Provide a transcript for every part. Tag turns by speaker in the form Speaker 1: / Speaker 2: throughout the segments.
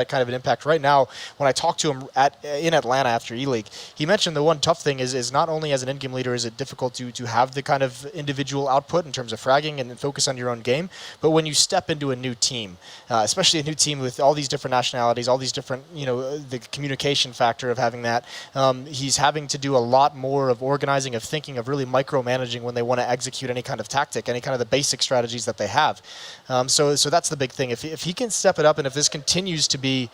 Speaker 1: that kind of an impact. Right now, when I talked to him in Atlanta after E-League, he mentioned the one tough thing is not only as an in-game leader is it difficult to have the kind of individual output in terms of fragging and focus on your own game, but when you step into a new team, especially a new team with all these different nationalities, all these different, the communication factor of having that, he's having to do a lot more of organizing, of thinking, of really micromanaging when they want to execute any kind of tactic, any kind of the basic strategies that they have. So that's the big thing. If he can step it up, and if this continues to be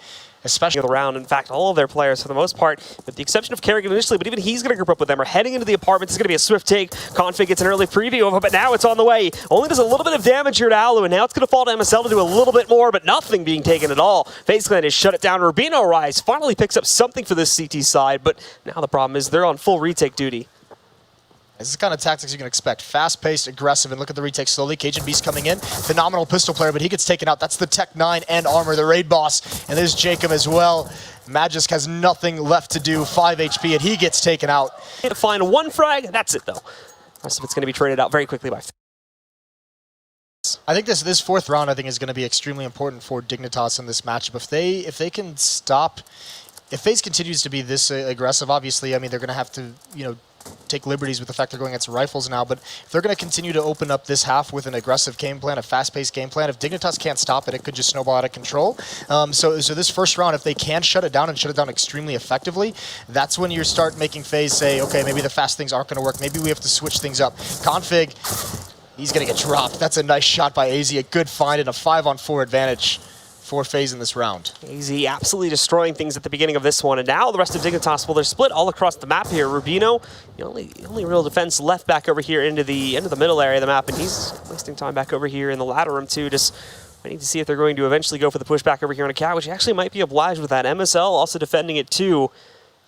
Speaker 1: especially
Speaker 2: the round. In fact, all of their players, for the most part, with the exception of Kerrigan initially, but even he's going to group up with them, are heading into the apartments. It's going to be a swift take. Config gets an early preview of it, but now it's on the way. Only does a little bit of damage here to Alu, and now it's going to fall to MSL to do a little bit more, but nothing being taken at all. Faze Clan has shut it down. Rubino Rise finally picks up something for this CT side, but now the problem is they're on full retake duty.
Speaker 1: This is the kind of tactics you can expect. Fast-paced, aggressive, and look at the retake slowly. Cajun Beast coming in. Phenomenal pistol player, but he gets taken out. That's the Tech 9 and Armor, the raid boss. And there's Jacob as well. Magisk has nothing left to do. 5 HP, and he gets taken out.
Speaker 2: To find one frag, that's it, though. The rest of it's going to be traded out very quickly by
Speaker 1: I think this fourth round, I think, is going to be extremely important for Dignitas in this matchup. If they can stop, if FaZe continues to be this aggressive, obviously, I mean, they're going to have to, take liberties with the fact they're going against rifles now, but if they're going to continue to open up this half with an aggressive game plan, a fast-paced game plan, if Dignitas can't stop it, it could just snowball out of control. So this first round, if they can shut it down and shut it down extremely effectively, that's when you start making FaZe say, okay, maybe the fast things aren't going to work. Maybe we have to switch things up. Config, he's going to get dropped. That's a nice shot by AZ, a good find, and a 5-on-4 advantage for FaZe in this round.
Speaker 2: AZ absolutely destroying things at the beginning of this one, and now the rest of Dignitas, well, they're split all across the map here. Rubino, the only real defense left back over here into the middle area of the map, and he's wasting time back over here in the ladder room too, just waiting to see if they're going to eventually go for the pushback over here on a cat, which he actually might be obliged with that. MSL also defending it too.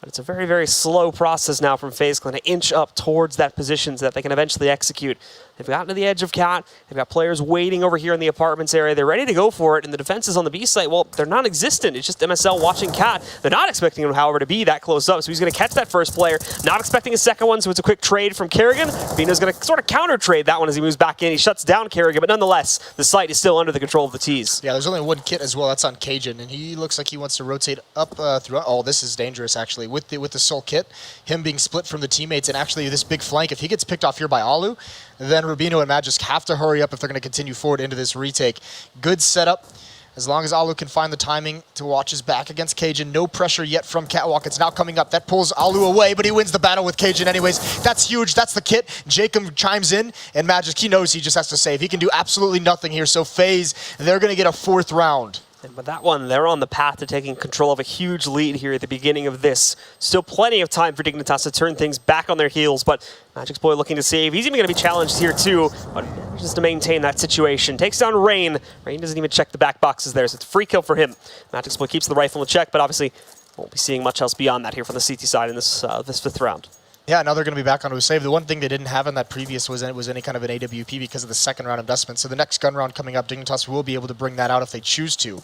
Speaker 2: But it's a very, very slow process now from FaZe Clan to inch up towards that position so that they can eventually execute. They've gotten to the edge of Cat. They've got players waiting over here in the apartments area. They're ready to go for it, and the defenses on the B site, well, they're non-existent. It's just MSL watching Cat. They're not expecting him, however, to be that close up, so he's going to catch that first player. Not expecting a second one, so it's a quick trade from Kerrigan. Bino's going to sort of counter-trade that one as he moves back in. He shuts down Kerrigan, but nonetheless, the site is still under the control of the T's.
Speaker 1: Yeah, there's only one kit as well. That's on Cajun, and he looks like he wants to rotate up through. Oh, this is dangerous, actually, with the Soul kit. Him being split from the teammates, and actually this big flank, if he gets picked off here by Alu, then Rubino and Magisk have to hurry up if they're going to continue forward into this retake. Good setup. As long as Alu can find the timing to watch his back against Cajun. No pressure yet from Catwalk. It's now coming up. That pulls Alu away, but he wins the battle with Cajun anyways. That's huge. That's the kit. Jacob chimes in, and Magisk, he knows he just has to save. He can do absolutely nothing here. So FaZe, they're going to get a fourth round.
Speaker 2: And with that one, they're on the path to taking control of a huge lead here at the beginning of this. Still plenty of time for Dignitas to turn things back on their heels, but Magic's boy looking to save. He's even going to be challenged here too, but just to maintain that situation. Takes down Rain. Rain doesn't even check the back boxes there, so it's a free kill for him. Magic's boy keeps the rifle in check, but obviously won't be seeing much else beyond that here from the CT side in this fifth round.
Speaker 1: Yeah, now they're going to be back onto a save. The one thing they didn't have in that previous was any kind of an AWP because of the second round investment. So the next gun round coming up, Dignitas will be able to bring that out if they choose to.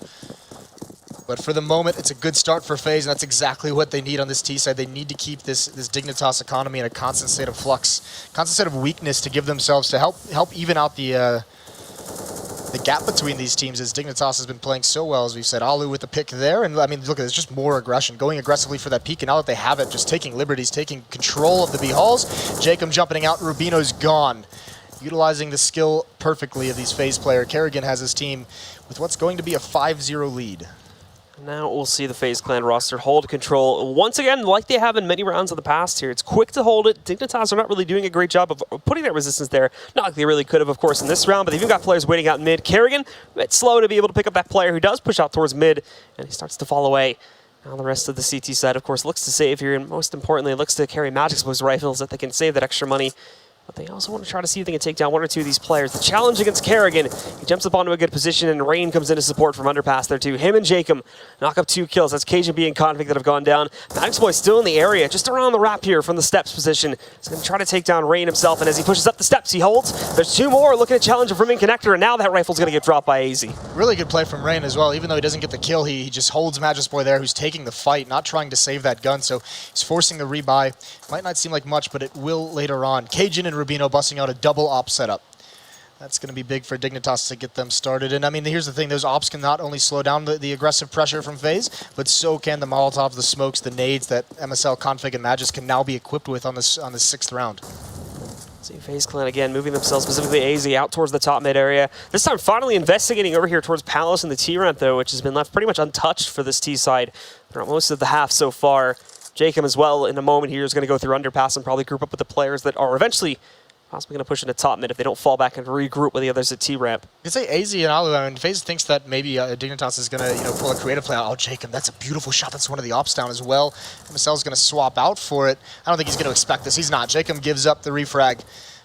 Speaker 1: But for the moment, it's a good start for FaZe, and that's exactly what they need on this T side. They need to keep this Dignitas economy in a constant state of flux, constant state of weakness to give themselves to help even out the gap between these teams, as Dignitas has been playing so well, as we've said. Alu with the pick there, and I mean, look at this, just more aggression, going aggressively for that peak, and now that they have it, just taking liberties, taking control of the B halls. Jacob jumping out, Rubino's gone. Utilizing the skill perfectly of these FaZe player. Kerrigan has his team with what's going to be a 5-0 lead.
Speaker 2: Now we'll see the FaZe Clan roster hold control once again, like they have in many rounds of the past here. It's quick to hold it. Dignitas are not really doing a great job of putting that resistance there. Not like they really could have, of course, in this round, but they've even got players waiting out in mid. Kerrigan, a bit slow to be able to pick up that player who does push out towards mid, and he starts to fall away. Now the rest of the CT side, of course, looks to save here, and most importantly, looks to carry Magic's boys rifles that they can save that extra money. But they also want to try to see if they can take down one or two of these players. The challenge against Kerrigan, he jumps up onto a good position, and Rain comes in to support from underpass there too. Him and Jacob knock up 2 kills. That's Cajun B and Config that have gone down. Magic's boy still in the area, just around the wrap here from the steps position. He's going to try to take down Rain himself, and as he pushes up the steps, he holds. There's 2 more looking at challenge a Rimming Connector, and now that rifle's going to get dropped by AZ.
Speaker 1: Really good play from Rain as well. Even though he doesn't get the kill, he just holds Magic's boy there, who's taking the fight, not trying to save that gun, so he's forcing the rebuy. Might not seem like much, but it will later on. Cajun and Rubino busting out a double op setup. That's going to be big for Dignitas to get them started. And I mean, here's the thing. Those ops can not only slow down the aggressive pressure from Faze, but so can the Molotovs, the smokes, the nades that MSL, Config, and Magis can now be equipped with on this 6th round.
Speaker 2: See FaZe Clan again moving themselves, specifically AZ, out towards the top mid area. This time finally investigating over here towards Palace and the T-ramp, though, which has been left pretty much untouched for this T side throughout most of the half so far. Jacob as well in a moment here is going to go through underpass and probably group up with the players that are eventually possibly going to push into top mid if they don't fall back and regroup with the others at T-ramp.
Speaker 1: You say AZ and Alu. I mean, FaZe thinks that maybe Dignitas is going to pull a creative play out. Oh, Jacob, that's a beautiful shot. That's one of the ops down as well. MSL is going to swap out for it. I don't think he's going to expect this. He's not. Jacob gives up the refrag.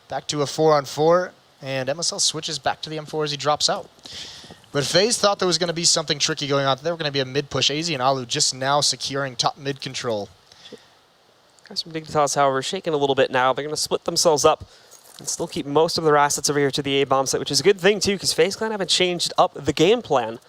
Speaker 1: Back to a 4-on-4, and MSL switches back to the M4 as he drops out. But FaZe thought there was going to be something tricky going on. There were going to be a mid-push. AZ and Alu just now securing top mid control.
Speaker 2: Guys from Dignitas, however, shaking a little bit now. They're going to split themselves up and still keep most of their assets over here to the A-bomb site, which is a good thing, too, because FaZe Clan haven't changed up the game plan.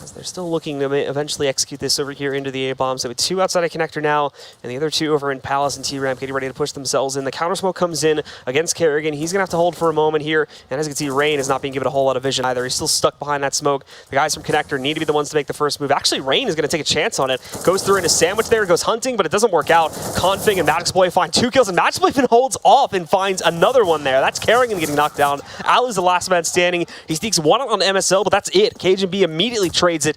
Speaker 2: As they're still looking to eventually execute this over here into the A-bomb. So with 2 outside of connector now, and the other 2 over in Palace and T-ramp getting ready to push themselves in. The counter smoke comes in against Kerrigan. He's going to have to hold for a moment here. And as you can see, Rain is not being given a whole lot of vision either. He's still stuck behind that smoke. The guys from connector need to be the ones to make the first move. Actually, Rain is going to take a chance on it. Goes through in a sandwich there, goes hunting, but it doesn't work out. Config and Magicboy find 2 kills, and Magicboy even holds off and finds another one there. That's Kerrigan getting knocked down. Alu's the last man standing. He sneaks one out on MSL, but that's it. Cajun B immediately trades it.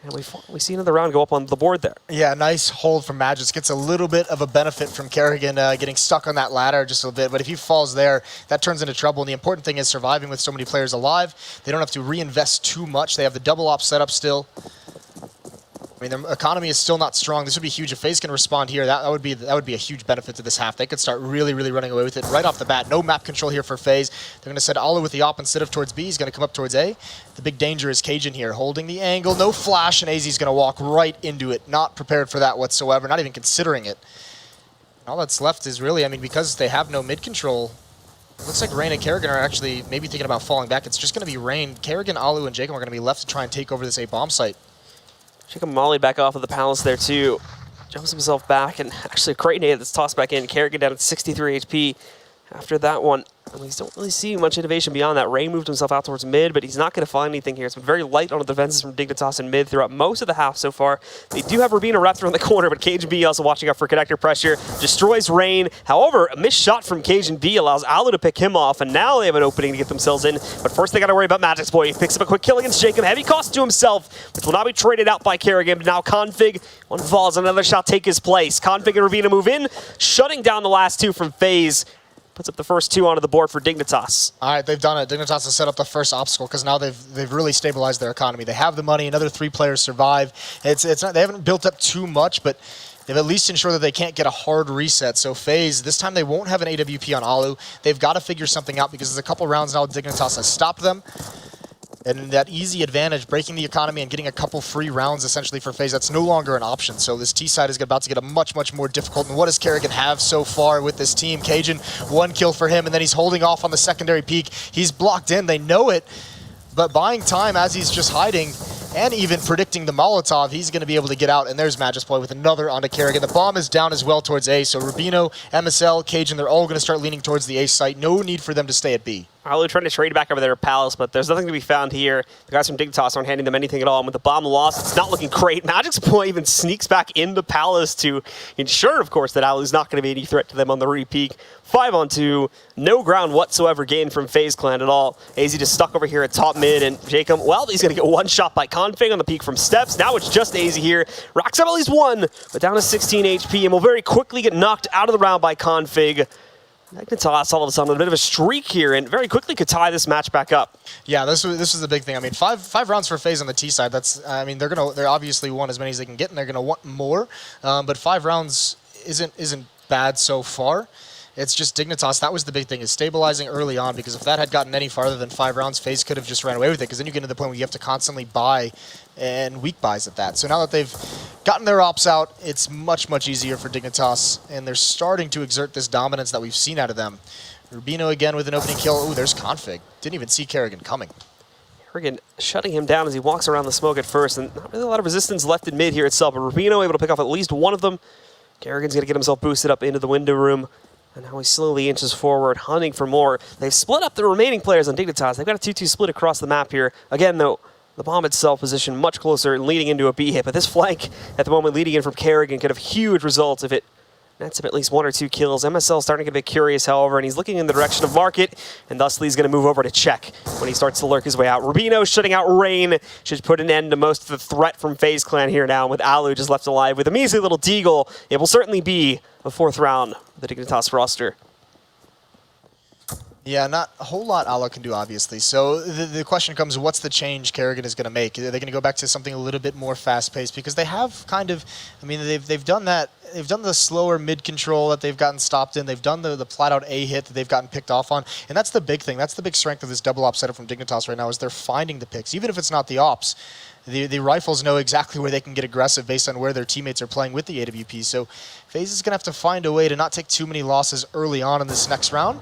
Speaker 2: And we see another round go up on the board there.
Speaker 1: Yeah, nice hold from Magis. Gets a little bit of a benefit from Kerrigan getting stuck on that ladder just a bit. But if he falls there, that turns into trouble. And the important thing is surviving with so many players alive. They don't have to reinvest too much. They have the double op set up still. I mean, their economy is still not strong. This would be huge if FaZe can respond here. That would be a huge benefit to this half. They could start really running away with it right off the bat. No map control here for FaZe. They're going to send Alu with the op instead of towards B. He's going to come up towards A. The big danger is Cajun here, holding the angle. No flash, and AZ's going to walk right into it. Not prepared for that whatsoever. Not even considering it. All that's left is really, I mean, because they have no mid control. Looks like Rain and Kerrigan are actually maybe thinking about falling back. It's just going to be Rain. Kerrigan, Alu, and Jacob are going to be left to try and take over this A bomb site.
Speaker 2: Jacob Molly back off of the Palace there too. Jumps himself back, and actually a great nade that's tossed back in. Kerrigan down at 63 HP after that one. And we don't really see much innovation beyond that. Ray moved himself out towards mid, but he's not going to find anything here. It's been very light on the defenses from Dignitas in mid throughout most of the half so far. They do have Rubino wrapped around the corner, but Cajun B also watching out for connector pressure. Destroys Rain. However, a missed shot from Cajun B allows Alu to pick him off, and now they have an opening to get themselves in. But first they got to worry about Magicboy. He picks up a quick kill against Jacob. Heavy cost to himself, which will not be traded out by Kerrigan. But now Config, one falls, another shot take his place. Config and Rubino move in, shutting down the last 2 from FaZe. Puts up the first 2 onto the board for Dignitas.
Speaker 1: All right, they've done it. Dignitas has set up the first obstacle because now they've really stabilized their economy. They have the money. Another 3 players survive. It's not, they haven't built up too much, but they've at least ensured that they can't get a hard reset. So FaZe, this time they won't have an AWP on Alu. They've got to figure something out because there's a couple rounds now Dignitas has stopped them. And that easy advantage, breaking the economy and getting a couple free rounds essentially for FaZe, that's no longer an option. So this T side is about to get a much more difficult. And what does Kerrigan have so far with this team? Cajun, 1 kill for him, and then he's holding off on the secondary peak. He's blocked in, they know it, but buying time as he's just hiding and even predicting the Molotov, he's going to be able to get out. And there's Magicboy with another onto Kerrigan. The bomb is down as well towards A. So Rubino, MSL, Cajun, they're all going to start leaning towards the A site. No need for them to stay at B.
Speaker 2: Alu trying to trade back over there at Palace, but there's nothing to be found here. The guys from Dignitas aren't handing them anything at all. And with the bomb lost, it's not looking great. Magicboy even sneaks back into Palace to ensure, of course, that Alu's not going to be any threat to them on the re-peak. 5-on-2, no ground whatsoever gained from FaZe Clan at all. AZ just stuck over here at top mid, and Jacob, well, he's going to get 1 shot by Config on the peak from Steps. Now it's just AZ here. Racks up at least 1, but down to 16 HP, and will very quickly get knocked out of the round by Config. Dignitas all of a sudden with a bit of a streak here and very quickly could tie this match back up.
Speaker 1: Yeah, this was the big thing. I mean, five rounds for FaZe on the T side. That's, I mean, they're obviously want as many as they can get, and they're gonna want more. But 5 rounds isn't bad so far. It's just Dignitas. That was the big thing, is stabilizing early on, because if that had gotten any farther than 5 rounds, FaZe could have just ran away with it, because then you get to the point where you have to constantly buy and weak buys at that. So now that they've gotten their ops out, it's much easier for Dignitas, and they're starting to exert this dominance that we've seen out of them. Rubino again with an opening kill. Ooh, there's Config. Didn't even see Kerrigan coming.
Speaker 2: Kerrigan shutting him down as he walks around the smoke at first, and not really a lot of resistance left in mid here itself, but Rubino able to pick off at least one of them. Kerrigan's going to get himself boosted up into the window room. And now he slowly inches forward, hunting for more. They've split up the remaining players on Dignitas. They've got a 2-2 split across the map here. Again, though, the bomb itself positioned much closer and leading into a B hit. But this flank at the moment leading in from Kerrigan could have huge results if it nets him at least 1 or 2 kills. MSL starting to get a bit curious, however, and he's looking in the direction of Market, and thusly he's going to move over to check when he starts to lurk his way out. Rubino shutting out Rain should put an end to most of the threat from FaZe Clan here now, with Alu just left alive with a measly little Deagle. It will certainly be a 4th round of the Dignitas roster.
Speaker 1: Yeah, not a whole lot Alu can do, obviously. So the question comes, what's the change Kerrigan is going to make? Are they going to go back to something a little bit more fast-paced? Because they have kind of, I mean, they've done that. They've done the slower mid-control that they've gotten stopped in. They've done the flat-out A hit that they've gotten picked off on. And that's the big thing. That's the big strength of this double op setup from Dignitas right now, is they're finding the picks. Even if it's not the ops, the rifles know exactly where they can get aggressive based on where their teammates are playing with the AWP. So FaZe is going to have to find a way to not take too many losses early on in this next round.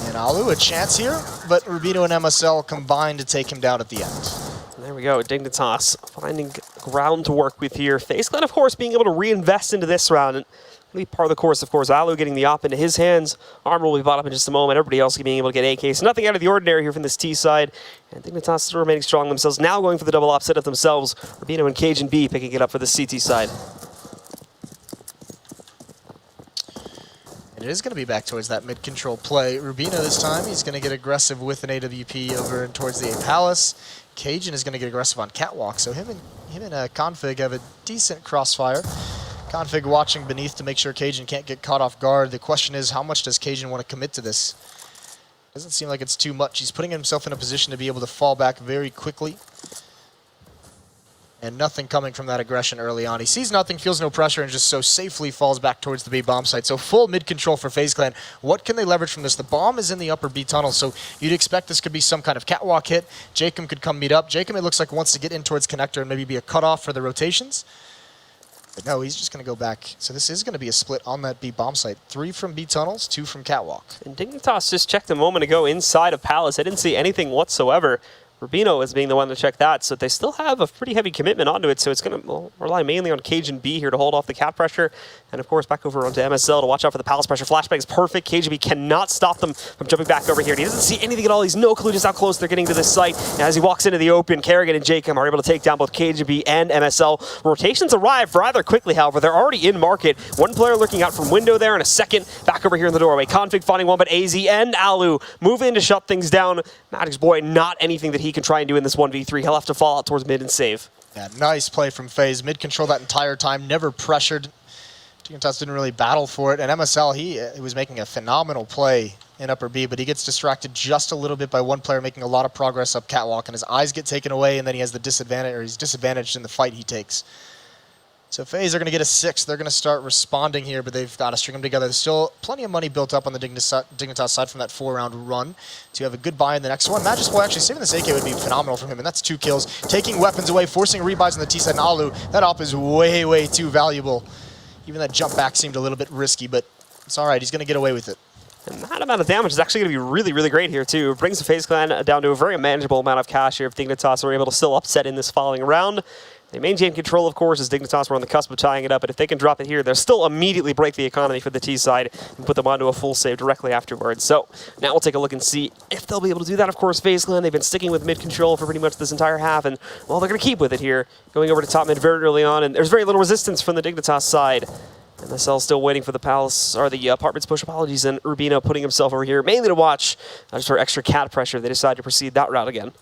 Speaker 1: And Alu, a chance here, but Rubino and MSL combined to take him down at the end.
Speaker 2: There we go, Dignitas finding ground to work with here. FaZe Clan, of course, being able to reinvest into this round. And really part of the course, of course, Alu getting the op into his hands. Armor will be bought up in just a moment. Everybody else being able to get AK. So nothing out of the ordinary here from this T side. And Dignitas still remaining strong themselves. Now going for the double op setup themselves. Rubino and Cajun B picking it up for the CT side.
Speaker 1: It is going to be back towards that mid-control play. Rubino this time, he's going to get aggressive with an AWP over and towards the A Palace. Cajun is going to get aggressive on Catwalk, so him and Config have a decent crossfire. Config watching beneath to make sure Cajun can't get caught off guard. The question is, how much does Cajun want to commit to this? Doesn't seem like it's too much. He's putting himself in a position to be able to fall back very quickly. And nothing coming from that aggression early on. He sees nothing, feels no pressure, and just so safely falls back towards the B bomb site. So full mid-control for FaZe Clan. What can they leverage from this? The bomb is in the upper B tunnel, so you'd expect this could be some kind of catwalk hit. Jacob could come meet up. Jacob, it looks like, wants to get in towards connector and maybe be a cutoff for the rotations. But no, he's just going to go back. So this is going to be a split on that B bomb site. 3 from B tunnels, 2 from catwalk.
Speaker 2: And Dignitas just checked a moment ago inside of Palace. I didn't see anything whatsoever. Rubino is being the one to check that, so they still have a pretty heavy commitment onto it, so it's going to rely mainly on Cajun B here to hold off the cap pressure, and of course back over onto MSL to watch out for the Palace pressure. Flashbang is perfect. Cajun B cannot stop them from jumping back over here, and he doesn't see anything at all. He's no clue just how close they're getting to this site, and as he walks into the open, Kerrigan and Jacob are able to take down both Cajun B and MSL. Rotations arrive rather quickly, however. They're already in market. One player looking out from window there, and a second back over here in the doorway. Config finding one, but AZ and Alu move in to shut things down. Magic's boy, not anything that he can try and do in this 1v3. He'll have to fall out towards mid and save.
Speaker 1: Yeah, nice play from FaZe. Mid-control that entire time, never pressured. Dignitas didn't really battle for it. And MSL, he was making a phenomenal play in upper B, but he gets distracted just a little bit by one player making a lot of progress up catwalk, and his eyes get taken away, and then he has the disadvantage, or he's disadvantaged in the fight he takes. So FaZe are going to get a 6. They're going to start responding here, but they've got to string them together. There's still plenty of money built up on the Dignitas side from that 4-round run to have a good buy in the next one. Magic's boy actually saving this AK would be phenomenal from him, and that's 2 kills. Taking weapons away, forcing rebuys on the T side, and Alu. That op is way, way too valuable. Even that jump back seemed a little bit risky, but it's all right. He's going to get away with it.
Speaker 2: And that amount of damage is actually going to be really, really great here, too. It brings the FaZe Clan down to a very manageable amount of cash here if Dignitas were able to still upset in this following round. They maintain control, of course, as Dignitas were on the cusp of tying it up, but if they can drop it here, they'll still immediately break the economy for the T side and put them onto a full save directly afterwards. So now we'll take a look and see if they'll be able to do that. Of course, FaZe Clan, they've been sticking with mid-control for pretty much this entire half, and, well, they're going to keep with it here, going over to top mid very early on, and there's very little resistance from the Dignitas side. MSL still waiting for the Palace, or the apartments push, apologies, and Rubino putting himself over here, mainly to watch, just for extra cat pressure. They decide to proceed that route again.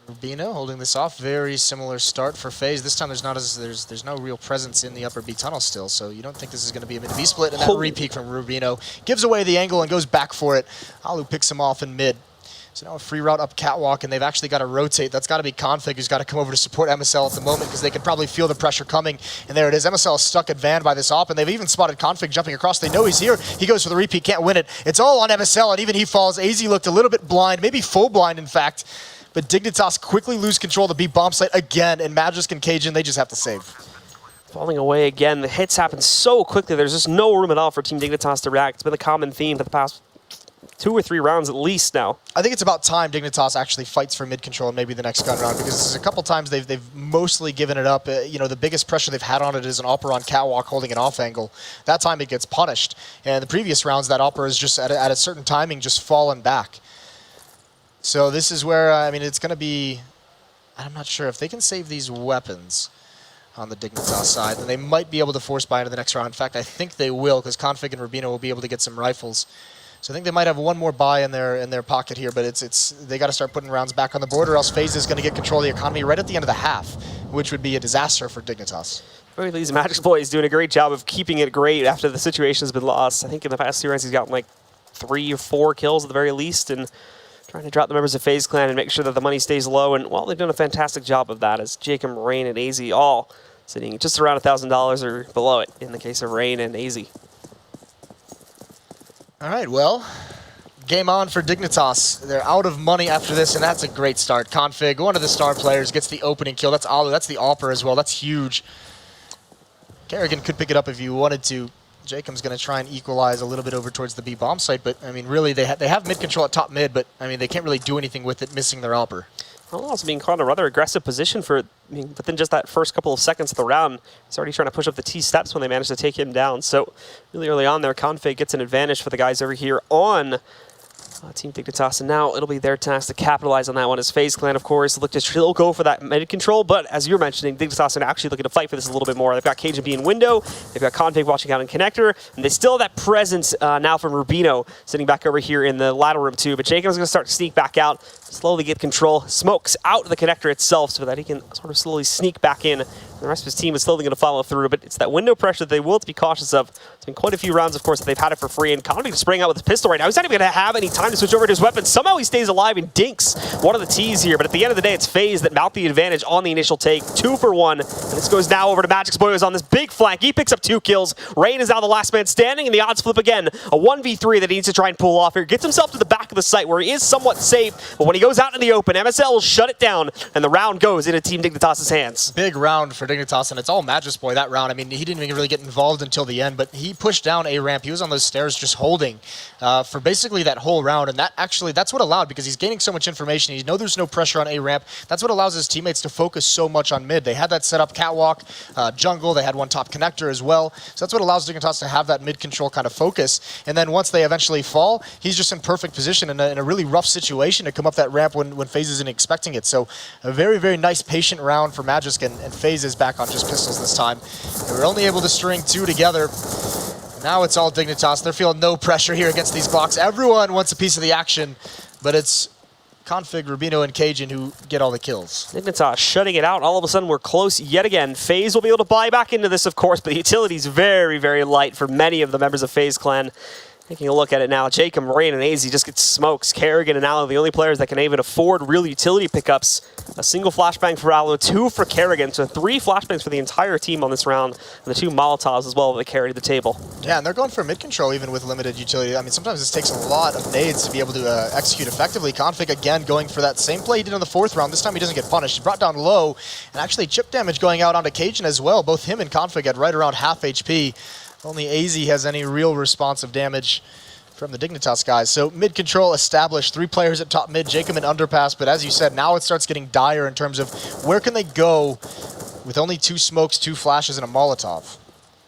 Speaker 1: Rubino holding this off. Very similar start for FaZe. This time there's no real presence in the upper B tunnel still, so you don't think this is going to be a mid-B split, and that re-peek from Rubino gives away the angle and goes back for it. Alu picks him off in mid. So now a free route up catwalk, and they've actually got to rotate. That's got to be Config who's got to come over to support MSL at the moment, because they can probably feel the pressure coming. And there it is. MSL is stuck at Van by this op, and they've even spotted Config jumping across. They know he's here. He goes for the repeat, can't win it. It's all on MSL, and even he falls. AZ looked a little bit blind, maybe full blind, in fact. But Dignitas quickly lose control of the B bomb site again, and Magisk and Cajun, they just have to save.
Speaker 2: Falling away again. The hits happen so quickly. There's just no room at all for Team Dignitas to react. It's been a common theme for the past 2 or 3 rounds at least now.
Speaker 1: I think it's about time Dignitas actually fights for mid control and maybe the next gun round, because this is a couple times they've mostly given it up. You know, the biggest pressure they've had on it is an Opera on catwalk holding an off angle. That time it gets punished. And the previous rounds, that Opera is just at a certain timing just fallen back. So this is where, I mean, it's going to be, I'm not sure if they can save these weapons on the Dignitas side, then they might be able to force buy into the next round. In fact, I think they will, because Config and Rubino will be able to get some rifles. So I think they might have one more buy in their pocket here, but they got to start putting rounds back on the board, or else Faze is going to get control of the economy right at the end of the half, which would be a disaster for Dignitas.
Speaker 2: Very least, Magicboy is doing a great job of keeping it great after the situation has been lost. I think in the past 2 rounds he's gotten like 3 or 4 kills at the very least, and trying to drop the members of Faze Clan and make sure that the money stays low. And well, they've done a fantastic job of that, as Jacob, Rain, and AZ all sitting just around $1,000 or below it in the case of Rain and AZ.
Speaker 1: All right, well, game on for Dignitas. They're out of money after this, and that's a great start. Config, one of the star players, gets the opening kill. That's Alu. That's the Opera as well. That's huge. Kerrigan could pick it up if you wanted to. Jacob's going to try and equalize a little bit over towards the B bomb site, but I mean, really, they have mid control at top mid, but I mean, they can't really do anything with it, missing their Opera.
Speaker 2: Well, also being caught in a rather aggressive position for, within just that first couple of seconds of the round. He's already trying to push up the T steps when they managed to take him down. So really early on there, Config gets an advantage for the guys over here on Team Dignitas, and now it'll be their task to capitalize on that one, as Faze Clan, of course, look to still go for that mid control, but as you're mentioning, Dignitas are actually looking to fight for this a little bit more. They've got Cajun B in window, they've got Config watching out in connector, and they still have that presence now from Rubino sitting back over here in the ladder room too, but Jacob's going to start to sneak back out, slowly get control, smokes out the connector itself so that he can sort of slowly sneak back in. The rest of his team is slowly going to follow through, but it's that window pressure that they will have to be cautious of. It's been quite a few rounds, of course, that they've had it for free, and Config is spraying out with his pistol right now. He's not even going to have any time to switch over to his weapon. Somehow he stays alive and dinks one of the T's here, but at the end of the day, it's Faze that mount the advantage on the initial take. 2 for 1, and this goes now over to Magicboy, who's on this big flank. He picks up 2 kills. Rain is now the last man standing, and the odds flip again. A 1v3 that he needs to try and pull off here. Gets himself to the back of the site where he is somewhat safe, but when he goes out in the open, MSL will shut it down, and the round goes into Team Dignitas' hands.
Speaker 1: Big round for Dignitas, and it's all Magicboy that round. I mean, he didn't even really get involved until the end, but he pushed down A ramp. He was on those stairs just holding for basically that whole round, and that's what allowed, because he's gaining so much information. You know there's no pressure on A ramp. That's what allows his teammates to focus so much on mid. They had that set up catwalk, jungle. They had one top connector as well. So that's what allows Dignitas to have that mid control kind of focus. And then once they eventually fall, he's just in perfect position in a really rough situation to come up that ramp when Faze isn't expecting it. So a very, very nice patient round for Magic, and Faze is back on just pistols this time. They were only able to string 2 together. Now it's all Dignitas. They're feeling no pressure here against these blocks. Everyone wants a piece of the action, but it's Config, Rubino, and Cajun who get all the kills.
Speaker 2: Dignitas shutting it out. All of a sudden, we're close yet again. Faze will be able to buy back into this, of course, but the utility's very, very light for many of the members of Faze Clan. Taking a look at it now, Jacob, Rain, and AZ just get smokes. Kerrigan and Alu, the only players that can even afford real utility pickups. A single flashbang for Alu, 2 for Kerrigan, so 3 flashbangs for the entire team on this round, and the 2 Molotovs as well that carry the table.
Speaker 1: Yeah, and they're going for mid-control even with limited utility. I mean, sometimes this takes a lot of nades to be able to execute effectively. Config, again, going for that same play he did in the 4th round. This time he doesn't get punished. He brought down low, and actually chip damage going out onto Cajun as well. Both him and Config at right around half HP. Only AZ has any real responsive damage from the Dignitas guys. So mid-control established, 3 players at top mid, Jacob and underpass, but as you said, now it starts getting dire in terms of where can they go with only 2 smokes, 2 flashes, and a Molotov.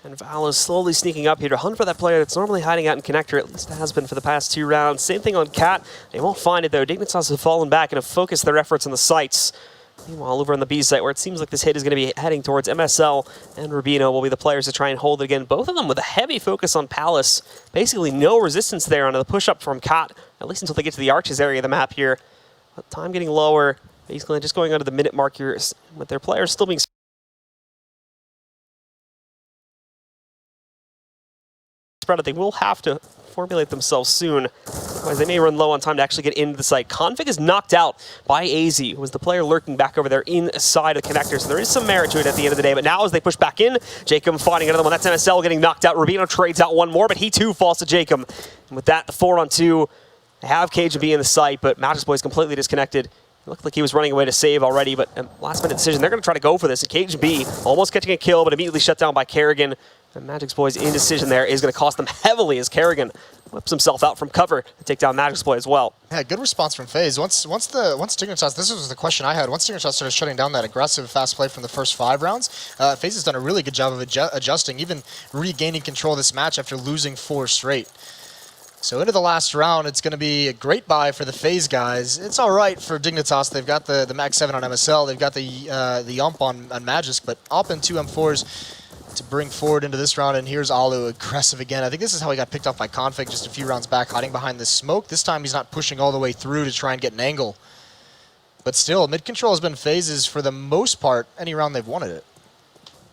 Speaker 2: And Val is slowly sneaking up here to hunt for that player that's normally hiding out in connector, at least it has been for the past 2 rounds. Same thing on Cat. They won't find it though. Dignitas have fallen back and have focused their efforts on the sites. Meanwhile, over on the B site, where it seems like this hit is going to be heading towards MSL, and Rubino will be the players to try and hold it again. Both of them with a heavy focus on Palace. Basically no resistance there on the push-up from Cat, at least until they get to the arches area of the map here. But time getting lower, basically just going under the minute mark here, with their players still being spread out. They will have to formulate themselves soon, otherwise they may run low on time to actually get into the site. Config is knocked out by AZ, who was the player lurking back over there inside the connector, so there is some merit to it at the end of the day. But now as they push back in, Jacob finding another one. That's MSL getting knocked out. Rubino trades out one more, but he too falls to Jacob. And with that, the 4-on-2, they have Cajun B in the site, but Magicboy is completely disconnected. It looked like he was running away to save already, but last minute decision, they're going to try to go for this. And Cajun B almost catching a kill, but immediately shut down by Kerrigan. And Magic's Boy's indecision there is going to cost them heavily as Kerrigan whips himself out from cover to take down Magic's Boy as well.
Speaker 1: Yeah, good response from Faze. Once Dignitas, this was the question I had. Once Dignitas started shutting down that aggressive fast play from the first 5 rounds, Faze has done a really good job of adjusting, even regaining control of this match after losing 4 straight. So into the last round, it's going to be a great buy for the Faze guys. It's all right for Dignitas. They've got the Mag 7 on MSL. They've got the Ump on Magisk, but Op and 2 M4s to bring forward into this round. And here's Alu aggressive again. I think this is how he got picked off by Config just a few rounds back, hiding behind the smoke. This time he's not pushing all the way through to try and get an angle. But still, mid control has been Faze's for the most part any round they've wanted it.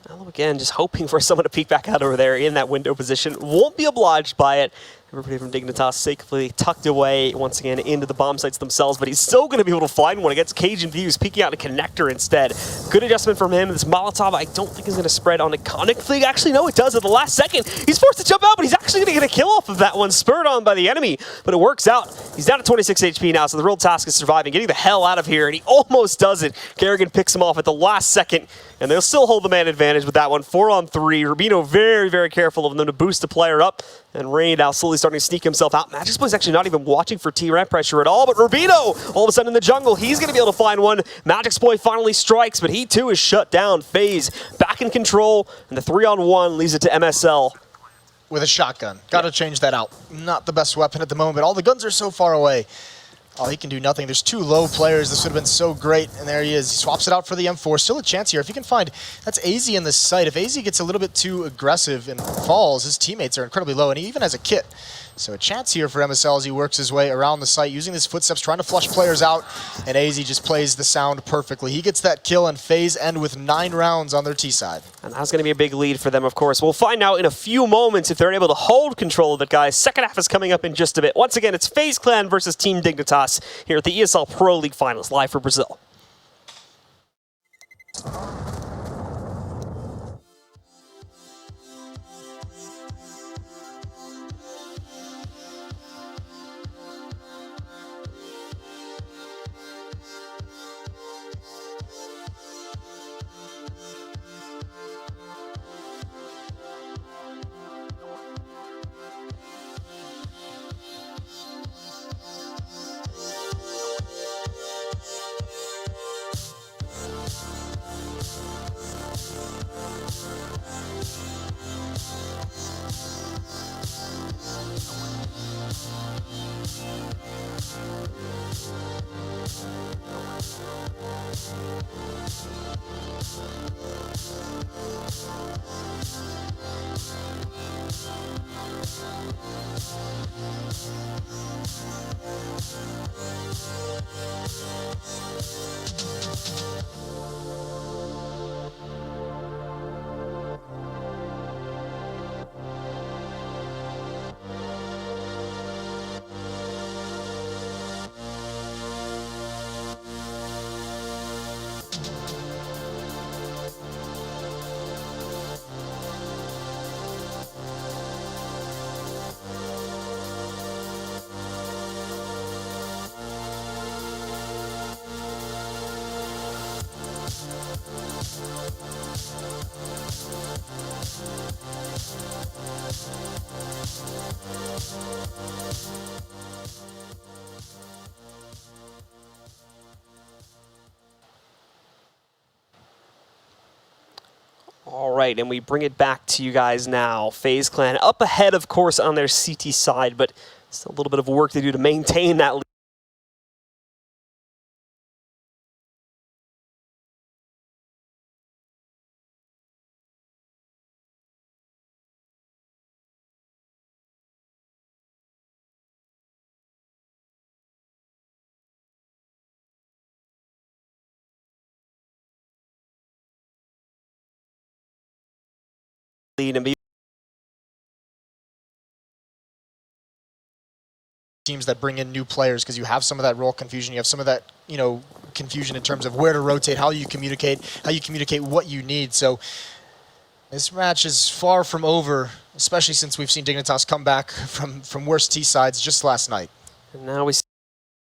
Speaker 2: Alu again, just hoping for someone to peek back out over there in that window position. Won't be obliged by it. Everybody from Dignitas safely tucked away once again into the bomb sites themselves, but he's still going to be able to find one against Cajun Views, peeking out a connector instead. Good adjustment from him. This Molotov, I don't think is going to spread on Iconic Fleet. Actually, no, it does at the last second. He's forced to jump out, but he's actually going to get a kill off of that one, spurred on by the enemy, but it works out. He's down to 26 HP now, so the real task is surviving, getting the hell out of here, and he almost does it. Kerrigan picks him off at the last second, and they'll still hold the man advantage with that one. 4-on-3. Rubino very, very careful of them to boost the player up, and Rain now slowly starting to sneak himself out. Magic's Boy's actually not even watching for T-Ramp pressure at all, but Rubino, all of a sudden in the jungle, he's going to be able to find one. Magic's Boy finally strikes, but he too is shut down. Faze back in control, and the 3-on-1 leaves it to MSL.
Speaker 1: With a shotgun. Got to change that out. Not the best weapon at the moment, but all the guns are so far away. Oh, he can do nothing. There's 2 low players. This would have been so great. And there he is. He swaps it out for the M4. Still a chance here. If he can find... That's AZ in this site. If AZ gets a little bit too aggressive and falls, his teammates are incredibly low. And he even has a kit. So a chance here for MSL as he works his way around the site, using his footsteps, trying to flush players out. And AZ just plays the sound perfectly. He gets that kill, and Faze end with 9 rounds on their T side. And
Speaker 2: that's going to be a big lead for them, of course. We'll find out in a few moments if they're able to hold control of it, guys. Second half is coming up in just a bit. Once again, it's Faze Clan versus Team Dignitas here at the ESL Pro League Finals, live for Brazil. All right, and we bring it back to you guys now. Faze Clan up ahead, of course, on their CT side, but still a little bit of work to do to maintain that lead. And be
Speaker 1: teams that bring in new players, because you have some of that role confusion, you have some of that, you know, confusion in terms of where to rotate, how you communicate what you need. So this match is far from over, especially since we've seen Dignitas come back from worse T sides just last night.
Speaker 2: And now we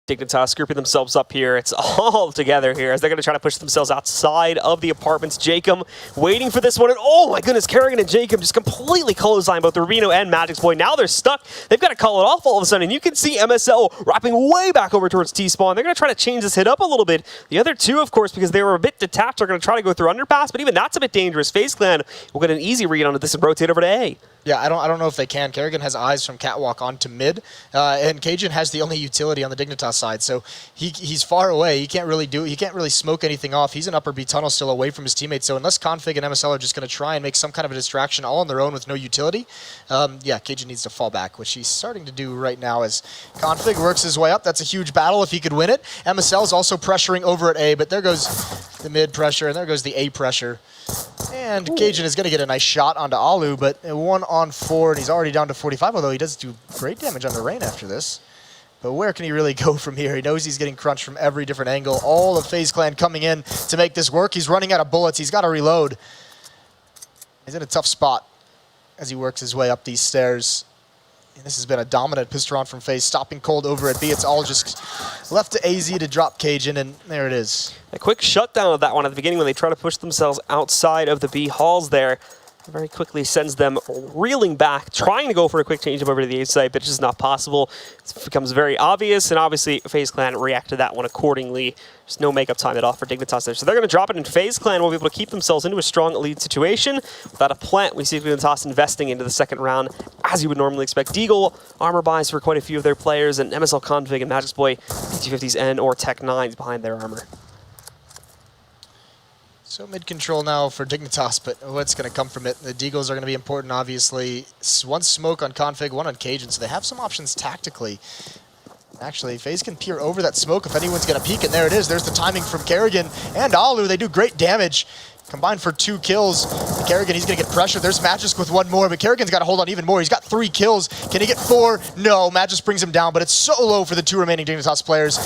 Speaker 2: Dignitas grouping themselves up here. It's all together here as they're going to try to push themselves outside of the apartments. Jacob waiting for this one. And oh my goodness, Kerrigan and Jacob just completely clothesline both Rubino and Magic's Boy. Now they're stuck. They've got to call it off all of a sudden. And you can see MSL wrapping way back over towards T-Spawn. They're going to try to change this hit up a little bit. The other two, of course, because they were a bit detached, are going to try to go through underpass. But even that's a bit dangerous. Faze Clan will get an easy read onto this and rotate over to A.
Speaker 1: Yeah, I don't know if they can. Kerrigan has eyes from Catwalk onto mid, and Cajun has the only utility on the Dignitas side, so he's far away. He can't really smoke anything off. He's in upper B tunnel still away from his teammates, so unless Config and MSL are just going to try and make some kind of a distraction all on their own with no utility, yeah, Cajun needs to fall back, which he's starting to do right now as Config works his way up. That's a huge battle if he could win it. MSL is also pressuring over at A, but there goes the mid pressure, and there goes the A pressure. And Cajun is going to get a nice shot onto Alu, but 1-on-4, and he's already down to 45, although he does do great damage on the Rain after this. But where can he really go from here? He knows he's getting crunched from every different angle. All of FaZe Clan coming in to make this work. He's running out of bullets. He's got to reload. He's in a tough spot as he works his way up these stairs. And this has been a dominant pistol round from FaZe, stopping cold over at B. It's all just left to AZ to drop Cajun, and there it is.
Speaker 2: A quick shutdown of that one at the beginning when they try to push themselves outside of the B halls there. Very quickly sends them reeling back, trying to go for a quick change over to the A site, but it's just not possible. It becomes very obvious, and obviously FaZe Clan react to that one accordingly. There's no makeup time at all for Dignitas there. So they're going to drop it, and FaZe Clan will be able to keep themselves into a strong lead situation. Without a plant, we see Dignitas investing into the second round, as you would normally expect. Deagle, armor buys for quite a few of their players, and MSL Config and Magic's Boy, PT50s and or Tech 9s behind their armor.
Speaker 1: So mid-control now for Dignitas, but what's going to come from it? The Deagles are going to be important, obviously. One smoke on Config, one on Cajun, so they have some options tactically. Actually, FaZe can peer over that smoke if anyone's going to peek, and there it is. There's the timing from Kerrigan and Alu. They do great damage. Combined for 2 kills. Kerrigan, he's going to get pressured. There's Magisk with 1 more, but Kerrigan's got to hold on even more. He's got 3 kills. Can he get 4? No, Magisk brings him down, but it's so low for the 2 remaining Dignitas players.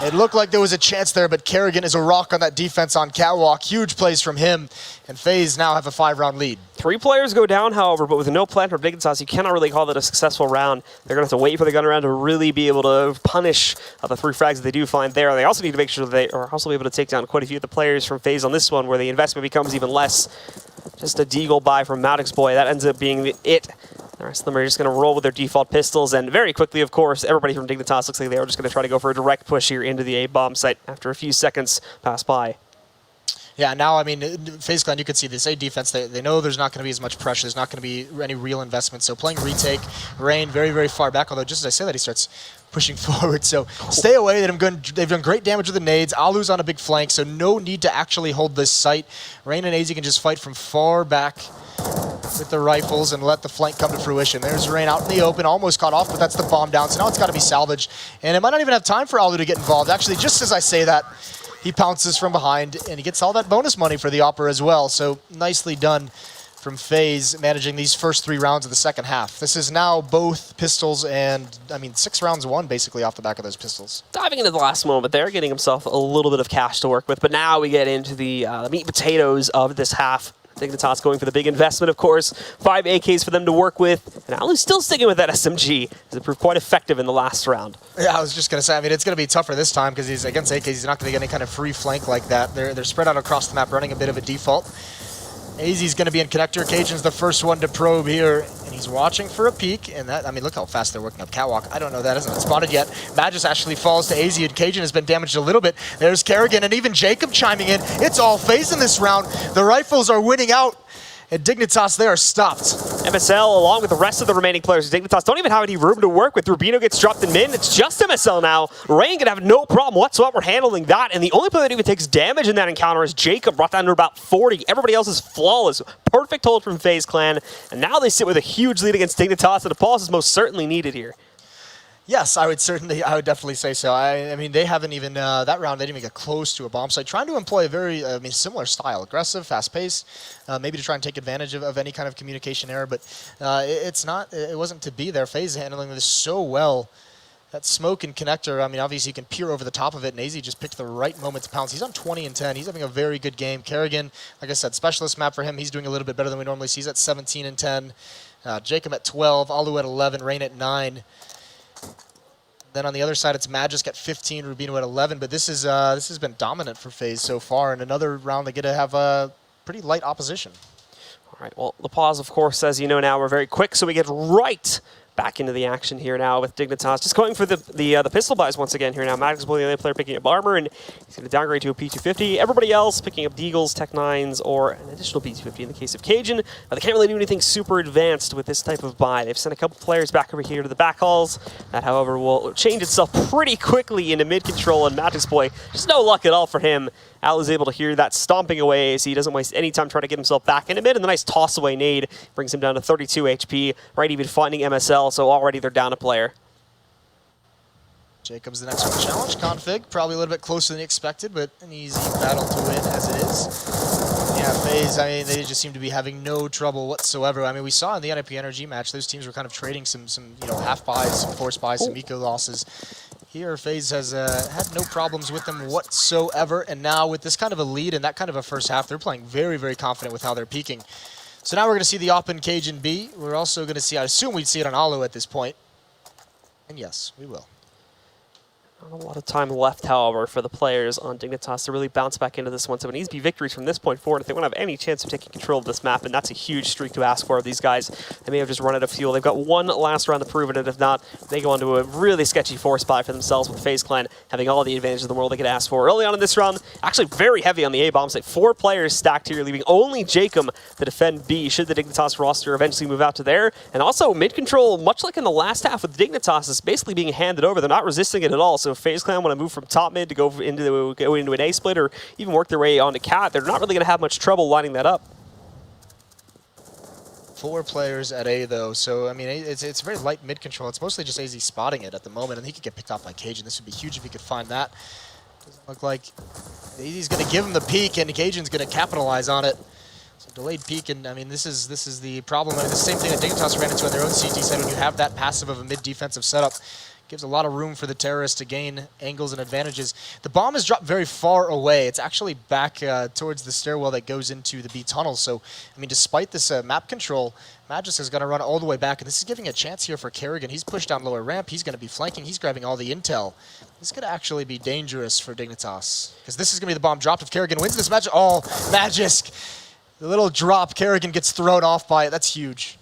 Speaker 1: It looked like there was a chance there, but Kerrigan is a rock on that defense on Catwalk. Huge plays from him, and FaZe now have a 5-round lead.
Speaker 2: 3 players go down, however, but with no plant from Dignitas, you cannot really call that a successful round. They're going to have to wait for the gun round to really be able to punish the 3 frags that they do find there. They also need to make sure that they are also able to take down quite a few of the players from FaZe on this one, where the investment becomes even less. Just a Deagle buy from Magic's Boy. That ends up being it. The rest of them are just going to roll with their default pistols, and very quickly, of course, everybody from Dignitas looks like they are just going to try to go for a direct push here into the A-bomb site after a few seconds pass by.
Speaker 1: Yeah, now, I mean, FaZe Clan, you can see this A defense, they know there's not going to be as much pressure, there's not going to be any real investment, so playing retake, Rain very, very far back, although just as I say that, he starts pushing forward, so stay away. They've done great damage with the nades. Alu's on a big flank, so no need to actually hold this site. Rain and AZ can just fight from far back with the rifles and let the flank come to fruition. There's Rain out in the open, almost caught off, but that's the bomb down, so now it's got to be salvaged, and it might not even have time for Alu to get involved. Actually, just as I say that, he pounces from behind, and he gets all that bonus money for the Opera as well. So nicely done from FaZe, managing these first 3 rounds of the second half. This is now both pistols and, I mean, 6 rounds won basically off the back of those pistols.
Speaker 2: Diving into the last moment there, getting himself a little bit of cash to work with, but now we get into the meat and potatoes of this half. Dignitas going for the big investment, of course. 5 AKs for them to work with. And Alu's still sticking with that SMG. It proved quite effective in the last round.
Speaker 1: Yeah, I was just going to say, I mean, it's going to be tougher this time because he's against AKs. He's not going to get any kind of free flank like that. They're spread out across the map, running a bit of a default. AZ's going to be in connector. Cajun's the first one to probe here, and he's watching for a peek. And that, I mean, look how fast they're working up Catwalk. I don't know, that hasn't been spotted yet. Magis actually falls to AZ, and Cajun has been damaged a little bit. There's Kerrigan, and even Jacob chiming in. It's all FaZe in this round. The rifles are winning out. And Dignitas, they are stopped.
Speaker 2: MSL, along with the rest of the remaining players of Dignitas, don't even have any room to work with. Rubino gets dropped in mid. It's just MSL now. Rain can have no problem whatsoever handling that. And the only player that even takes damage in that encounter is Jacob, brought down to about 40. Everybody else is flawless. Perfect hold from FaZe Clan. And now they sit with a huge lead against Dignitas, and a pause is most certainly needed here.
Speaker 1: Yes, I would definitely say so. I mean, they haven't even, that round, they didn't even get close to a bomb site. Trying to employ a very, similar style. Aggressive, fast-paced, maybe to try and take advantage of any kind of communication error, but it wasn't to be there. FaZe handling this so well. That smoke and connector, I mean, obviously you can peer over the top of it, and AZ just picked the right moment to pounce. He's on 20 and 10. He's having a very good game. Kerrigan, like I said, specialist map for him. He's doing a little bit better than we normally see. He's at 17 and 10. Jacob at 12. Alu at 11. Rain at 9. Then on the other side, it's Magisk at 15, Rubino at 11. But this has been dominant for FaZe so far. And another round they get to have a pretty light opposition.
Speaker 2: All right, well, the pause, of course, as you know now, we're very quick, so we get right back into the action here now with Dignitas. Just going for the pistol buys once again here now. Magisk will be the only player picking up armor, and he's going to downgrade to a P250. Everybody else picking up Deagles, Tech 9s, or an additional P250 in the case of Cajun. They can't really do anything super advanced with this type of buy. They've sent a couple players back over here to the back halls. That, however, will change itself pretty quickly into mid-control, and Magisk Boy, just no luck at all for him. Al is able to hear that stomping away, so he doesn't waste any time trying to get himself back into mid, and the nice toss-away nade brings him down to 32 HP, right even finding MSL, so already they're down a player.
Speaker 1: Jacob's the next one. Challenge config, probably a little bit closer than expected, but an easy battle to win as it is. Yeah, FaZe, I mean, they just seem to be having no trouble whatsoever. I mean, we saw in the NIP Energy match, those teams were kind of trading some half buys, some force buys, some eco losses. Here, FaZe has had no problems with them whatsoever, and now with this kind of a lead and that kind of a first half, they're playing very, very confident with how they're peaking. So now we're going to see the op in Cajun B. We're also going to see, I assume we'd see it on Alu at this point. And yes, we will.
Speaker 2: Not a lot of time left, however, for the players on Dignitas to really bounce back into this one. So it needs to be victories from this point forward if they want to have any chance of taking control of this map, and that's a huge streak to ask for of these guys. They may have just run out of fuel. They've got one last round to prove it, and if not, they go on to a really sketchy force buy for themselves with FaZe Clan having all the advantage in the world they could ask for. Early on in this round, actually very heavy on the A-bombs. Like 4 players stacked here, leaving only Jacob to defend B should the Dignitas roster eventually move out to there. And also mid-control, much like in the last half with Dignitas, is basically being handed over. They're not resisting it at all, so FaZe Clan want to move from top mid to go into an A split or even work their way onto cat. They're not really going to have much trouble lining that up.
Speaker 1: 4 players at A though, so I mean it's very light mid control. It's mostly just AZ spotting it at the moment, and he could get picked off by Cajun. This would be huge if he could find that. Doesn't look like AZ's going to give him the peek, and Cajun's going to capitalize on it. So delayed peek, and I mean this is the problem. I mean, the same thing that Dignitas ran into on their own CT side when you have that passive of a mid defensive setup. Gives a lot of room for the terrorists to gain angles and advantages. The bomb is dropped very far away. It's actually back towards the stairwell that goes into the B tunnel. So, I mean, despite this map control, Magisk is going to run all the way back, and this is giving a chance here for Kerrigan. He's pushed down lower ramp. He's going to be flanking. He's grabbing all the intel. This could actually be dangerous for Dignitas, because this is going to be the bomb dropped if Kerrigan wins this match. Oh, Magisk! The little drop, Kerrigan gets thrown off by it. That's huge.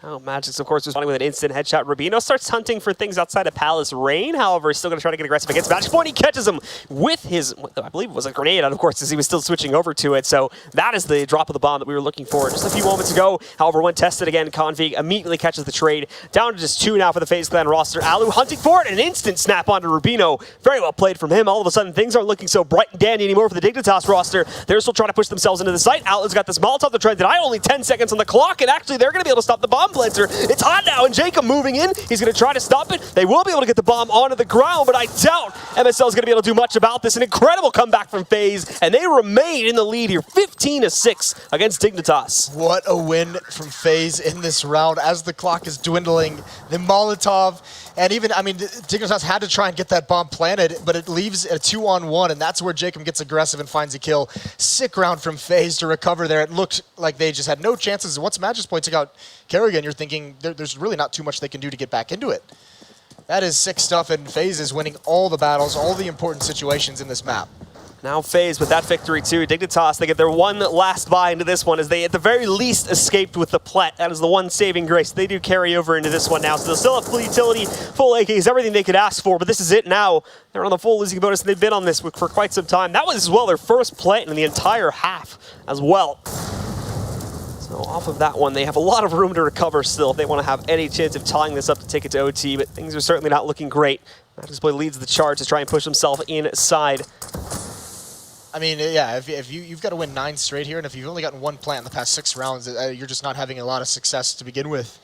Speaker 2: Oh, Magisk, of course, responding with an instant headshot. Rubino starts hunting for things outside of Palace Rain. However, he's still going to try to get aggressive against Magisk Point. He catches him with his, I believe it was a grenade, and of course, as he was still switching over to it. So that is the drop of the bomb that we were looking for just a few moments ago. However, when tested again, Config immediately catches the trade. Down to just 2 now for the FaZe Clan roster. Alu hunting for it, and an instant snap onto Rubino. Very well played from him. All of a sudden, things aren't looking so bright and dandy anymore for the Dignitas roster. They're still trying to push themselves into the site. Alu's got this Molotov to try to deny, only 10 seconds on the clock, and actually they're going to be able to stop the bomb planter. It's hot now, and Jacob moving in. He's going to try to stop it. They will be able to get the bomb onto the ground, but I doubt MSL is going to be able to do much about this. An incredible comeback from FaZe, and they remain in the lead here, 15-6 against Dignitas.
Speaker 1: What a win from FaZe in this round as the clock is dwindling. The Molotov, and even, I mean, Dignitas had to try and get that bomb planted, but it leaves a 2-on-1, and that's where Jacob gets aggressive and finds a kill. Sick round from FaZe to recover there. It looked like they just had no chances. Once Magisk Point took out Kerrigan, you're thinking there's really not too much they can do to get back into it. That is sick stuff, and FaZe is winning all the battles, all the important situations in this map.
Speaker 2: Now FaZe with that victory too. Dignitas, they get their one last buy into this one as they at the very least escaped with the plat. That is the one saving grace. They do carry over into this one now. So they'll still have full utility, full AKs, everything they could ask for, but this is it now. They're on the full losing bonus, and they've been on this for quite some time. That was as well their first plant in the entire half as well. So off of that one, they have a lot of room to recover still if they want to have any chance of tying this up to take it to OT, but things are certainly not looking great. Magisk Boy leads the charge to try and push himself inside.
Speaker 1: I mean, yeah, if you've got to win 9 straight here, and if you've only gotten 1 plant in the past 6 rounds, you're just not having a lot of success to begin with.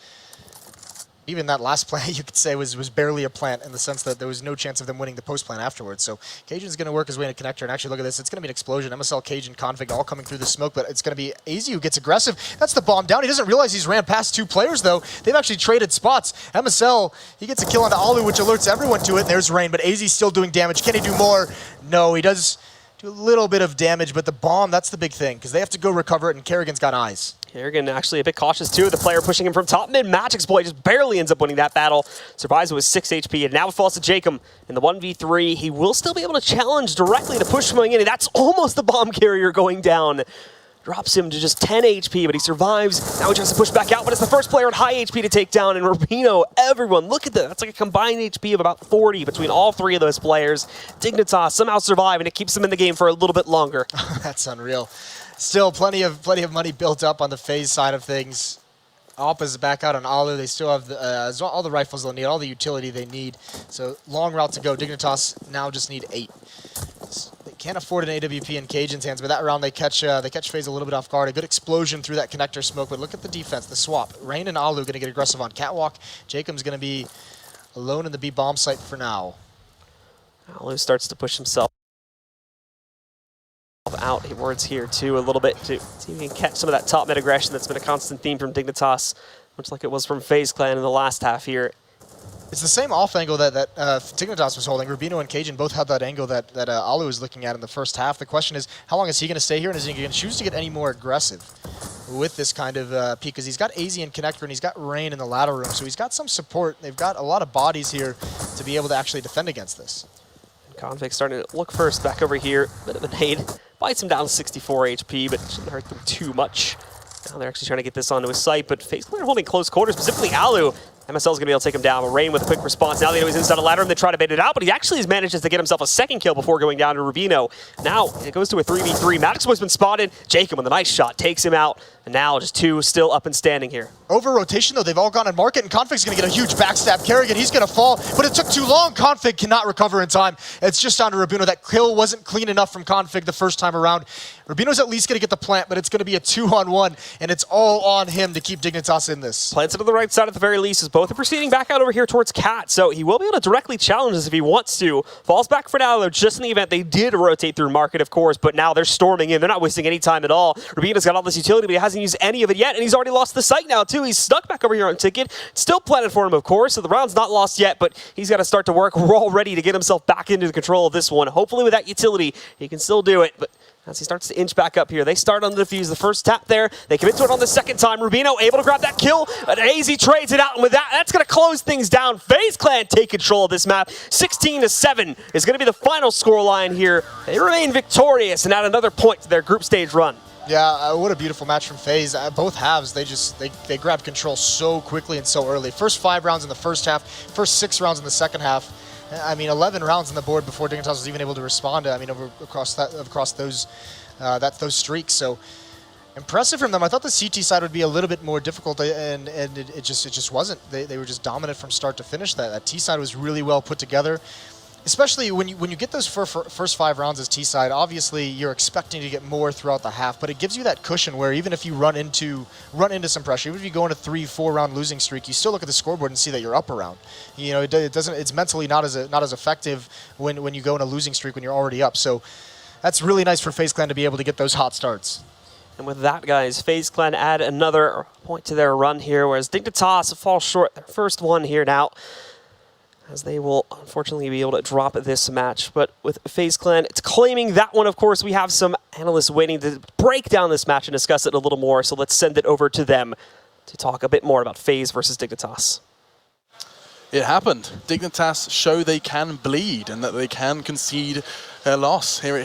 Speaker 1: Even that last plant, you could say, was barely a plant in the sense that there was no chance of them winning the post plant afterwards. So Cajun's going to work his way into connector, and actually look at this. It's going to be an explosion. MSL, Cajun, Config all coming through the smoke, but it's going to be AZ who gets aggressive. That's the bomb down. He doesn't realize he's ran past 2 players, though. They've actually traded spots. MSL, he gets a kill onto Alu, which alerts everyone to it, and there's Rain, but AZ's still doing damage. Can he do more? No, he does do a little bit of damage, but the bomb, that's the big thing, because they have to go recover it, and Kerrigan's got eyes.
Speaker 2: Kerrigan actually a bit cautious too. The player pushing him from top mid. Magic Exploit just barely ends up winning that battle. Survives with 6 HP, and now it falls to Jacob in the 1v3. He will still be able to challenge directly to push him in, and that's almost the bomb carrier going down. Drops him to just 10 HP, but he survives. Now he tries to push back out, but it's the first player at high HP to take down, and Rubino, everyone, look at that. That's like a combined HP of about 40 between all 3 of those players. Dignitas somehow survive, and it keeps them in the game for a little bit longer.
Speaker 1: That's unreal. Still plenty of money built up on the Faze side of things. Alp is back out on Alu. They still have all the rifles they'll need, all the utility they need. So long route to go. Dignitas now just need 8. They can't afford an AWP in Cajun's hands, but that round they catch Faze a little bit off guard. A good explosion through that connector smoke, but look at the defense, the swap. Rain and Alu going to get aggressive on Catwalk. Jacob's going to be alone in the B bomb site for now.
Speaker 2: Alu starts to push himself outwards here too a little bit to see if he can catch some of that top mid aggression that's been a constant theme from Dignitas, much like it was from FaZe Clan in the last half here.
Speaker 1: It's the same off angle that Dignitas was holding. Rubino and Cajun both had that angle that Alu was looking at in the first half. The question is, how long is he going to stay here, and is he going to choose to get any more aggressive with this kind of peak? Because he's got AZ and Connector, and he's got Rain in the ladder room, so he's got some support. They've got a lot of bodies here to be able to actually defend against this.
Speaker 2: Config starting to look first back over here. Bit of a nade. Bites him down to 64 HP, but shouldn't hurt them too much. Now they're actually trying to get this onto his site, but FaZe Clan holding close quarters, specifically Alu. MSL's going to be able to take him down, but Rain with a quick response. Now they know he's inside a ladder, and they try to bait it out, but he actually manages to get himself a second kill before going down to Rubino. Now it goes to a 3v3. Maddox has been spotted. Jacob with a nice shot takes him out, and now just 2 still up and standing here.
Speaker 1: Over rotation, though, they've all gone in market, and Config's going to get a huge backstab. Kerrigan, he's going to fall, but it took too long. Config cannot recover in time. It's just down to Rubino. That kill wasn't clean enough from Config the first time around. Rubino's at least going to get the plant, but it's going to be a 2-on-1, and it's all on him to keep Dignitas in this.
Speaker 2: Plants it on the right side at the very least, as both are proceeding back out over here towards Cat, so he will be able to directly challenge this if he wants to. Falls back for now, though, just in the event they did rotate through market, of course, but now they're storming in. They're not wasting any time at all. Rubino's got all this utility, but he hasn't used any of it yet, and he's already lost the site now, too. He's stuck back over here on Ticket. Still planted for him, of course, so the round's not lost yet, but he's got to start to work. We're all ready to get himself back into the control of this one. Hopefully with that utility, he can still do it, but as he starts to inch back up here, they start on the defuse. The first tap there, they commit to it on the second time. Rubino able to grab that kill, and AZ trades it out, and with that, that's going to close things down. FaZe Clan take control of this map. 16-7 is going to be the final scoreline here. They remain victorious and add another point to their group stage run.
Speaker 1: Yeah, what a beautiful match from FaZe. Both halves, they grabbed control so quickly and so early. First 5 rounds in the first half, first 6 rounds in the second half. I mean, 11 rounds on the board before Dignitas was even able to respond. Across those streaks. So impressive from them. I thought the CT side would be a little bit more difficult, and it just wasn't. They were just dominant from start to finish. That T side was really well put together. Especially when you get those first 5 rounds as T side, obviously you're expecting to get more throughout the half, but it gives you that cushion where even if you run into some pressure, even if you go in a 3-4 round losing streak, you still look at the scoreboard and see that you're up a round. You know, it's mentally not as effective when you go in a losing streak when you're already up. So that's really nice for FaZe Clan to be able to get those hot starts.
Speaker 2: And with that, guys, FaZe Clan add another point to their run here, whereas Dignitas falls short their first one here now, as they will unfortunately be able to drop this match. But with FaZe Clan, it's claiming that one. Of course, we have some analysts waiting to break down this match and discuss it a little more, so let's send it over to them to talk a bit more about FaZe versus Dignitas.
Speaker 3: It happened. Dignitas show they can bleed and that they can concede a loss here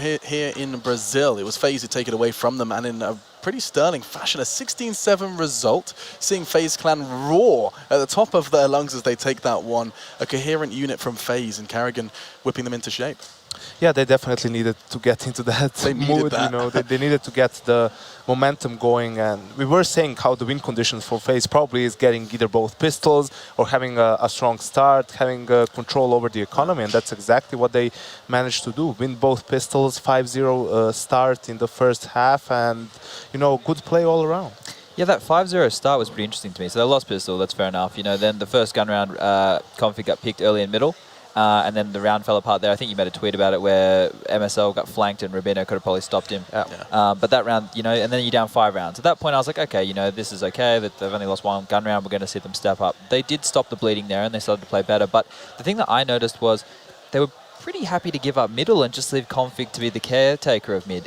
Speaker 3: in Brazil. It was FaZe who take it away from them, and in a pretty sterling fashion, a 16-7 result, seeing FaZe Clan roar at the top of their lungs as they take that one. A coherent unit from FaZe and Kerrigan whipping them into shape.
Speaker 4: Yeah, they definitely needed to get into that mood. You know, they needed to get the momentum going, and we were saying how the win conditions for FaZe probably is getting either both pistols or having a strong start, having control over the economy, and that's exactly what they managed to do. Win both pistols, 5-0 start in the first half, and you know, good play all around.
Speaker 5: Yeah, that 5-0 start was pretty interesting to me. So they lost pistol, that's fair enough. You know, then the first gun round, Config got picked early and middle. And then the round fell apart there. I think you made a tweet about it where MSL got flanked and Rubino could have probably stopped him. Yeah. But that round, you know, and then you're down 5 rounds. At that point, I was like, okay, you know, this is okay. That they've only lost 1 gun round. We're going to see them step up. They did stop the bleeding there and they started to play better. But the thing that I noticed was they were pretty happy to give up middle and just leave Config to be the caretaker of mid.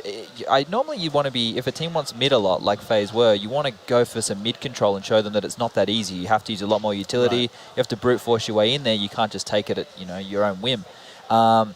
Speaker 5: Normally you want to be, if a team wants mid a lot, like FaZe were, you want to go for some mid control and show them that it's not that easy. You have to use a lot more utility. Right. You have to brute force your way in there. You can't just take it at your own whim.
Speaker 4: Or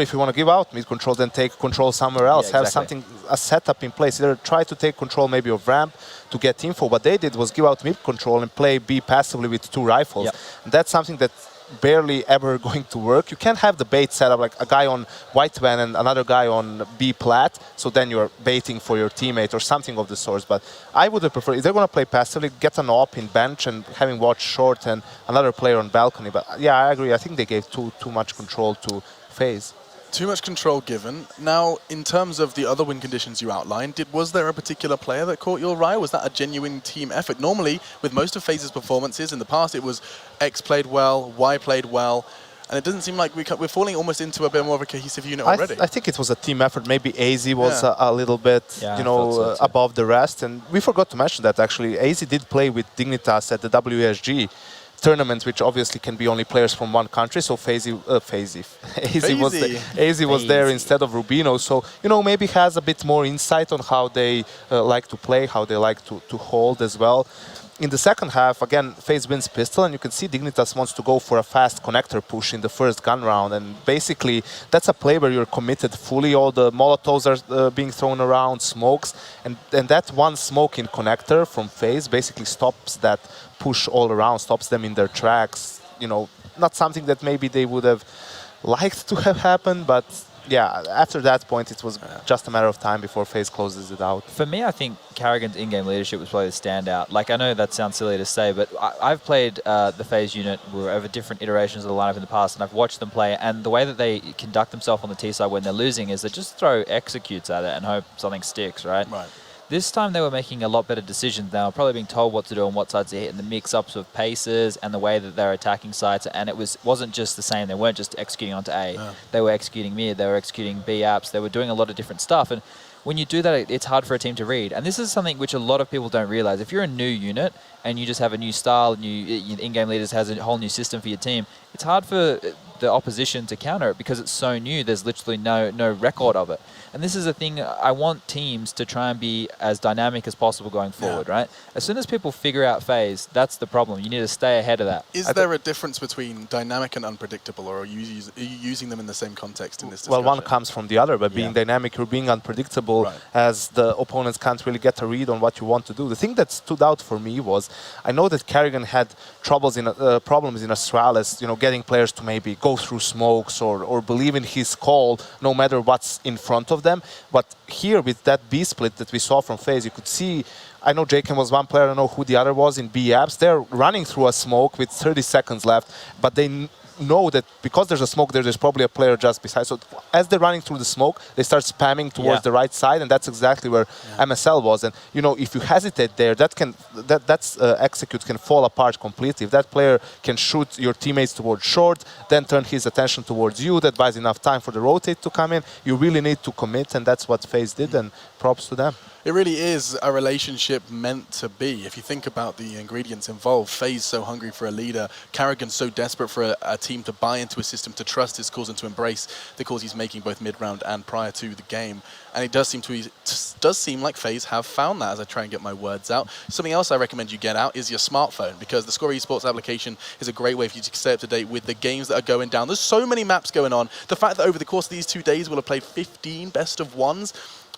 Speaker 4: if you want to give out mid control, then take control somewhere else.
Speaker 5: Yeah,
Speaker 4: exactly. Have a setup in place. Either try to take control maybe of ramp to get info. What they did was give out mid control and play B passively with 2 rifles. Yep. And that's something that's barely ever going to work. You can't have the bait set up like a guy on white van and another guy on B plat, so then you're baiting for your teammate or something of the sort. But I would have preferred, if they're going to play passively, get an op in bench and having watch short and another player on balcony. But yeah, I agree. I think they gave too much control to FaZe.
Speaker 3: Too much control given. Now, in terms of the other win conditions you outlined, was there a particular player that caught your eye? Was that a genuine team effort? Normally, with most of FaZe's performances in the past, it was X played well, Y played well, and it doesn't seem like we're falling almost into a bit more of a cohesive unit already.
Speaker 4: I think it was a team effort. Maybe AZ was a little bit, above the rest, and we forgot to mention that actually. AZ did play with Dignitas at the WSG tournament, which obviously can be only players from one country. So AZ was there instead of Rubino. So maybe has a bit more insight on how they like to play, how they like to hold as well. In the second half, again, FaZe wins pistol, and you can see Dignitas wants to go for a fast connector push in the first gun round. And basically, that's a play where you're committed fully. All the Molotovs are being thrown around, smokes. And that one smoke in connector from FaZe basically stops that push all around, stops them in their tracks. Not something that maybe they would have liked to have happened, but yeah, after that point, it was just a matter of time before FaZe closes it out.
Speaker 5: For me, I think Carrigan's in-game leadership was probably the standout. Like, I know that sounds silly to say, but I've played the FaZe unit over different iterations of the lineup in the past, and I've watched them play, and the way that they conduct themselves on the T side when they're losing is they just throw executes at it and hope something sticks, right?
Speaker 3: Right.
Speaker 5: This time they were making a lot better decisions. They were probably being told what to do and what sides to hit, and the mix-ups of paces and the way that they're attacking sites. And it wasn't just the same. They weren't just executing onto A. Yeah. They were executing mid. They were executing B apps. They were doing a lot of different stuff. And when you do that, it's hard for a team to read. And this is something which a lot of people don't realize. If you're a new unit and you just have a new style, your in-game leaders has a whole new system for your team, it's hard for the opposition to counter it because it's so new. There's literally no record of it. And this is a thing, I want teams to try and be as dynamic as possible going forward, right? As soon as people figure out FaZe, that's the problem. You need to stay ahead of that.
Speaker 3: Is there a difference between dynamic and unpredictable, or are you using them in the same context in this discussion?
Speaker 4: Well, one comes from the other, but being dynamic or being unpredictable as the opponents can't really get a read on what you want to do. The thing that stood out for me was, I know that Carrigan had problems in Astralis, getting players to maybe go through smokes or believe in his call, no matter what's in front of them. But here with that B split that we saw from FaZe, you could see, I know Jaken was one player, I don't know who the other was in B apps. They're running through a smoke with 30 seconds left, but they know that because there's a smoke there's probably a player just beside. So as they're running through the smoke, they start spamming towards the right side, and that's exactly where MSL was. And if you hesitate there, that's execute can fall apart completely. If that player can shoot your teammates towards short, then turn his attention towards you, that buys enough time for the rotate to come in. You really need to commit, and that's what FaZe did, and props to them.
Speaker 3: It really is a relationship meant to be. If you think about the ingredients involved, FaZe so hungry for a leader, Carrigan so desperate for a team to buy into a system, to trust his calls and to embrace the calls he's making both mid-round and prior to the game. And it does seem like FaZe have found that as I try and get my words out. Something else I recommend you get out is your smartphone, because the Score Esports application is a great way for you to stay up to date with the games that are going down. There's so many maps going on. The fact that over the course of these 2 days we'll have played 15 best of ones,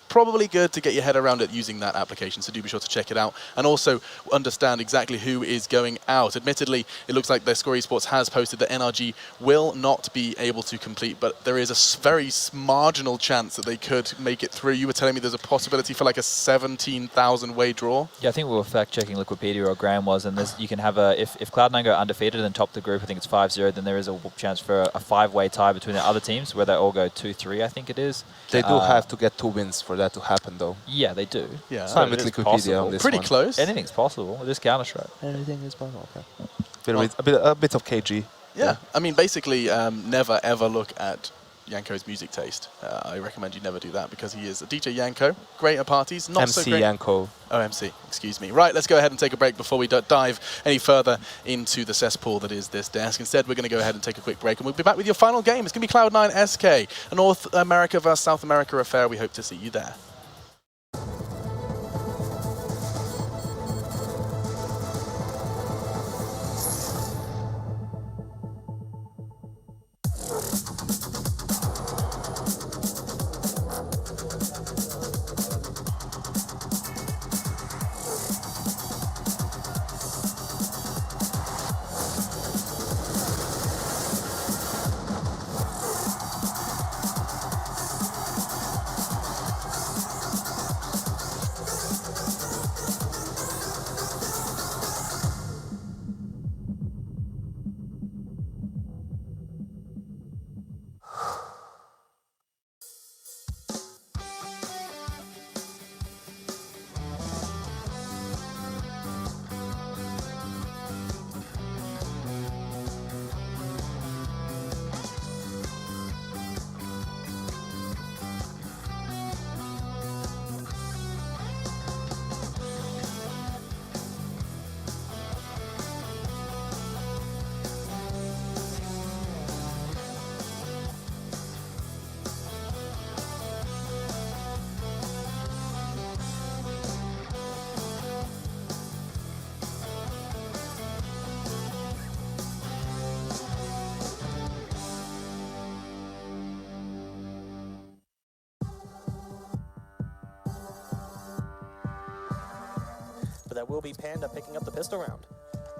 Speaker 3: probably good to get your head around it using that application, so do be sure to check it out and also understand exactly who is going out. Admittedly, it looks like the Score Esports has posted that NRG will not be able to complete, but there is a very marginal chance that they could make it through. You were telling me there's a possibility for like a 17,000 way draw?
Speaker 5: Yeah, I think we were fact-checking Liquipedia, or Graham was, and you can have if Cloud9 go undefeated and top the group, I think it's 5-0, then there is a chance for a 5-way tie between the other teams where they all go 2-3, I think it is.
Speaker 4: They do have to get 2 wins for that to happen, though.
Speaker 5: Yeah, they do.
Speaker 3: Yeah,
Speaker 4: so I'm with Wikipedia on this
Speaker 3: Pretty
Speaker 4: one.
Speaker 3: close.
Speaker 5: Anything's possible. It is Counter-Strike.
Speaker 4: Anything is possible. Okay. A bit of KG.
Speaker 3: Yeah, I mean, basically, never ever look at Yanko's music taste. I recommend you never do that because he is a DJ Yanko, great at parties, not so
Speaker 4: MC
Speaker 3: great.
Speaker 4: Yanko.
Speaker 3: Oh, MC, excuse me. Right, let's go ahead and take a break before we dive any further into the cesspool that is this desk. Instead, we're going to go ahead and take a quick break, and we'll be back with your final game. It's going to be Cloud9 SK, a North America versus South America affair. We hope to see you there.
Speaker 2: But that will be Panda picking up the pistol round.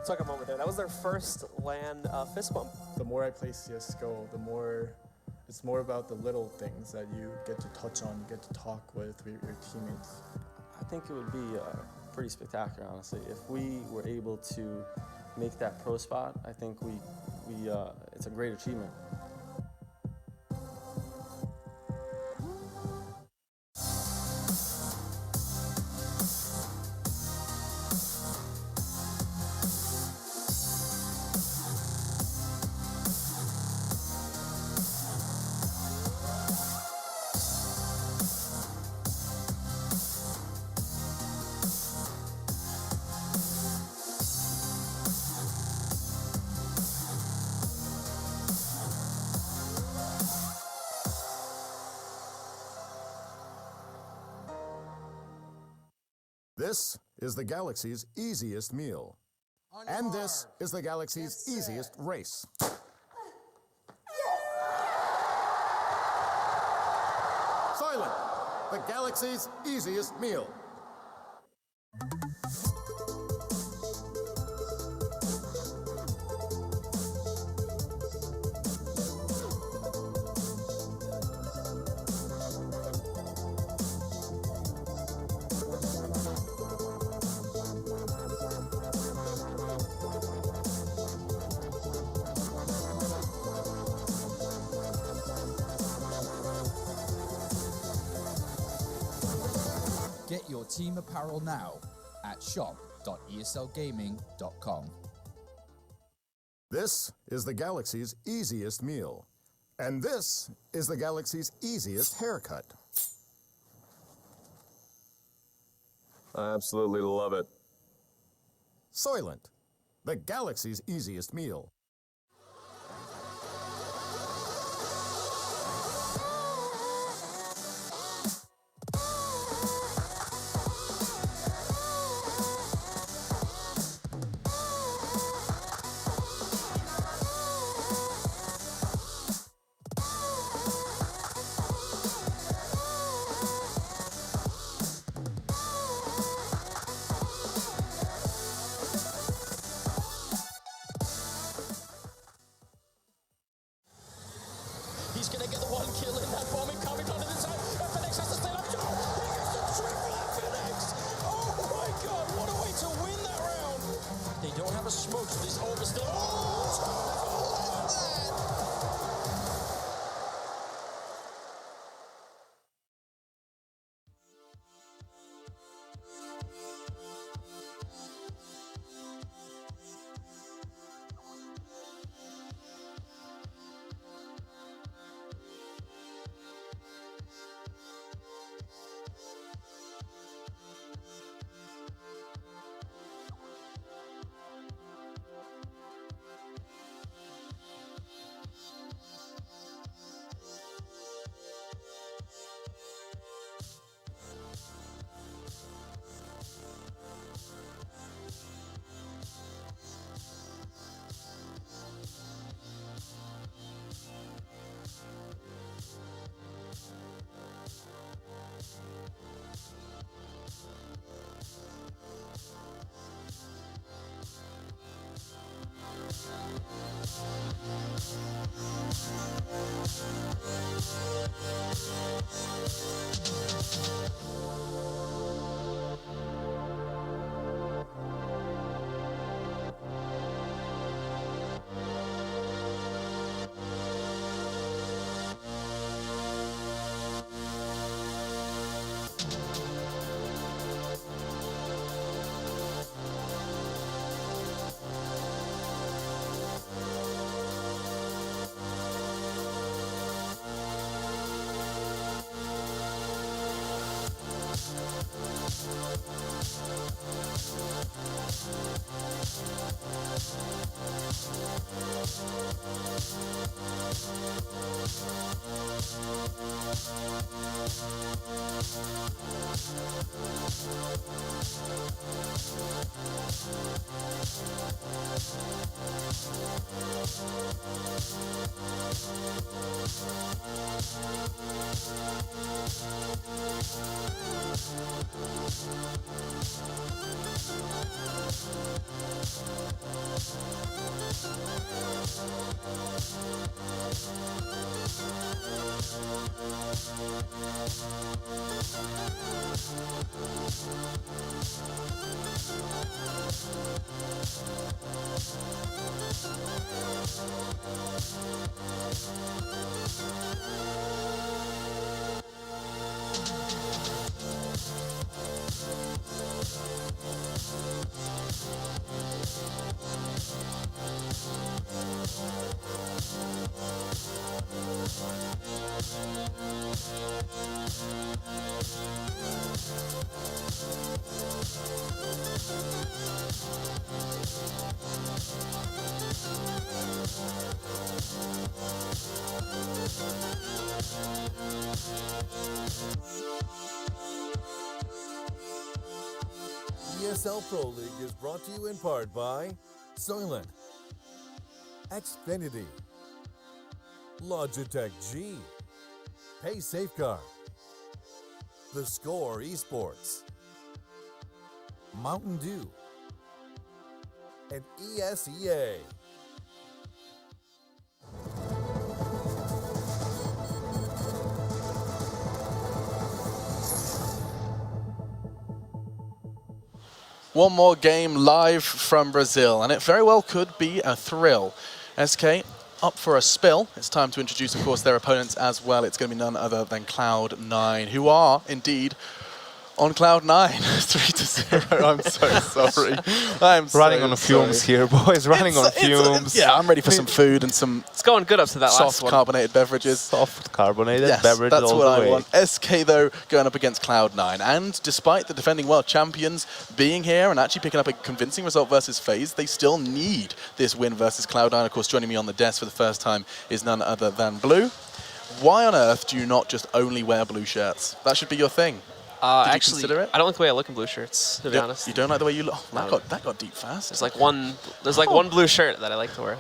Speaker 2: Took a moment there. That was their first LAN fist bump.
Speaker 6: The more I play CSGO, the more it's more about the little things that you get to touch on, you get to talk with your teammates.
Speaker 7: I think it would be pretty spectacular, honestly. If we were able to make that pro spot, I think it's a great achievement.
Speaker 8: This is the galaxy's easiest meal. And this is the galaxy's easiest race. Silent, the galaxy's easiest meal.
Speaker 9: Get your team apparel now at shop.eslgaming.com.
Speaker 8: This is the galaxy's easiest meal. And this is the galaxy's easiest haircut.
Speaker 10: I absolutely love it.
Speaker 8: Soylent, the galaxy's easiest meal.
Speaker 11: ESL Pro League is brought to you in part by Soylent, Xfinity, Logitech G, Pay Safeguard, The Score Esports, Mountain Dew, and ESEA.
Speaker 3: One more game live from Brazil, and it very well could be a thrill. SK up for a spill. It's time to introduce, of course, their opponents as well. It's going to be none other than Cloud9, who are indeed on Cloud9, 3-0. I'm so sorry. I'm
Speaker 4: running on fumes here, boys. Running on fumes.
Speaker 3: Yeah, I'm ready for some food and some.
Speaker 2: It's going good up to that last
Speaker 3: soft
Speaker 2: one.
Speaker 3: carbonated beverages.
Speaker 4: Soft carbonated
Speaker 3: yes,
Speaker 4: beverages.
Speaker 3: That's
Speaker 4: all
Speaker 3: what
Speaker 4: the
Speaker 3: I
Speaker 4: way.
Speaker 3: want. SK though going up against Cloud9, and despite the defending world champions being here and actually picking up a convincing result versus Faze, they still need this win versus Cloud9. Of course, joining me on the desk for the first time is none other than Blue. Why on earth do you not just only wear blue shirts? That should be your thing. Did
Speaker 2: Actually,
Speaker 3: you consider it?
Speaker 2: I don't like the way I look in blue shirts, to be honest.
Speaker 3: You don't like the way you look?
Speaker 2: No.
Speaker 3: That got deep fast.
Speaker 2: There's like one blue shirt that I like to wear.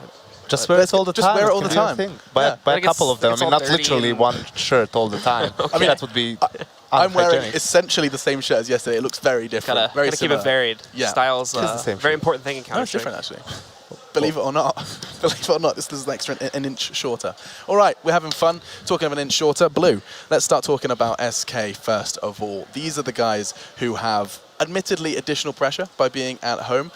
Speaker 4: Just wear it all the time.
Speaker 3: Just wear it all the
Speaker 4: Can be your
Speaker 3: time.
Speaker 4: thing. Buy a couple of them. I mean, not literally one shirt all the time. I mean, that would be
Speaker 3: I'm wearing
Speaker 4: unhygienic.
Speaker 3: essentially the same shirt as yesterday. It looks very different.
Speaker 2: Gotta keep it varied.
Speaker 3: Yeah.
Speaker 2: Styles,
Speaker 4: the same
Speaker 2: very
Speaker 4: shirt.
Speaker 2: important thing in
Speaker 3: No, it's
Speaker 2: Counter-Strike.
Speaker 3: different actually. Believe it or not. Believe it or not, this is an extra an inch shorter. All right, we're having fun. Talking of an inch shorter, Blue. Let's start talking about SK first of all. These are the guys who have admittedly additional pressure by being at home.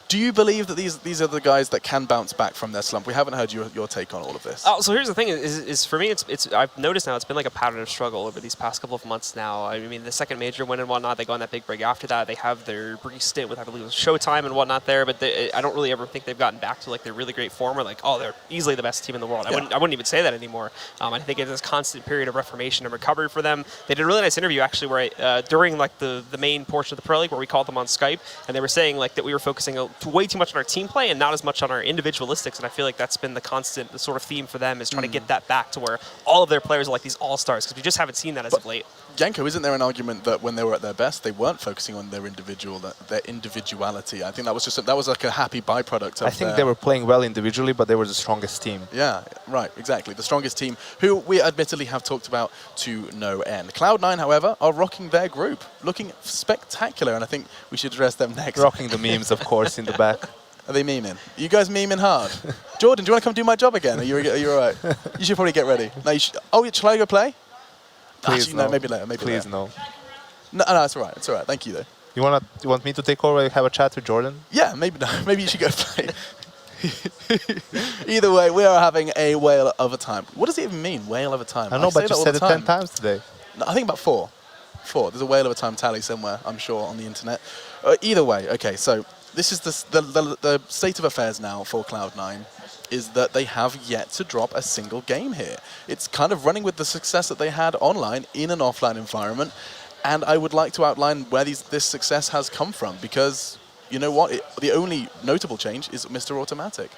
Speaker 3: Do you believe that these are the guys that can bounce back from their slump? We haven't heard your take on all of this.
Speaker 2: Oh, so here's the thing: is for me, it's I've noticed now it's been like a pattern of struggle over these past couple of months now. I mean, the second major win and whatnot, they go on that big break after that. They have their brief stint with, I believe, Showtime and whatnot there, but I don't really ever think they've gotten back to like their really great form or like, oh, they're easily the best team in the world.
Speaker 3: Yeah.
Speaker 2: I wouldn't even say that anymore. I think it's this constant period of reformation and recovery for them. They did a really nice interview actually where during like the main portion of the Pro League where we called them on Skype, and they were saying like that we were focusing way too much on our team play and not as much on our individualistics, and I feel like that's been the sort of theme for them is trying to get that back to where all of their players are like these all-stars, because we just haven't seen that as of late.
Speaker 3: Yanko, isn't there an argument that when they were at their best, they weren't focusing on their individuality? I think that was like a happy byproduct of
Speaker 4: I think they were playing well individually, but they were the strongest team.
Speaker 3: Yeah, right, exactly. The strongest team, who we admittedly have talked about to no end. Cloud9, however, are rocking their group, looking spectacular, and I think we should address them next.
Speaker 4: Rocking the memes, of course, in the back.
Speaker 3: Are they memeing? You guys memeing hard? Jordan, do you want to come do my job again? Are you all right? You should probably get ready. No, you should, shall I go play?
Speaker 4: Please,
Speaker 3: actually, no. Maybe later. Maybe
Speaker 4: Please,
Speaker 3: later.
Speaker 4: no.
Speaker 3: No, it's all right. It's all right. Thank you, though.
Speaker 4: You want me to take over and have a chat with Jordan?
Speaker 3: Yeah, maybe no. Maybe you should go play. Either way, we are having a whale of a time. What does it even mean, whale of a time?
Speaker 4: I know, but you said it 10 times today.
Speaker 3: No, I think about 4. 4. There's a whale of a time tally somewhere, I'm sure, on the internet. Either way, okay, so this is the state of affairs now for Cloud9, is that they have yet to drop a single game here. It's kind of running with the success that they had online in an offline environment, and I would like to outline where this success has come from, because you know what? The only notable change is Mr. Automatic.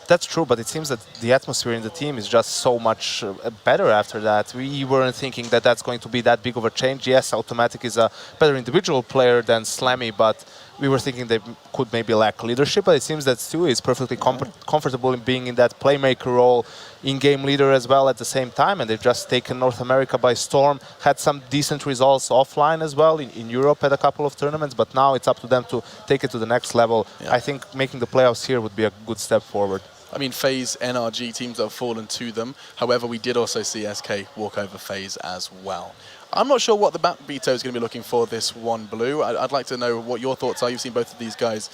Speaker 4: That's true, but it seems that the atmosphere in the team is just so much better after that. We weren't thinking that that's going to be that big of a change. Yes, Automatic is a better individual player than Slammy, but we were thinking they could maybe lack leadership, but it seems that Stu is perfectly comfortable in being in that playmaker role, in-game leader as well at the same time, and they've just taken North America by storm, had some decent results offline as well, in Europe at a couple of tournaments, but now it's up to them to take it to the next level.
Speaker 3: Yeah.
Speaker 4: I think making the playoffs here would be a good step forward.
Speaker 3: I mean, Faze, NRG teams that have fallen to them. However, we did also see SK walk over Faze as well. I'm not sure what the map Vito is going to be looking for this one, Blue. I'd like to know what your thoughts are. You've seen both of these guys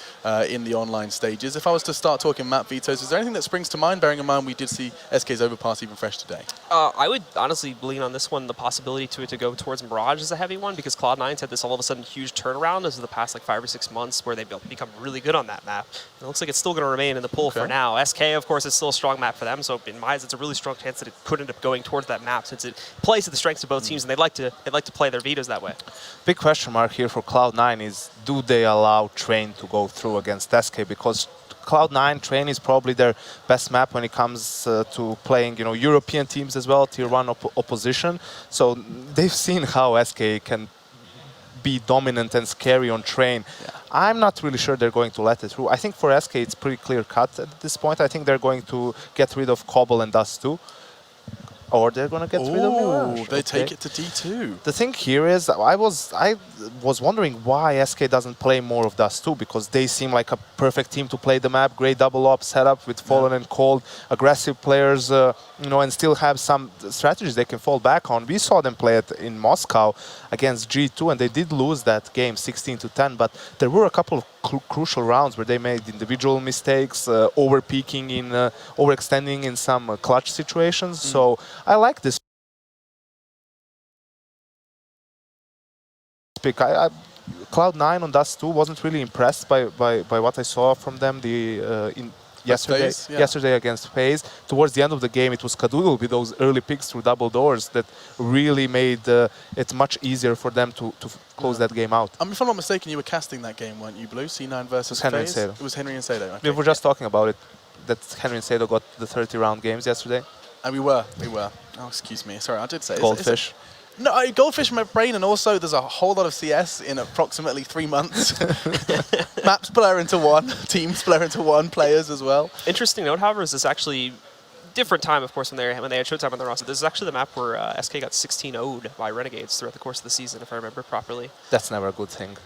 Speaker 3: in the online stages. If I was to start talking map Vitos, is there anything that springs to mind, bearing in mind we did see SK's overpass even fresh today?
Speaker 2: I would honestly lean on this one, the possibility to go towards Mirage is a heavy one, because Cloud9's had this all of a sudden huge turnaround over the past like 5 or 6 months where they've become really good on that map. It looks like it's still going to remain in the pool for now. SK, of course, is still a strong map for them, so in my eyes, it's a really strong chance that it could end up going towards that map since it plays to the strengths of both teams, and they'd like to play their Vitos that way.
Speaker 4: Big question mark here for Cloud9 is, do they allow Train to go through against SK? Because Cloud9 Train is probably their best map when it comes to playing, you know, European teams as well, tier 1 opposition. So they've seen how SK can be dominant and scary on Train. Yeah. I'm not really sure they're going to let it through. I think for SK it's pretty clear cut at this point. I think they're going to get rid of Cobble and Dust too. Or they're going to get rid of Mirage.
Speaker 3: They take it to D2.
Speaker 4: The thing here is, I was wondering why SK doesn't play more of Dust 2, because they seem like a perfect team to play the map. Great double op setup with Fallen and Cold, aggressive players, you know, and still have some strategies they can fall back on. We saw them play it in Moscow against G2, and they did lose that game 16-10. But there were a couple of crucial rounds where they made individual mistakes, over-peaking in, overextending in some clutch situations. So I like this pick. Cloud9 on Dust 2 wasn't really impressed by what I saw from them yesterday against Faze. Towards the end of the game, it was Kadoodle with those early picks through double doors that really made it much easier for them to close that game out.
Speaker 3: If I'm not mistaken, you were casting that game, weren't you, Blue? C9 versus Faze? It was Henry and Sado. Okay.
Speaker 4: We were just talking about it, that Henry and Sado got the 30-round games yesterday.
Speaker 3: And we were. Oh, excuse me. Sorry, I did say
Speaker 4: Goldfish.
Speaker 3: No, Goldfish in my brain, and also there's a whole lot of CS in approximately 3 months. Maps blur into one, teams blur into one, players as well.
Speaker 2: Interesting note, however, is this actually different time, of course, when they had Showtime on their roster. This is actually the map where SK got 16-0'd by Renegades throughout the course of the season, if I remember properly.
Speaker 4: That's never a good thing.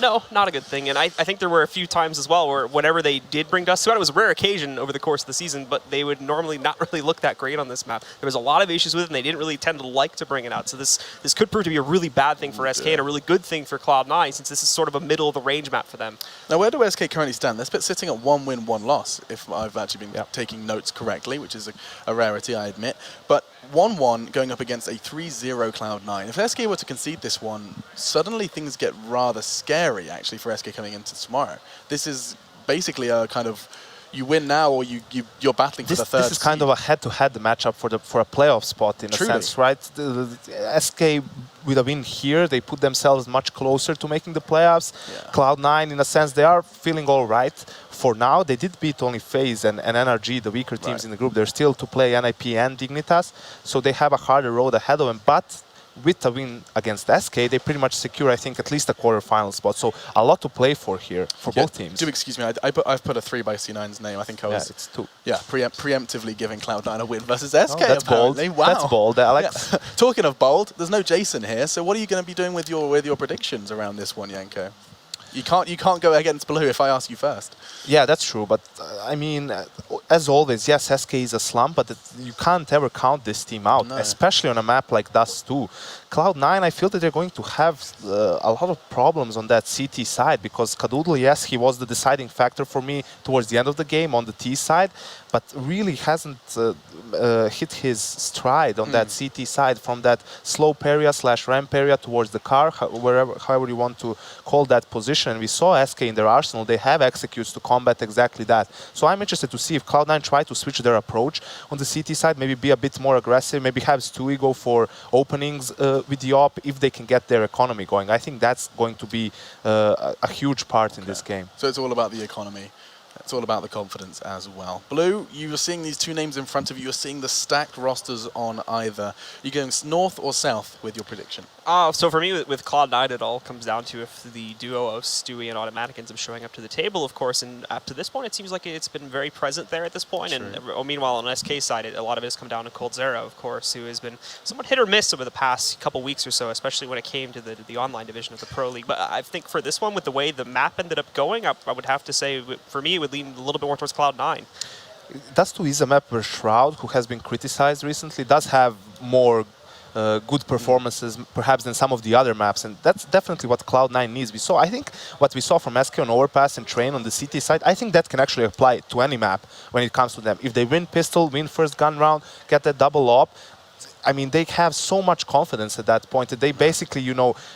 Speaker 2: No, not a good thing. And I think there were a few times as well where whenever they did bring Dust 2 out, it was a rare occasion over the course of the season, but they would normally not really look that great on this map. There was a lot of issues with it, and they didn't really tend to like to bring it out. So this could prove to be a really bad thing for SK and a really good thing for Cloud9, since this is sort of a middle-of-the-range map for them.
Speaker 3: Now, where do SK currently stand? They're sitting at 1 win, 1 loss, if I've actually been taking notes correctly, which is a rarity, I admit. But 1-1 going up against a 3-0 Cloud9. If SK were to concede this one, suddenly things get rather scary, actually, for SK coming into tomorrow. This is basically a kind of, you win now or you're battling for the third
Speaker 4: This is kind of a head-to-head matchup for a playoff spot, in a sense, right? The SK, with a win here, they put themselves much closer to making the playoffs. Yeah. Cloud9, in a sense, they are feeling all right. For now, they did beat only Faze and NRG, the weaker teams in the group. They're still to play NIP and Dignitas, so they have a harder road ahead of them. But with a win against SK, they pretty much secure, I think, at least a quarterfinal spot. So a lot to play for here for both teams.
Speaker 3: Do excuse me, I've put a 3 by C9's name. I think I was.
Speaker 4: Yeah, it's 2.
Speaker 3: Yeah, preemptively giving Cloud9 a win versus SK.
Speaker 4: Oh, that's
Speaker 3: apparently.
Speaker 4: bold.
Speaker 3: Wow.
Speaker 4: That's bold. I like.
Speaker 3: Yeah. Talking of bold, there's no Jason here. So what are you going to be doing with your predictions around this one, Yanko? You can't go against Blue if I ask you first.
Speaker 4: Yeah, that's true. But I mean, as always, yes, SK is a slump, but you can't ever count this team out, especially on a map like Dust 2. Cloud9, I feel that they're going to have a lot of problems on that CT side, because Kadoodle, yes, he was the deciding factor for me towards the end of the game on the T side, but really hasn't hit his stride on that CT side, from that slope area / ramp area towards the car, however you want to call that position. And we saw SK in their arsenal, they have executes to combat exactly that. So I'm interested to see if Cloud9 try to switch their approach on the CT side, maybe be a bit more aggressive, maybe have Stewie go for openings with the op, if they can get their economy going. I think that's going to be a huge part in this game.
Speaker 3: So it's all about the economy. It's all about the confidence as well. Blue, you are seeing these two names in front of you. You're seeing the stacked rosters on either. Are you going north or south with your prediction?
Speaker 2: So for me, with Cloud9, it all comes down to if the duo of Stewie and Automatic ends up showing up to the table, of course. And up to this point, it seems like it's been very present there at this point.
Speaker 3: True.
Speaker 2: And meanwhile, on SK side, a lot of it has come down to coldzera, of course, who has been somewhat hit or miss over the past couple weeks or so, especially when it came to the online division of the Pro League. But I think for this one, with the way the map ended up going, I would have to say, for me, it would lean a little bit more towards Cloud9.
Speaker 4: Dust 2 is a map where Shroud, who has been criticized recently, does have more good performances perhaps than some of the other maps, and that's definitely what Cloud9 needs. I think what we saw from SK on Overpass and Train on the CT side, I think that can actually apply to any map when it comes to them. If they win Pistol, win first gun round, get that double op, I mean, they have so much confidence at that point that they basically,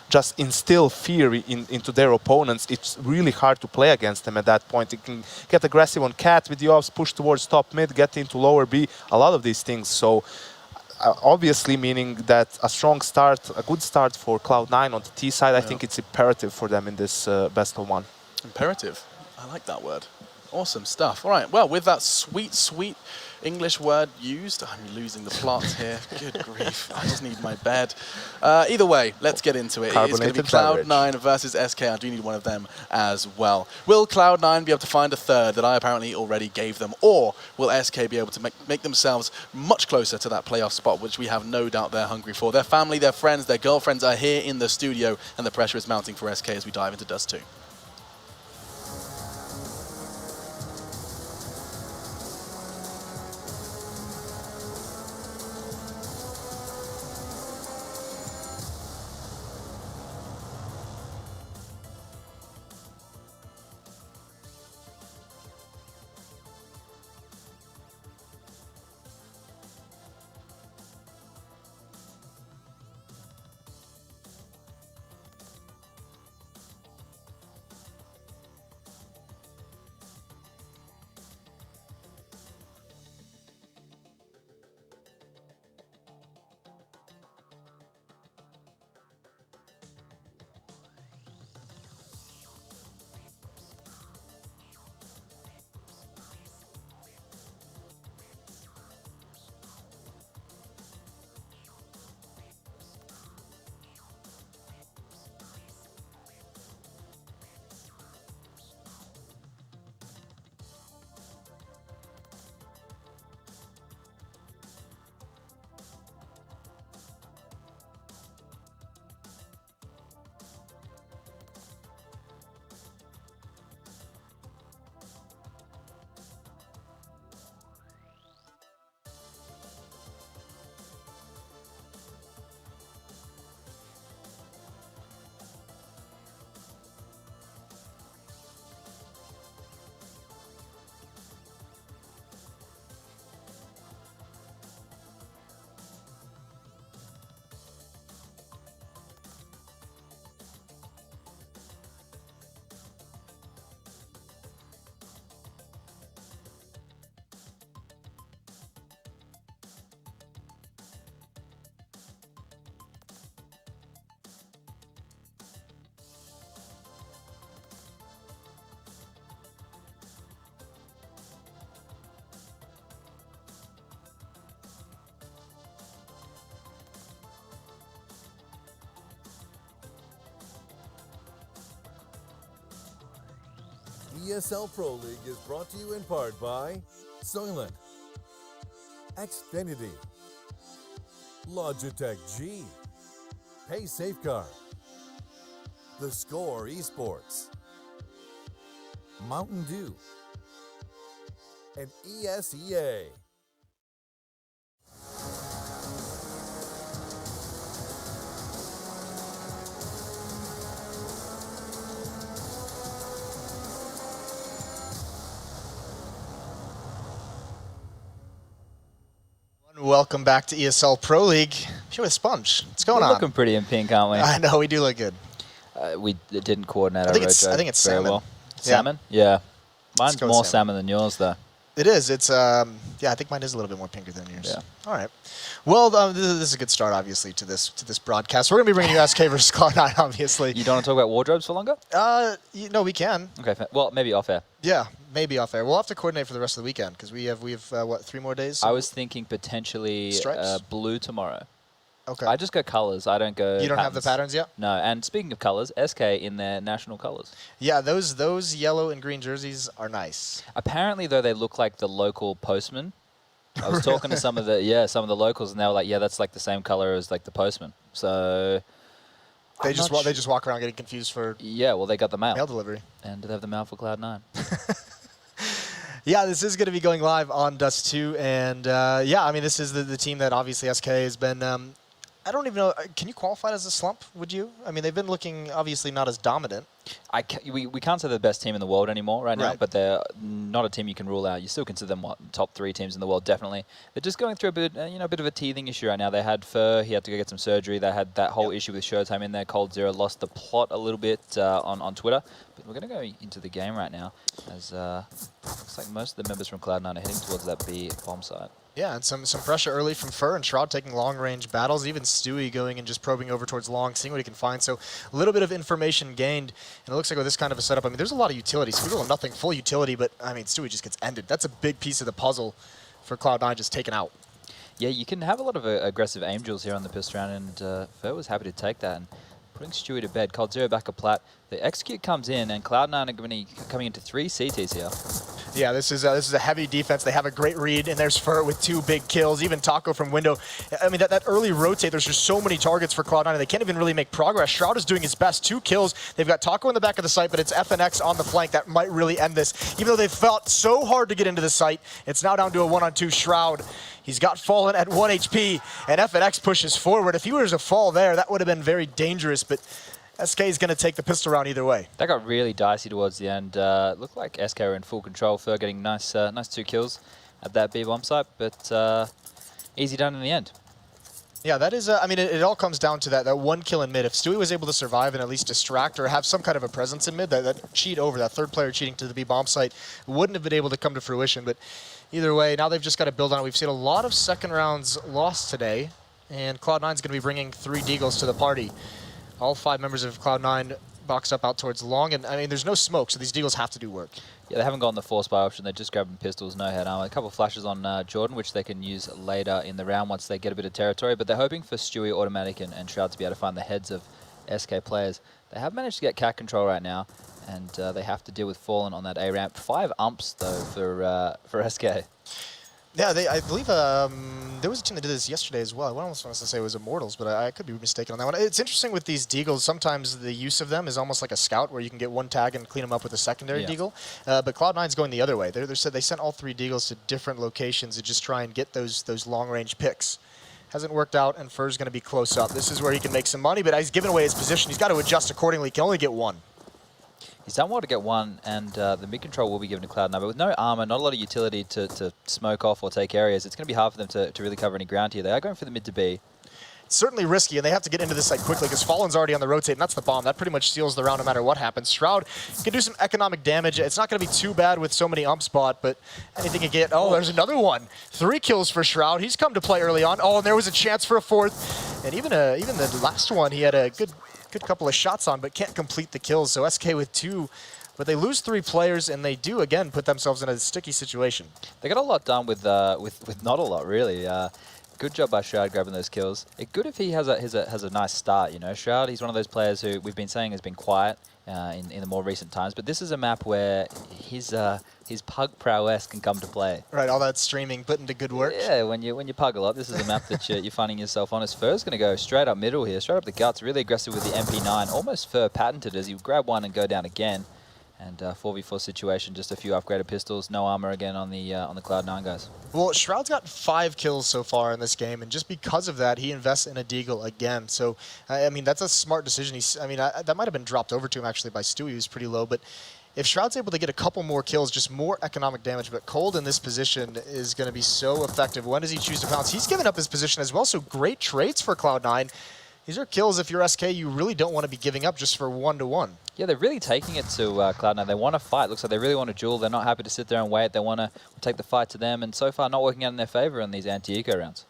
Speaker 4: just instill fear into their opponents. It's really hard to play against them at that point. They can get aggressive on Cat with the ops, push towards top mid, get into lower B, a lot of these things. So obviously meaning that a strong start, a good start for Cloud9 on the T side, I think it's imperative for them in this best of one.
Speaker 3: Imperative. I like that word. Awesome stuff. All right, well, with that sweet, sweet English word used, I'm losing the plot here. Good grief, I just need my bed. Either way, let's get into it. It's going to be Cloud9 versus SK. I do need one of them as well. Will Cloud9 be able to find a third that I apparently already gave them, or will SK be able to make themselves much closer to that playoff spot, which we have no doubt they're hungry for? Their family, their friends, their girlfriends are here in the studio, and the pressure is mounting for SK as we dive into Dust 2.
Speaker 11: ESL Pro League is brought to you in part by Soylent, Xfinity, Logitech G, Pay Safeguard, The Score Esports, Mountain Dew, and ESEA.
Speaker 1: Welcome back to ESL Pro League. Here with Sponge. What's going
Speaker 5: We're
Speaker 1: on?
Speaker 5: looking pretty in pink, aren't we?
Speaker 1: I know, we do look good.
Speaker 5: We didn't coordinate our
Speaker 1: I think
Speaker 5: road
Speaker 1: it's
Speaker 5: very
Speaker 1: salmon.
Speaker 5: well. Salmon? Yeah. Mine's
Speaker 1: go with
Speaker 5: more
Speaker 1: salmon.
Speaker 5: salmon than yours, though.
Speaker 1: It is. It's yeah, I think mine is a little bit more pinker than yours.
Speaker 5: Yeah.
Speaker 1: All right. Well, this is a good start, obviously, to this broadcast. We're gonna be bringing you SK versus Cloud9, obviously.
Speaker 5: You don't want to talk about wardrobes for longer?
Speaker 1: No, we can.
Speaker 5: Okay, well, maybe off air.
Speaker 1: Yeah, maybe off air. We'll have to coordinate for the rest of the weekend because we have what, 3 more days? So
Speaker 5: I was thinking potentially blue tomorrow.
Speaker 1: Okay.
Speaker 5: I just go colors. I don't go.
Speaker 1: You don't have the patterns yet?
Speaker 5: No. And speaking of colors, SK in their national colors.
Speaker 1: Yeah, those yellow and green jerseys are nice.
Speaker 5: Apparently, though, they look like the local postman. I was talking to some of the locals, and they were like, "Yeah, that's like the same color as like the postman." So
Speaker 1: they just walk around getting confused for.
Speaker 5: Yeah, well, they got the mail
Speaker 1: delivery,
Speaker 5: and they have the mail for Cloud9.
Speaker 1: Yeah, this is going to be going live on Dust 2, and yeah, I mean, this is the team that obviously SK has been. I don't even know. Can you qualify it as a slump? Would you? I mean, they've been looking obviously not as dominant.
Speaker 5: We can't say they're the best team in the world anymore now,
Speaker 1: Right.
Speaker 5: but they're not a team you can rule out. You still consider them top 3 teams in the world, definitely. They're just going through a bit, a bit of a teething issue right now. They had Fur, he had to go get some surgery. They had that whole issue with Showtime in there. Cold Zero lost the plot a little bit on Twitter. But we're going to go into the game right now, as looks like most of the members from Cloud9 are heading towards that B bomb site.
Speaker 1: Yeah, and some pressure early from Fur and Shroud taking long-range battles. Even Stewie going and just probing over towards long, seeing what he can find. So a little bit of information gained. And it looks like with this kind of a setup, I mean, there's a lot of utility. Squiggle nothing full utility, but I mean, Stewie just gets ended. That's a big piece of the puzzle for Cloud9 just taken out.
Speaker 5: Yeah, you can have a lot of aggressive aim duels here on the pistol round, and Fur was happy to take that. And putting Stewie to bed, Cold Zero back a plat. The execute comes in, and Cloud9 are going to be coming into 3 CTs here.
Speaker 1: Yeah, this is a heavy defense. They have a great read, and there's Fur with 2 big kills. Even Taco from window. I mean, that early rotate, there's just so many targets for Cloud9, and they can't even really make progress. Shroud is doing his best. 2 kills. They've got Taco in the back of the site, but it's FNX on the flank that might really end this. Even though they fought so hard to get into the site, it's now down to a 1-on-2 Shroud. He's got Fallen at 1 HP, and FNX pushes forward. If he was to fall there, that would have been very dangerous, but SK is going to take the pistol round either way.
Speaker 5: That got really dicey towards the end. Looked like SK were in full control. Fur getting nice 2 kills at that B bomb site, but easy done in the end.
Speaker 1: Yeah, that is, I mean, it all comes down to that 1 kill in mid. If Stewie was able to survive and at least distract or have some kind of a presence in mid, that cheat over, that third player cheating to the B bomb site wouldn't have been able to come to fruition. But either way, now they've just got to build on it. We've seen a lot of second rounds lost today, and Cloud9 is going to be bringing 3 Deagles to the party. All 5 members of Cloud9 boxed up out towards long, and I mean, there's no smoke, so these Deagles have to do work.
Speaker 5: Yeah, they haven't gone the force buy option. They're just grabbing pistols, no head armor. A couple of flashes on Jordan, which they can use later in the round once they get a bit of territory, but they're hoping for Stewie, Automatic, and Shroud to be able to find the heads of SK players. They have managed to get cat control right now, and they have to deal with Fallen on that A ramp. 5 umps, though, for SK.
Speaker 1: Yeah, I believe there was a team that did this yesterday as well. I almost want to say it was Immortals, but I could be mistaken on that one. It's interesting with these Deagles, sometimes the use of them is almost like a scout where you can get 1 tag and clean them up with a secondary Deagle. But Cloud9's going the other way. They sent all 3 Deagles to different locations to just try and get those long-range picks. Hasn't worked out, and Fur's going to be close up. This is where he can make some money, but he's given away his position. He's got to adjust accordingly. He can only get 1.
Speaker 5: He's done well to get 1, and the mid-control will be given to Cloud9, but with no armor, not a lot of utility to smoke off or take areas, it's going to be hard for them to really cover any ground here. They are going for the mid to B.
Speaker 1: It's certainly risky, and they have to get into this site quickly because Fallen's already on the rotate, and that's the bomb. That pretty much seals the round no matter what happens. Shroud can do some economic damage. It's not going to be too bad with so many umps bought, but anything you get. Oh, there's another one. 3 kills for Shroud. He's come to play early on. Oh, and there was a chance for a 4th. And even the last one, he had a good couple of shots on, but can't complete the kills. So SK with 2. But they lose 3 players, and they do, again, put themselves in a sticky situation.
Speaker 5: They got a lot done with not a lot, really. Good job by Shroud grabbing those kills. It's good if he has a nice start, you know. Shroud, he's one of those players who we've been saying has been quiet in the more recent times, but this is a map where his pug prowess can come to play.
Speaker 1: Right, all that streaming put into good work.
Speaker 5: Yeah, when you pug a lot, this is a map that you're finding yourself on. His Fur's going to go straight up middle here, straight up the guts, really aggressive with the MP9. Almost Fur patented as he grab 1 and go down again. And 4v4 situation, just a few upgraded pistols, no armor again on the Cloud9 guys.
Speaker 1: Well, Shroud's got 5 kills so far in this game, and just because of that, he invests in a Deagle again. So, I mean, that's a smart decision. That might have been dropped over to him actually by Stewie, who's pretty low, but if Shroud's able to get a couple more kills, just more economic damage, but Cold in this position is going to be so effective. When does he choose to pounce? He's given up his position as well, so great traits for Cloud9. These are kills, if you're SK, you really don't want to be giving up just for 1-to-1.
Speaker 5: Yeah, they're really taking it to Cloud9. They want to fight. Looks like they really want to duel. They're not happy to sit there and wait. They want to take the fight to them, and so far not working out in their favor in these anti-eco rounds.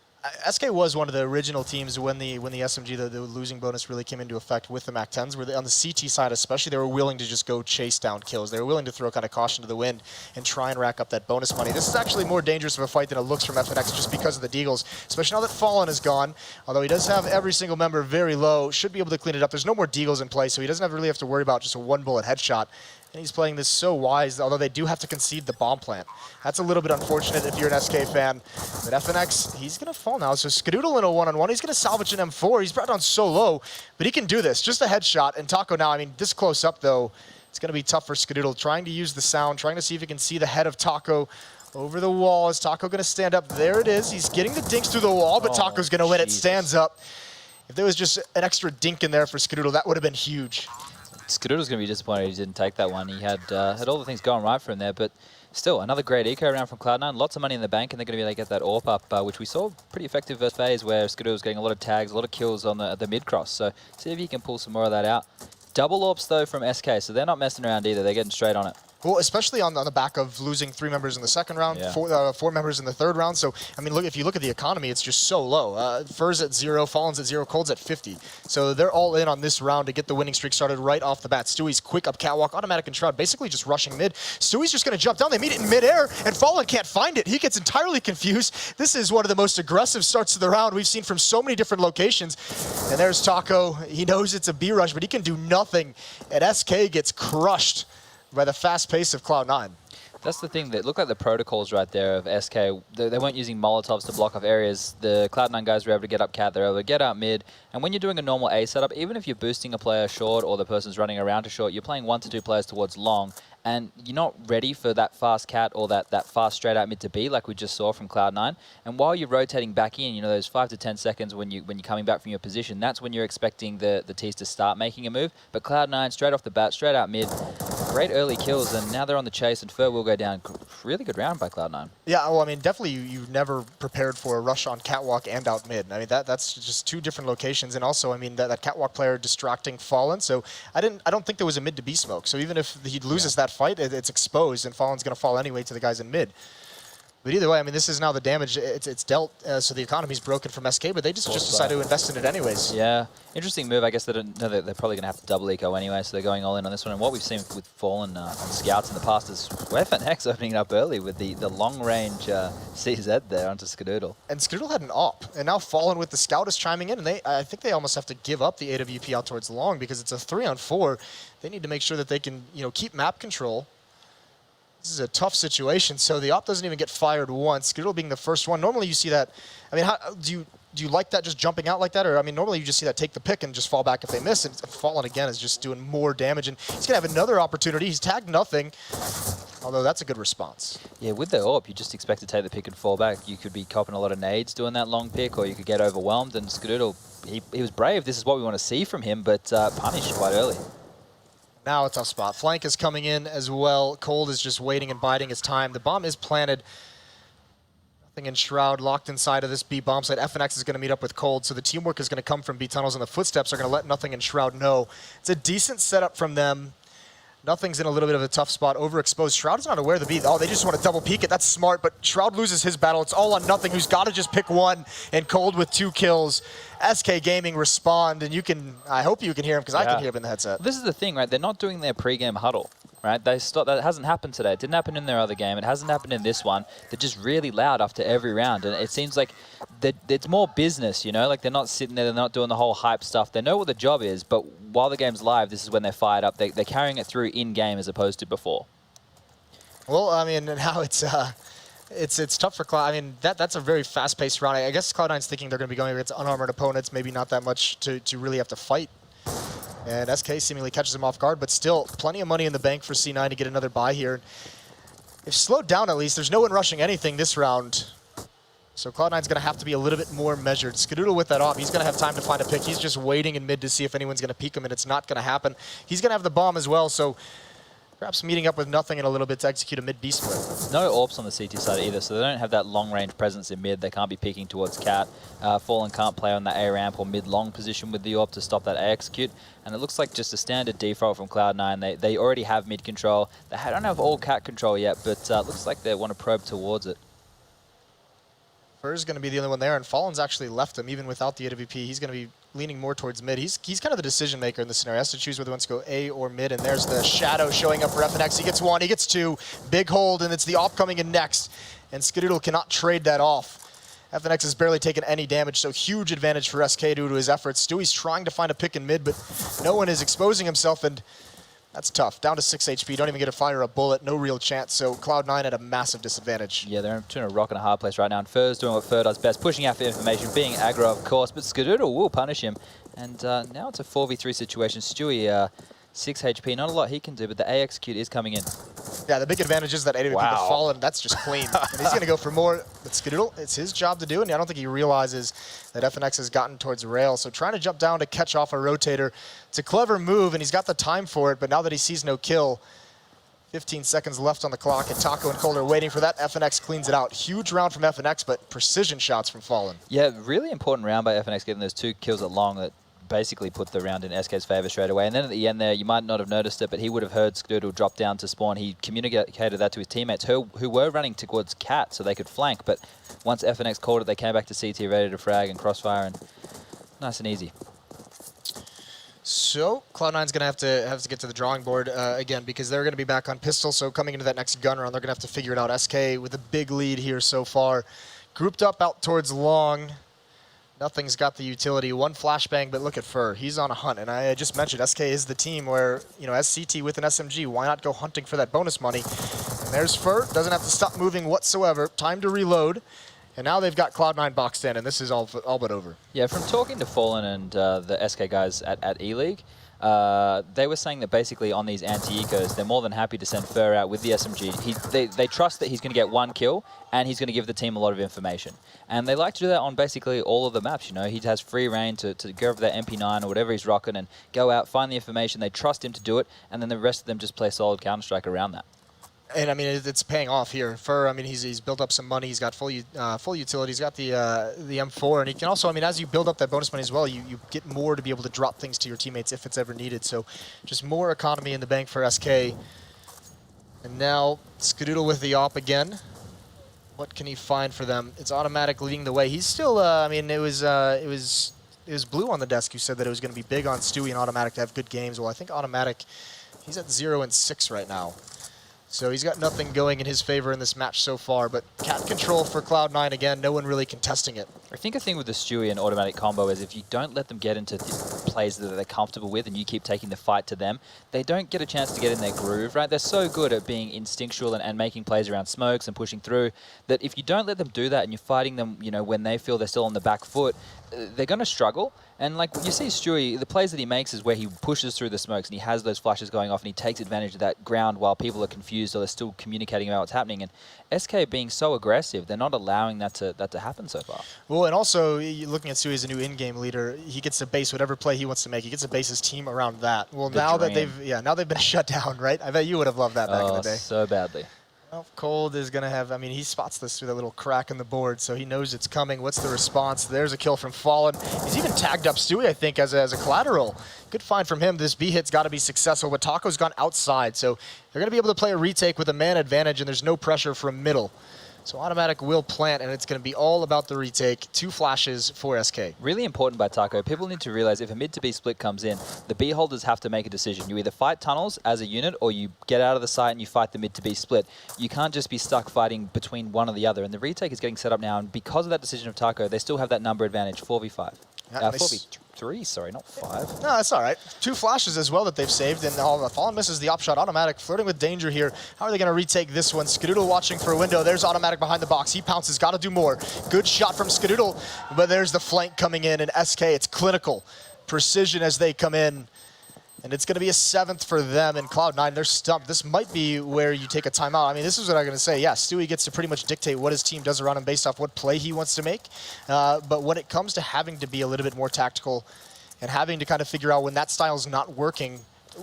Speaker 1: SK was one of the original teams when the SMG, the losing bonus really came into effect with the MAC-10s, where on the CT side especially, they were willing to just go chase down kills. They were willing to throw kind of caution to the wind and try and rack up that bonus money. This is actually more dangerous of a fight than it looks from FNX just because of the Deagles, especially now that Fallen is gone. Although he does have every single member very low, should be able to clean it up. There's no more Deagles in play, so he doesn't really have to worry about just a one-bullet headshot. And he's playing this so wise, although they do have to concede the bomb plant. That's a little bit unfortunate if you're an SK fan. But FNX, he's going to fall now. So Skadoodle in a one-on-one. He's going to salvage an M4. He's brought down so low, but he can do this. Just a headshot. And Taco now, I mean, this close up, though, it's going to be tough for Skadoodle. Trying to use the sound, trying to see if he can see the head of Taco over the wall. Is Taco going to stand up? There it is. He's getting the dinks through the wall, but Taco's going to win it. Stands up. If there was just an extra dink in there for Skadoodle, that would have been huge.
Speaker 5: Skadoodle's going to be disappointed he didn't take that one. He had all the things going right for him there, but still, another great eco round from Cloud9. Lots of money in the bank, and they're going to be able to get that AWP up, which we saw pretty effective versus Faze, where Skadoodle's getting a lot of tags, a lot of kills on the mid-cross. So see if you can pull some more of that out. Double AWPs, though, from SK, so they're not messing around either. They're getting straight on it.
Speaker 1: Well, especially on the back of losing 3 members in the second round,
Speaker 5: Yeah.
Speaker 1: 4 members in the third round. So, I mean, look, if you look at the economy, it's just so low. Fur's at 0, Fallen's at 0, Cold's at 50. So they're all in on this round to get the winning streak started right off the bat. Stewie's quick up catwalk, automatic and Shroud, basically just rushing mid. Stewie's just going to jump down. They meet it in midair, and Fallen can't find it. He gets entirely confused. This is one of the most aggressive starts to the round we've seen from so many different locations. And there's Taco. He knows it's a B rush, but he can do nothing. And SK gets crushed by the fast pace of Cloud9.
Speaker 5: That's the thing. That look like the protocols right there of SK. They weren't using Molotovs to block off areas. The Cloud9 guys were able to get up cat. They're able to get out mid. And when you're doing a normal A setup, even if you're boosting a player short or the person's running around to short, you're playing 1 to 2 players towards long. And you're not ready for that fast cat or that fast straight out mid to B like we just saw from Cloud9. And while you're rotating back in, you know, those 5 to 10 seconds when you're coming back from your position, that's when you're expecting the T's to start making a move. But Cloud9, straight off the bat, straight out mid, great early kills, and now they're on the chase, and Fur will go down. Really good round by Cloud9.
Speaker 1: Yeah, well, I mean, definitely you've never prepared for a rush on catwalk and out mid. I mean, that's just 2 different locations, and also, I mean, that catwalk player distracting Fallen. So I don't think there was a mid to B smoke. So even if he loses that fight, it's exposed, and Fallen's going to fall anyway to the guys in mid. But either way, I mean, this is now the damage. It's dealt, so the economy's broken from SK, but they just decided to invest in it anyways.
Speaker 5: Yeah, interesting move. I guess they're probably going to have to double eco anyway, so they're going all in on this one. And what we've seen with Fallen on Scouts in the past is FNX opening it up early with the long-range CZ there onto Skadoodle.
Speaker 1: And Skadoodle had an AWP, and now Fallen with the Scout is chiming in, and I think they almost have to give up the AWP out towards long because it's a 3-on-4. They need to make sure that they can, you know, keep map control. This is a tough situation, so the AWP doesn't even get fired once. Skadoodle being the first one. Normally you see that. I mean, how do you like that just jumping out like that? Or, I mean, normally you just see that take the pick and just fall back if they miss. And Fallen again is just doing more damage. And he's going to have another opportunity. He's tagged nothing, although that's a good response.
Speaker 5: Yeah, with the AWP, you just expect to take the pick and fall back. You could be copping a lot of nades doing that long pick, or you could get overwhelmed. And Skadoodle, he was brave. This is what we want to see from him, but punished quite early.
Speaker 1: Now a tough spot. Flank is coming in as well. Cold is just waiting and biding his time. The bomb is planted. Nothing in Shroud, locked inside of this B bomb site. FNX is going to meet up with Cold, so the teamwork is going to come from B tunnels, and the footsteps are going to let Nothing and Shroud know. It's a decent setup from them. Nothing's in a little bit of a tough spot. Overexposed. Shroud is not aware of the B. Oh, they just want to double peek it. That's smart, but Shroud loses his battle. It's all on Nothing, who's got to just pick one, and Cold with 2 kills. SK Gaming respond, and I hope you can hear him, because I can hear him in the headset.
Speaker 5: This is the thing, right? They're not doing their pre-game huddle, right? That hasn't happened today. It didn't happen in their other game. It hasn't happened in this one. They're just really loud after every round, and it seems like it's more business, you know? Like, they're not sitting there, they're not doing the whole hype stuff. They know what the job is, but while the game's live, this is when they're fired up. They're carrying it through in-game as opposed to before.
Speaker 1: Well, I mean, now it's tough for Cloud. I mean, that's a very fast-paced round. I guess Cloud9's thinking they're going to be going against unarmored opponents, maybe not that much to really have to fight. And SK seemingly catches him off guard, but still plenty of money in the bank for C9 to get another buy here. If slowed down at least, there's no one rushing anything this round. So Cloud9's going to have to be a little bit more measured. Skadoodle with that off, he's going to have time to find a pick. He's just waiting in mid to see if anyone's going to peek him, and it's not going to happen. He's going to have the bomb as well, so perhaps meeting up with Nothing in a little bit to execute a mid-B split.
Speaker 5: No AWPs on the CT side either, so they don't have that long-range presence in mid. They can't be peeking towards Cat. Fallen can't play on the A ramp or mid-long position with the AWP to stop that A execute. And it looks like just a standard default from Cloud9. They already have mid control. They don't have all Cat control yet, but looks like they want to probe towards it.
Speaker 1: Fur's going to be the only one there, and Fallen's actually left him, even without the AWP. He's going to be leaning more towards mid. He's kind of the decision maker in this scenario. He has to choose whether he wants to go A or mid, and there's the Shadow showing up for FNX. He gets one, he gets two, big hold, and it's the AWP coming in next, and Skadoodle cannot trade that off. FNX has barely taken any damage, so huge advantage for SK due to his efforts. Stewie's trying to find a pick in mid, but no one is exposing himself, and that's tough. Down to 6 HP, don't even get to fire a bullet, no real chance, so Cloud9 at a massive disadvantage.
Speaker 5: Yeah, they're between a rock and a hard place right now, and Fur's doing what Fur does best, pushing out for information, being aggro, of course, but Skadoodle will punish him. And now it's a 4v3 situation. Stewie, 6 HP, not a lot he can do, but the A execute is coming in.
Speaker 1: Yeah, the big advantage is that AWP, the Fallen, that's just clean. And he's going to go for more, but Skadoodle, it's his job to do, and I don't think he realizes that FNX has gotten towards rail. So trying to jump down to catch off a rotator, it's a clever move, and he's got the time for it, but now that he sees no kill, 15 seconds left on the clock, and Taco and Cold are waiting for that. FNX cleans it out. Huge round from FNX, but precision shots from Fallen.
Speaker 5: Yeah, really important round by FNX, getting those 2 kills at long that basically put the round in SK's favor straight away. And then at the end there, you might not have noticed it, but he would have heard Skadoodle drop down to spawn. He communicated that to his teammates who were running towards Cat so they could flank, but once FNX called it, they came back to CT ready to frag and crossfire, and nice and easy.
Speaker 1: So Cloud9's going to have to get to the drawing board again, because they're going to be back on pistol. So coming into that next gun round, they're going to have to figure it out. SK with a big lead here so far. Grouped up out towards long. Nothing's got the utility. One flashbang, but look at Fur. He's on a hunt. And I just mentioned SK is the team where, you know, as CT with an SMG, why not go hunting for that bonus money? And there's Fur. Doesn't have to stop moving whatsoever. Time to reload. And now they've got Cloud9 boxed in, and this is all but over.
Speaker 5: Yeah, from talking to Fallen and the SK guys at E-League, they were saying that basically on these anti-ecos, they're more than happy to send Fur out with the SMG. They trust that he's going to get 1 kill, and he's going to give the team a lot of information. And they like to do that on basically all of the maps, you know. He has free reign to go over that MP9 or whatever he's rocking and go out, find the information. They trust him to do it, and then the rest of them just play solid Counter-Strike around that.
Speaker 1: And I mean, it's paying off here. Fur, I mean, he's built up some money. He's got full utility. He's got the M4, and he can also, I mean, as you build up that bonus money as well, you get more to be able to drop things to your teammates if it's ever needed. So just more economy in the bank for SK. And now Skadoodle with the AWP again. What can he find for them? It's Automatic leading the way. He's still, I mean, it was Blue on the desk who said that it was going to be big on Stewie and Automatic to have good games. Well, I think Automatic, he's at 0-6 right now. So he's got nothing going in his favor in this match so far, but cat control for Cloud9 again, no one really contesting it.
Speaker 5: I think a thing with the Stewie and Automatic combo is if you don't let them get into plays that they're comfortable with and you keep taking the fight to them, they don't get a chance to get in their groove, right? They're so good at being instinctual and making plays around smokes and pushing through that if you don't let them do that and you're fighting them, you know, when they feel they're still on the back foot, they're going to struggle. And like you see Stewie, the plays that he makes is where he pushes through the smokes and he has those flashes going off and he takes advantage of that ground while people are confused or they're still communicating about what's happening. And SK being so aggressive, they're not allowing that to happen so far.
Speaker 1: Well, and also looking at Stewie as a new in-game leader, he gets to base whatever play he wants to make. He gets to base his team around that. Well, now that they've been shut down, right? I bet you would have loved that back in the day.
Speaker 5: So badly.
Speaker 1: Well, Cold is going to have, I mean, he spots this through that little crack in the board, so he knows it's coming. What's the response? There's a kill from Fallen. He's even tagged up Stewie, I think, as a collateral. Good find from him. This B hit's got to be successful, but Taco's gone outside, so they're going to be able to play a retake with a man advantage, and there's no pressure from middle. So Automatic will plant, and it's going to be all about the retake. 2 flashes for SK.
Speaker 5: Really important by Taco. People need to realize if a mid to B split comes in, the B holders have to make a decision. You either fight tunnels as a unit, or you get out of the site and you fight the mid to B split. You can't just be stuck fighting between one or the other. And the retake is getting set up now, and because of that decision of Taco, they still have that number advantage, 4v5. 4v3, sorry, not 5.
Speaker 1: No, that's all right. 2 flashes as well that they've saved, and Fallen misses the op shot. Automatic flirting with danger here. How are they going to retake this one? Skadoodle watching for a window. There's Automatic behind the box. He pounces, got to do more. Good shot from Skadoodle, but there's the flank coming in, and SK, it's clinical. Precision as they come in. And it's going to be a 7th for them, and Cloud9, they're stumped. This might be where you take a timeout. I mean, this is what I'm going to say. Yeah, Stewie gets to pretty much dictate what his team does around him based off what play he wants to make. But when it comes to having to be a little bit more tactical and having to kind of figure out when that style's not working,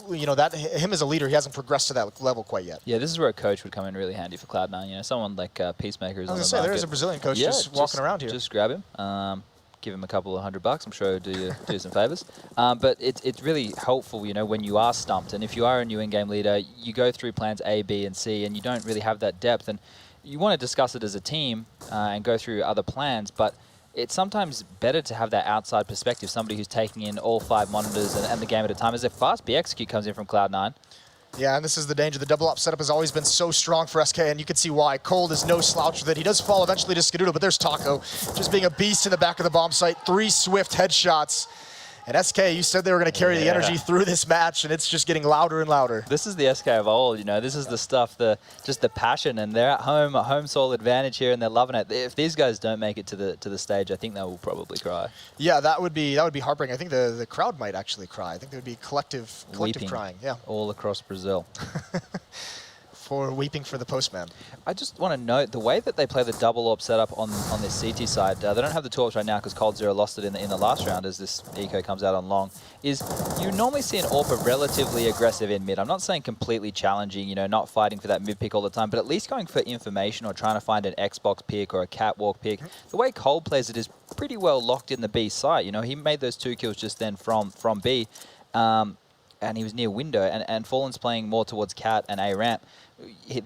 Speaker 1: you know, that him as a leader, he hasn't progressed to that level quite yet.
Speaker 5: Yeah, this is where a coach would come in really handy for Cloud9. You know, someone like Peacemaker is on the market.
Speaker 1: There is a Brazilian coach just walking around here.
Speaker 5: Just grab him. Give him a couple of $100. I'm sure he'll do you some favors. But it's really helpful, you know, when you are stumped. And if you are a new in-game leader, you go through plans A, B, and C, and you don't really have that depth. And you want to discuss it as a team and go through other plans, but it's sometimes better to have that outside perspective, somebody who's taking in all 5 monitors and the game at a time. As a fast B execute comes in from Cloud9.
Speaker 1: Yeah, and this is the danger. The double up setup has always been so strong for SK, and you can see why. Cold is no slouch with it. He does fall eventually to Skadoodle, but there's Taco just being a beast in the back of the bomb site. 3 swift headshots. And SK, you said they were going to carry the energy through this match, and it's just getting louder and louder.
Speaker 5: This is the SK of old, you know. This is the stuff, just the passion, and they're at home soil advantage here, and they're loving it. If these guys don't make it to the stage, I think they will probably cry.
Speaker 1: Yeah, that would be heartbreaking. I think the crowd might actually cry. I think there would be collective
Speaker 5: Weeping
Speaker 1: crying. Yeah,
Speaker 5: all across Brazil.
Speaker 1: for weeping for the postman.
Speaker 5: I just want to note the way that they play the double AWP setup on this CT side. They don't have the 2 AWPs right now because Cold Zero lost it in the last round as this eco comes out on long. Is you normally see an AWP relatively aggressive in mid. I'm not saying completely challenging, you know, not fighting for that mid pick all the time, but at least going for information or trying to find an Xbox pick or a catwalk pick. The way Cold plays it is pretty well locked in the B site. You know, he made those 2 kills just then from B. And he was near window, and Fallen's playing more towards cat and A ramp.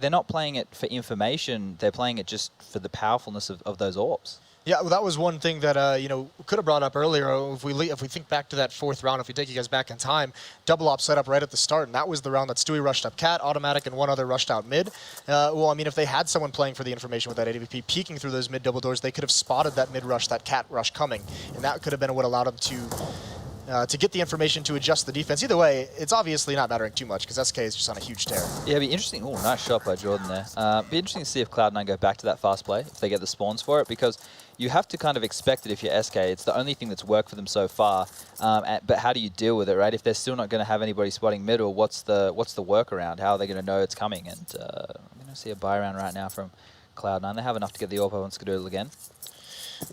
Speaker 5: They're not playing it for information, they're playing it just for the powerfulness of those AWPs. Yeah,
Speaker 1: well, that was one thing that you know, could have brought up earlier. If we think back to that 4th round, if we take you guys back in time, double op set up right at the start, and that was the round that Stewie rushed up cat, automatic, and 1 other rushed out mid. Well, I mean, if they had someone playing for the information with that AWP peeking through those mid double doors, they could have spotted that mid rush, that cat rush coming, and that could have been what allowed them to get the information to adjust the defense. Either way, it's obviously not mattering too much because SK is just on a huge tear.
Speaker 5: Yeah, it'd be interesting. Oh, nice shot by Jordan there. Be interesting to see if Cloud9 go back to that fast play, if they get the spawns for it, because you have to kind of expect it if you're SK. It's the only thing that's worked for them so far. But how do you deal with it, right? If they're still not going to have anybody spotting middle, what's the workaround? How are they going to know it's coming? And I'm going to see a buy round right now from Cloud9. They have enough to get the AWP on Skadoodle again.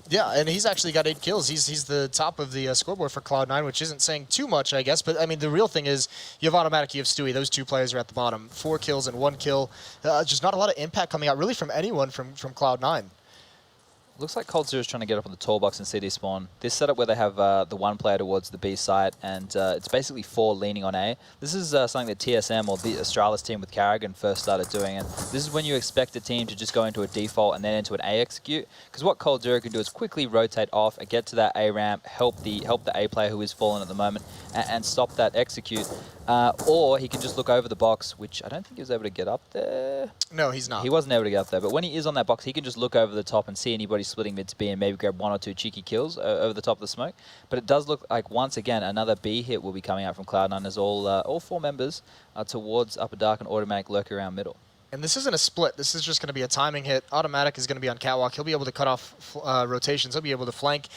Speaker 1: Yeah, and he's actually got 8 kills. He's the top of the scoreboard for Cloud9, which isn't saying too much, I guess. But, I mean, the real thing is you have automatic, you have Stewie. Those 2 players are at the bottom. 4 kills and 1 kill. Just not a lot of impact coming out, really, from anyone from Cloud9.
Speaker 5: Looks like Cold Zero is trying to get up on the tall box and CD spawn. This setup where they have the 1 player towards the B site, and it's basically 4 leaning on A. This is something that TSM or the Astralis team with Carrigan first started doing, and this is when you expect a team to just go into a default and then into an A execute, because what Cold Zero can do is quickly rotate off and get to that A ramp, help the A player who is fallen at the moment, and stop that execute. Or he can just look over the box, which I don't think he was able to get up there.
Speaker 1: No, he's not.
Speaker 5: He wasn't able to get up there, but when he is on that box, he can just look over the top and see anybody splitting mid to B and maybe grab 1 or 2 cheeky kills over the top of the smoke. But it does look like, once again, another B hit will be coming out from Cloud9 as all 4 members are towards Upper Dark and Automatic lurk around middle.
Speaker 1: And this isn't a split. This is just going to be a timing hit. Automatic is going to be on catwalk. He'll be able to cut off rotations. He'll be able to flank.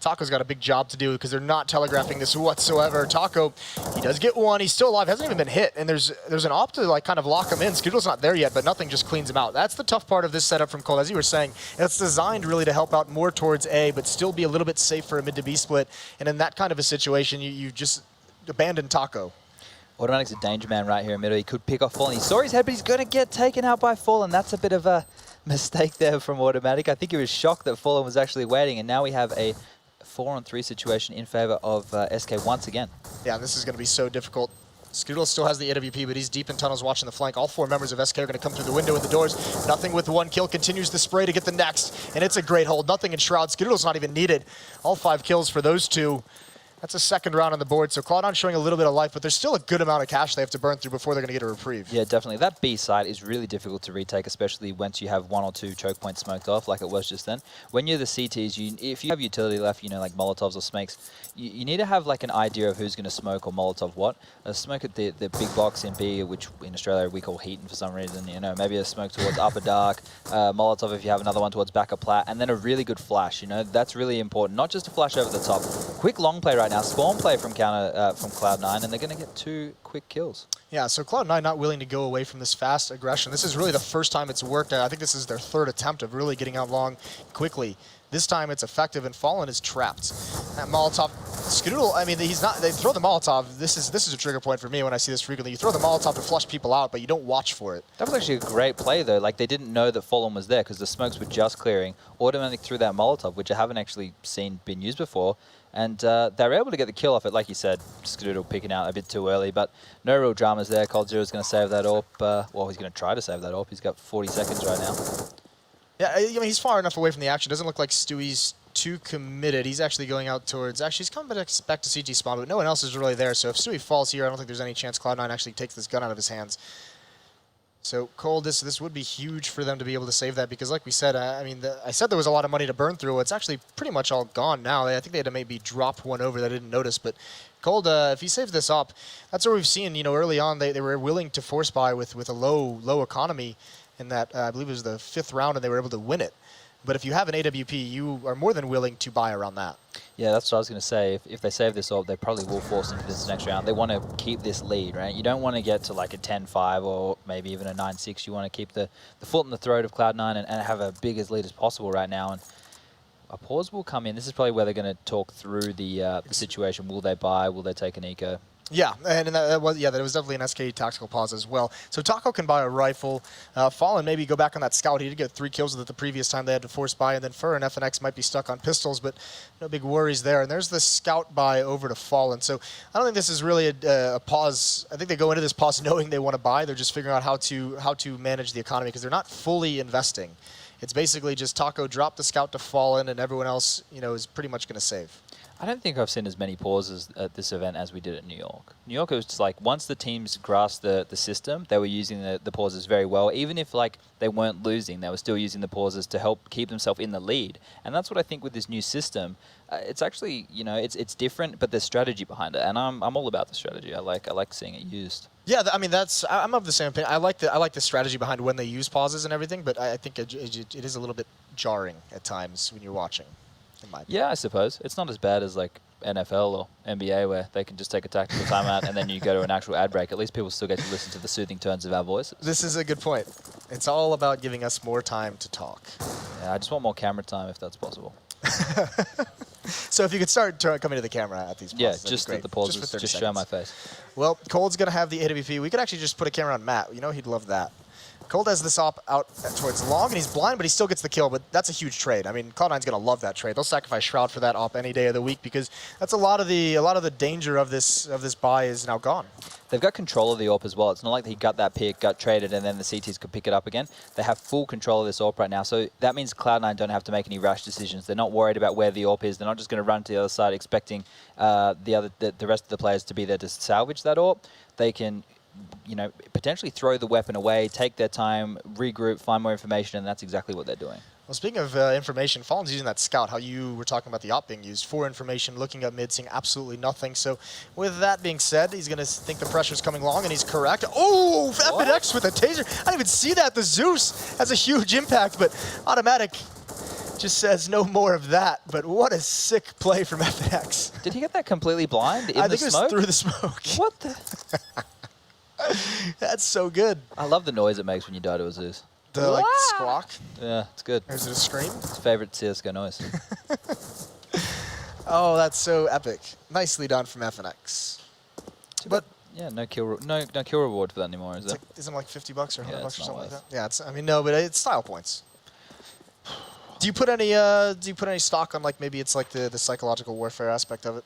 Speaker 1: Taco's got a big job to do because they're not telegraphing this whatsoever. Taco, he does get 1. He's still alive. Hasn't even been hit. And there's an op to like kind of lock him in. Skittle's not there yet, but nothing just cleans him out. That's the tough part of this setup from Cole. As you were saying, it's designed really to help out more towards A, but still be a little bit safe for a mid to B split. And in that kind of a situation, you just abandon Taco.
Speaker 5: Automatic's a danger man right here in middle. He could pick off Fallen. He saw his head, but he's going to get taken out by Fallen. That's a bit of a mistake there from Automatic. I think he was shocked that Fallen was actually waiting, and now we have a 4-on-3 situation in favor of SK once again.
Speaker 1: Yeah, this is going to be so difficult. Skadoodle still has the AWP, but he's deep in tunnels watching the flank. All 4 members of SK are going to come through the window and the doors. Nothing with 1 kill. Continues the spray to get the next, and it's a great hold. Nothing in Shroud. Skadoodle's not even needed. All 5 kills for those 2. That's a 2nd round on the board, so Cloud9 showing a little bit of life, but there's still a good amount of cash they have to burn through before they're going to get a reprieve.
Speaker 5: Yeah, definitely. That B side is really difficult to retake, especially once you have 1 or 2 choke points smoked off, like it was just then. When you're the CTs, if you have utility left, you know, like Molotovs or Smokes, you need to have like an idea of who's going to smoke or Molotov what. A smoke at the big box in B, which in Australia we call Heaton for some reason, you know, maybe a smoke towards Upper Dark, Molotov if you have another one towards Back of Plat, and then a really good flash, you know, that's really important. Not just a flash over the top. Quick long play right now, spawn play from Cloud9, and they're going to get 2 quick kills.
Speaker 1: Yeah, so Cloud9 not willing to go away from this fast aggression. This is really the first time it's worked. I think this is their 3rd attempt of really getting out long quickly. This time it's effective, and Fallen is trapped. That Molotov, Skadoodle, I mean, he's not, they throw the Molotov. This is a trigger point for me when I see this frequently. You throw the Molotov to flush people out, but you don't watch for it.
Speaker 5: That was actually a great play, though. Like, they didn't know that Fallen was there because the smokes were just clearing. Automatic threw that Molotov, which I haven't actually seen been used before. And they were able to get the kill off it, like you said. Skadoodle picking out a bit too early, but no real dramas there. Cold Zero's going to save that AWP. Well, he's going to try to save that AWP. He's got 40 seconds right now.
Speaker 1: Yeah, I mean, he's far enough away from the action. Doesn't look like Stewie's too committed. He's actually going out towards... Actually, he's coming back to CT spawn, but no one else is really there. So if Stewie falls here, I don't think there's any chance Cloud9 actually takes this gun out of his hands. So Cold, this would be huge for them to be able to save that because, like we said, I mean, I said there was a lot of money to burn through. It's actually pretty much all gone now. I think they had to maybe drop one over that I didn't notice, but Cold, if he saves this up, that's what we've seen. You know, early on they were willing to force buy with a low economy in that I believe it was the 5th round, and they were able to win it. But if you have an AWP, you are more than willing to buy around that.
Speaker 5: Yeah, that's what I was going to say. If they save this up, they probably will force into this next round. They want to keep this lead, right? You don't want to get to like a 10-5 or maybe even a 9-6. You want to keep the foot in the throat of Cloud9 and have a big as lead as possible right now. And a pause will come in. This is probably where they're going to talk through the situation. Will they buy? Will they take an eco?
Speaker 1: Yeah, and that was definitely an SK tactical pause as well. So Taco can buy a rifle. Fallen maybe go back on that scout. He did get 3 kills with it the previous time they had to force buy, and then Fur and FNX might be stuck on pistols, but no big worries there. And there's the scout buy over to Fallen. So I don't think this is really a pause. I think they go into this pause knowing they want to buy. They're just figuring out how to manage the economy because they're not fully investing. It's basically just Taco drop the scout to Fallen, and everyone else, you know, is pretty much going to save.
Speaker 5: I don't think I've seen as many pauses at this event as we did at New York. New York, it was just like once the teams grasped the system, they were using the pauses very well. Even if like they weren't losing, they were still using the pauses to help keep themselves in the lead. And that's what I think with this new system. It's actually, you know, it's different, but there's strategy behind it. And I'm all about the strategy. I like seeing it used.
Speaker 1: Yeah, I mean I'm of the same opinion. I like the strategy behind when they use pauses and everything, but I think it is a little bit jarring at times when you're watching.
Speaker 5: Yeah, I suppose. It's not as bad as like NFL or NBA where they can just take a tactical timeout and then you go to an actual ad break. At least people still get to listen to the soothing tones of our voices.
Speaker 1: This is a good point. It's all about giving us more time to talk.
Speaker 5: Yeah, I just want more camera time if that's possible.
Speaker 1: So if you could start coming to the camera at these pauses.
Speaker 5: Yeah, just at the pauses, just show my face.
Speaker 1: Well, Cold's going to have the AWP. We could actually just put a camera on Matt. You know, he'd love that. Cold has this op out towards long, and he's blind, but he still gets the kill. But that's a huge trade. I mean, Cloud9's going to love that trade. They'll sacrifice Shroud for that op any day of the week because that's a lot of the danger of this buy is now gone.
Speaker 5: They've got control of the AWP as well. It's not like he got that pick, got traded, and then the CTs could pick it up again. They have full control of this AWP right now, so that means Cloud9 don't have to make any rash decisions. They're not worried about where the AWP is. They're not just going to run to the other side expecting the rest of the players to be there to salvage that AWP. They can, you know, potentially throw the weapon away, take their time, regroup, find more information, and that's exactly what they're doing.
Speaker 1: Well, speaking of information, Fallen's using that scout, how you were talking about the op being used for information, looking up mid, seeing absolutely nothing. So with that being said, he's going to think the pressure's coming along, and he's correct. Oh, FNX with a taser. I didn't even see that. The Zeus has a huge impact, but Automatic just says no more of that. But what a sick play from FNX.
Speaker 5: Did he get that completely blind in the smoke?
Speaker 1: I think it was through the smoke.
Speaker 5: What the?
Speaker 1: That's so good.
Speaker 5: I love the noise it makes when you die to a Zeus.
Speaker 1: The like squawk?
Speaker 5: Yeah, it's good.
Speaker 1: Or is it a scream?
Speaker 5: It's his favorite CSGO noise.
Speaker 1: Oh, that's so epic. Nicely done from FNX. But
Speaker 5: yeah, no kill reward for that anymore, is there?
Speaker 1: Like, isn't it like $50 or $100 or something like that? Yeah,
Speaker 5: it's,
Speaker 1: I mean, no, but it's style points. Do you put any stock on like maybe it's like the psychological warfare aspect of it?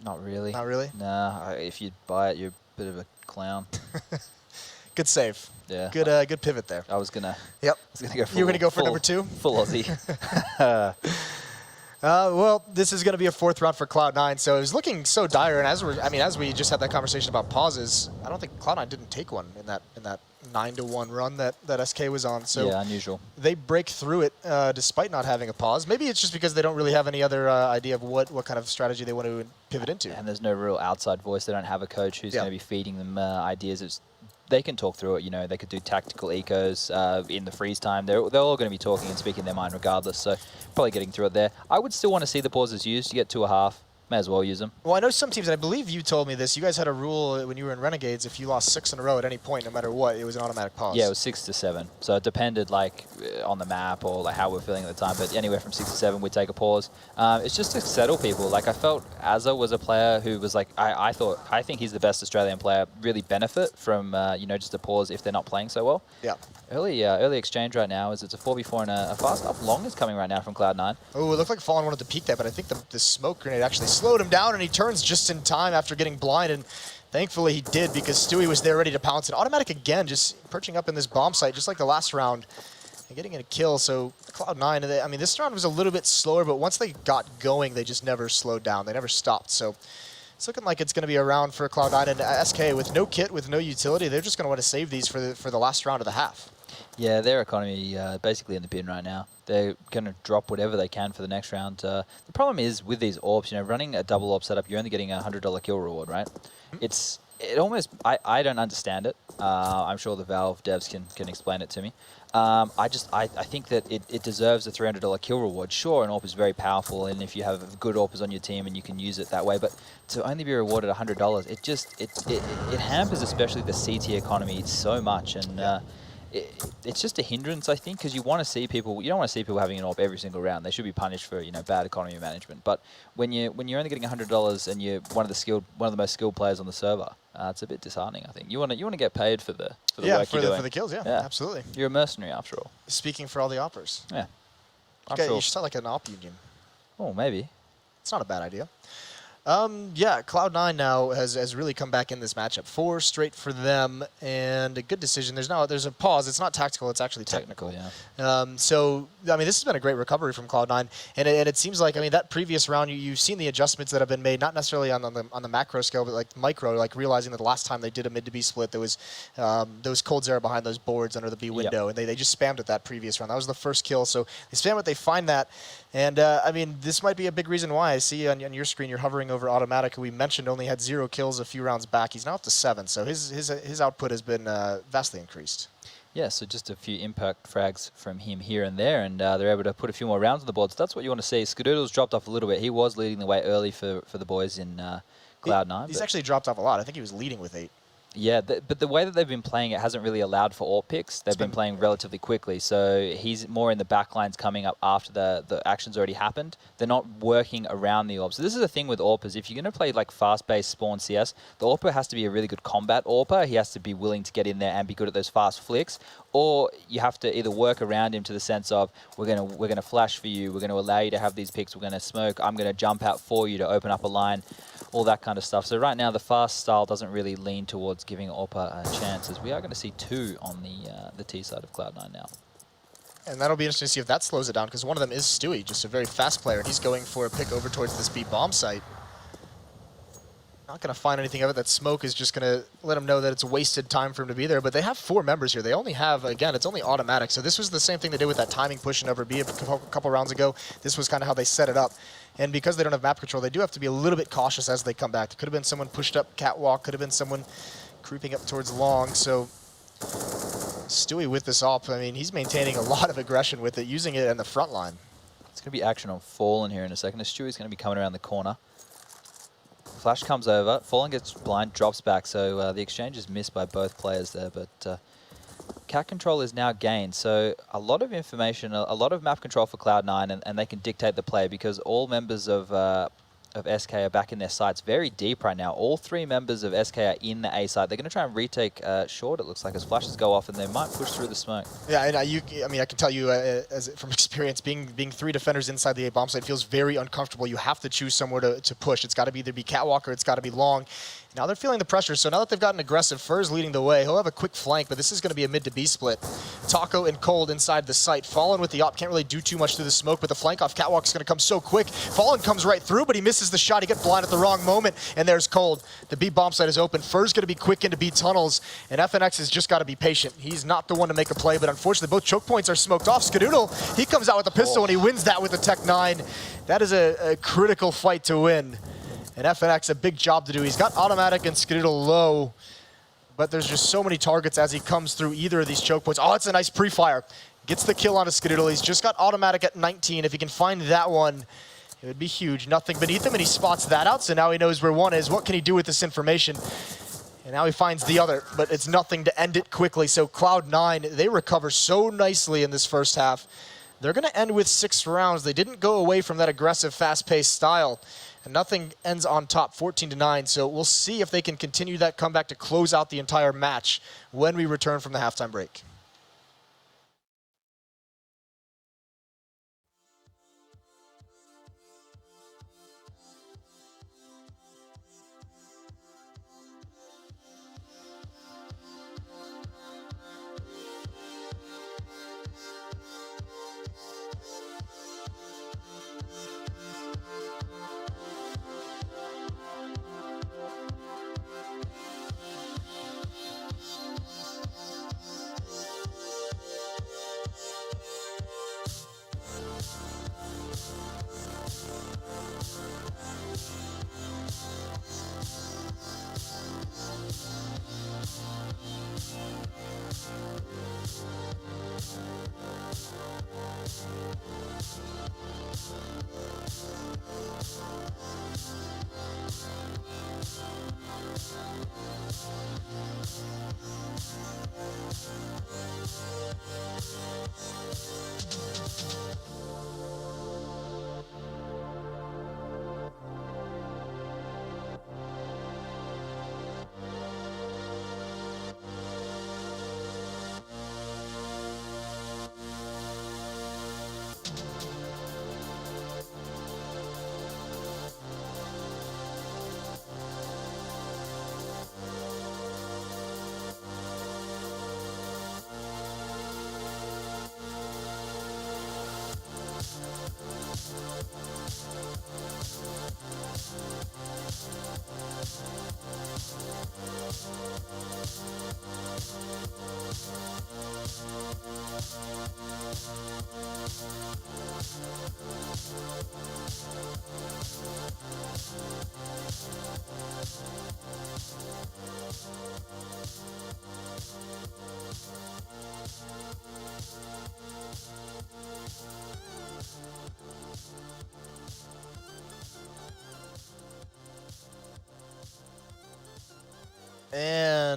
Speaker 5: Not really.
Speaker 1: Not really?
Speaker 5: Nah, if you buy it, you're a bit of a clown.
Speaker 1: Good save.
Speaker 5: Yeah.
Speaker 1: Good pivot there.
Speaker 5: I was gonna.
Speaker 1: Yep.
Speaker 5: I was gonna go for.
Speaker 1: You were gonna go for number 2?
Speaker 5: Full Aussie.
Speaker 1: Well, this is going to be a 4th round for Cloud9, so it was looking so dire. And as we just had that conversation about pauses, I don't think Cloud9 didn't take one in that 9-1 run that SK was on. So
Speaker 5: yeah, unusual.
Speaker 1: They break through it despite not having a pause. Maybe it's just because they don't really have any other idea of what kind of strategy they want to pivot into.
Speaker 5: And there's no real outside voice. They don't have a coach who's going to be feeding them ideas. They can talk through it. You know, they could do tactical ecos in the freeze time. They're all going to be talking and speaking their mind regardless. So probably getting through it there. I would still want to see the pauses used. You get 2.5. May as well use them.
Speaker 1: Well, I know some teams, and I believe you told me this, you guys had a rule when you were in Renegades, if you lost 6 in a row at any point, no matter what, it was an automatic pause.
Speaker 5: Yeah, it was 6 to 7. So it depended like on the map or like how we're feeling at the time. But anywhere from 6 to 7, we'd take a pause. It's just to settle people. Like I felt Azza was a player who was like, I think he's the best Australian player, really benefit from, just a pause if they're not playing so well.
Speaker 1: Yeah.
Speaker 5: Early exchange right now is it's a 4v4 and a fast up long is coming right now from Cloud9.
Speaker 1: Oh, it looked like Fallen wanted to peek that, but I think the smoke grenade actually slowed him down, and he turns just in time after getting blind, and thankfully he did because Stewie was there ready to pounce. And Automatic again just perching up in this bomb site just like the last round. and getting a kill. So Cloud9, I mean, this round was a little bit slower, but once they got going, they just never slowed down. They never stopped. So it's looking like it's going to be a round for Cloud9 and SK with no kit, with no utility. They're just going to want to save these for the last round of the half.
Speaker 5: Yeah, their economy basically in the bin right now. They're going to drop whatever they can for the next round. The problem is with these AWPs, you know, running a double AWP setup, you're only getting a $100 kill reward, right? It almost, I don't understand it. I'm sure the Valve devs can explain it to me. I think that it deserves a $300 kill reward. Sure, an AWP is very powerful, and if you have good AWPers on your team and you can use it that way, but to only be rewarded $100, it hampers especially the CT economy so much, and it's just a hindrance, I think, because you want to see people. You don't want to see people having an AWP every single round. They should be punished for bad economy management. But when you're only getting $100 and you're one of the most skilled players on the server, it's a bit disheartening. I think you want to get paid for the work you're doing.
Speaker 1: For the kills, yeah, absolutely.
Speaker 5: You're a mercenary after all.
Speaker 1: Speaking for all the oppers.
Speaker 5: Yeah.
Speaker 1: You should start like an op union.
Speaker 5: Oh, maybe.
Speaker 1: It's not a bad idea. Yeah, Cloud9 now has really come back in this matchup. 4 straight for them, and a good decision. There's a pause. It's not tactical. It's actually technical.
Speaker 5: Yeah.
Speaker 1: So, I mean, this has been a great recovery from Cloud9, and it seems like, I mean, that previous round, you've seen the adjustments that have been made, not necessarily on the macro scale, but like micro, like realizing that the last time they did a mid to B split, there was cold Zera behind those boards under the B window, and they just spammed it that previous round. That was the first kill, so they spam it, they find that, and I mean, this might be a big reason why. I see on your screen you're hovering over Automatic, who we mentioned only had 0 kills a few rounds back. He's now up to 7, so his output has been vastly increased.
Speaker 5: Yeah, so just a few impact frags from him here and there, and they're able to put a few more rounds on the board. So that's what you want to see. Skadoodle's dropped off a little bit. He was leading the way early for the boys in Cloud9.
Speaker 1: He's actually dropped off a lot. I think he was leading with 8.
Speaker 5: Yeah, but the way that they've been playing it hasn't really allowed for AWP picks. They've been playing relatively quickly, so he's more in the back lines coming up after the action's already happened. They're not working around the AWP. So this is the thing with AWPers. If you're going to play like fast-paced spawn CS, the AWPer has to be a really good combat AWPer. He has to be willing to get in there and be good at those fast flicks, or you have to either work around him to the sense of we're gonna flash for you, we're going to allow you to have these picks, we're going to smoke, I'm going to jump out for you to open up a line, all that kind of stuff. So right now the fast style doesn't really lean towards giving AWPer chances. We are going to see 2 on the T side of Cloud9 now.
Speaker 1: And that'll be interesting to see if that slows it down, because one of them is Stewie, just a very fast player, and he's going for a pick over towards this B bomb site. Not going to find anything of it. That smoke is just going to let him know that it's wasted time for him to be there. But they have 4 members here. They only have, again, it's only Automatic. So this was the same thing they did with that timing pushing over B a couple rounds ago. This was kind of how they set it up. And because they don't have map control, they do have to be a little bit cautious as they come back. There could have been someone pushed up catwalk. Could have been someone creeping up towards long. So Stewie with this op, I mean, he's maintaining a lot of aggression with it, using it in the front line.
Speaker 5: It's going to be action on Fallen here in a second. Stewie's going to be coming around the corner. Flash comes over, Fallen gets blind, drops back, so the exchange is missed by both players there, but cat control is now gained, so a lot of information, a lot of map control for Cloud9, and they can dictate the play because all members of SK are back in their sites very deep right now. All 3 members of SK are in the A site. They're going to try and retake short, it looks like, as flashes go off, and they might push through the smoke.
Speaker 1: Yeah, and I mean, I can tell you from experience, being 3 defenders inside the A bomb site feels very uncomfortable. You have to choose somewhere to push. It's got to either be catwalk or it's got to be long. Now they're feeling the pressure, so now that they've gotten aggressive, Fur's leading the way. He'll have a quick flank, but this is going to be a mid to B split. Taco and Cold inside the site. Fallen with the op, can't really do too much through the smoke, but the flank off catwalk's going to come so quick. Fallen comes right through, but he misses the shot. He gets blind at the wrong moment, and there's Cold. The B bomb site is open. Fur's going to be quick into B tunnels, and FNX has just got to be patient. He's not the one to make a play, but unfortunately both choke points are smoked off. Skadoodle, he comes out with a pistol, and he wins that with the Tech 9. That is a critical fight to win. And FNX, a big job to do. He's got Automatic and Skadoodle low, but there's just so many targets as he comes through either of these choke points. Oh, it's a nice pre-fire. Gets the kill onto Skadoodle. He's just got Automatic at 19. If he can find that one, it would be huge. Nothing beneath him, and he spots that out, so now he knows where one is. What can he do with this information? And now he finds the other, but it's nothing to end it quickly. So Cloud9, they recover so nicely in this first half. They're going to end with 6 rounds. They didn't go away from that aggressive, fast-paced style. And nothing ends on top, 14-9. So we'll see if they can continue that comeback to close out the entire match when we return from the halftime break.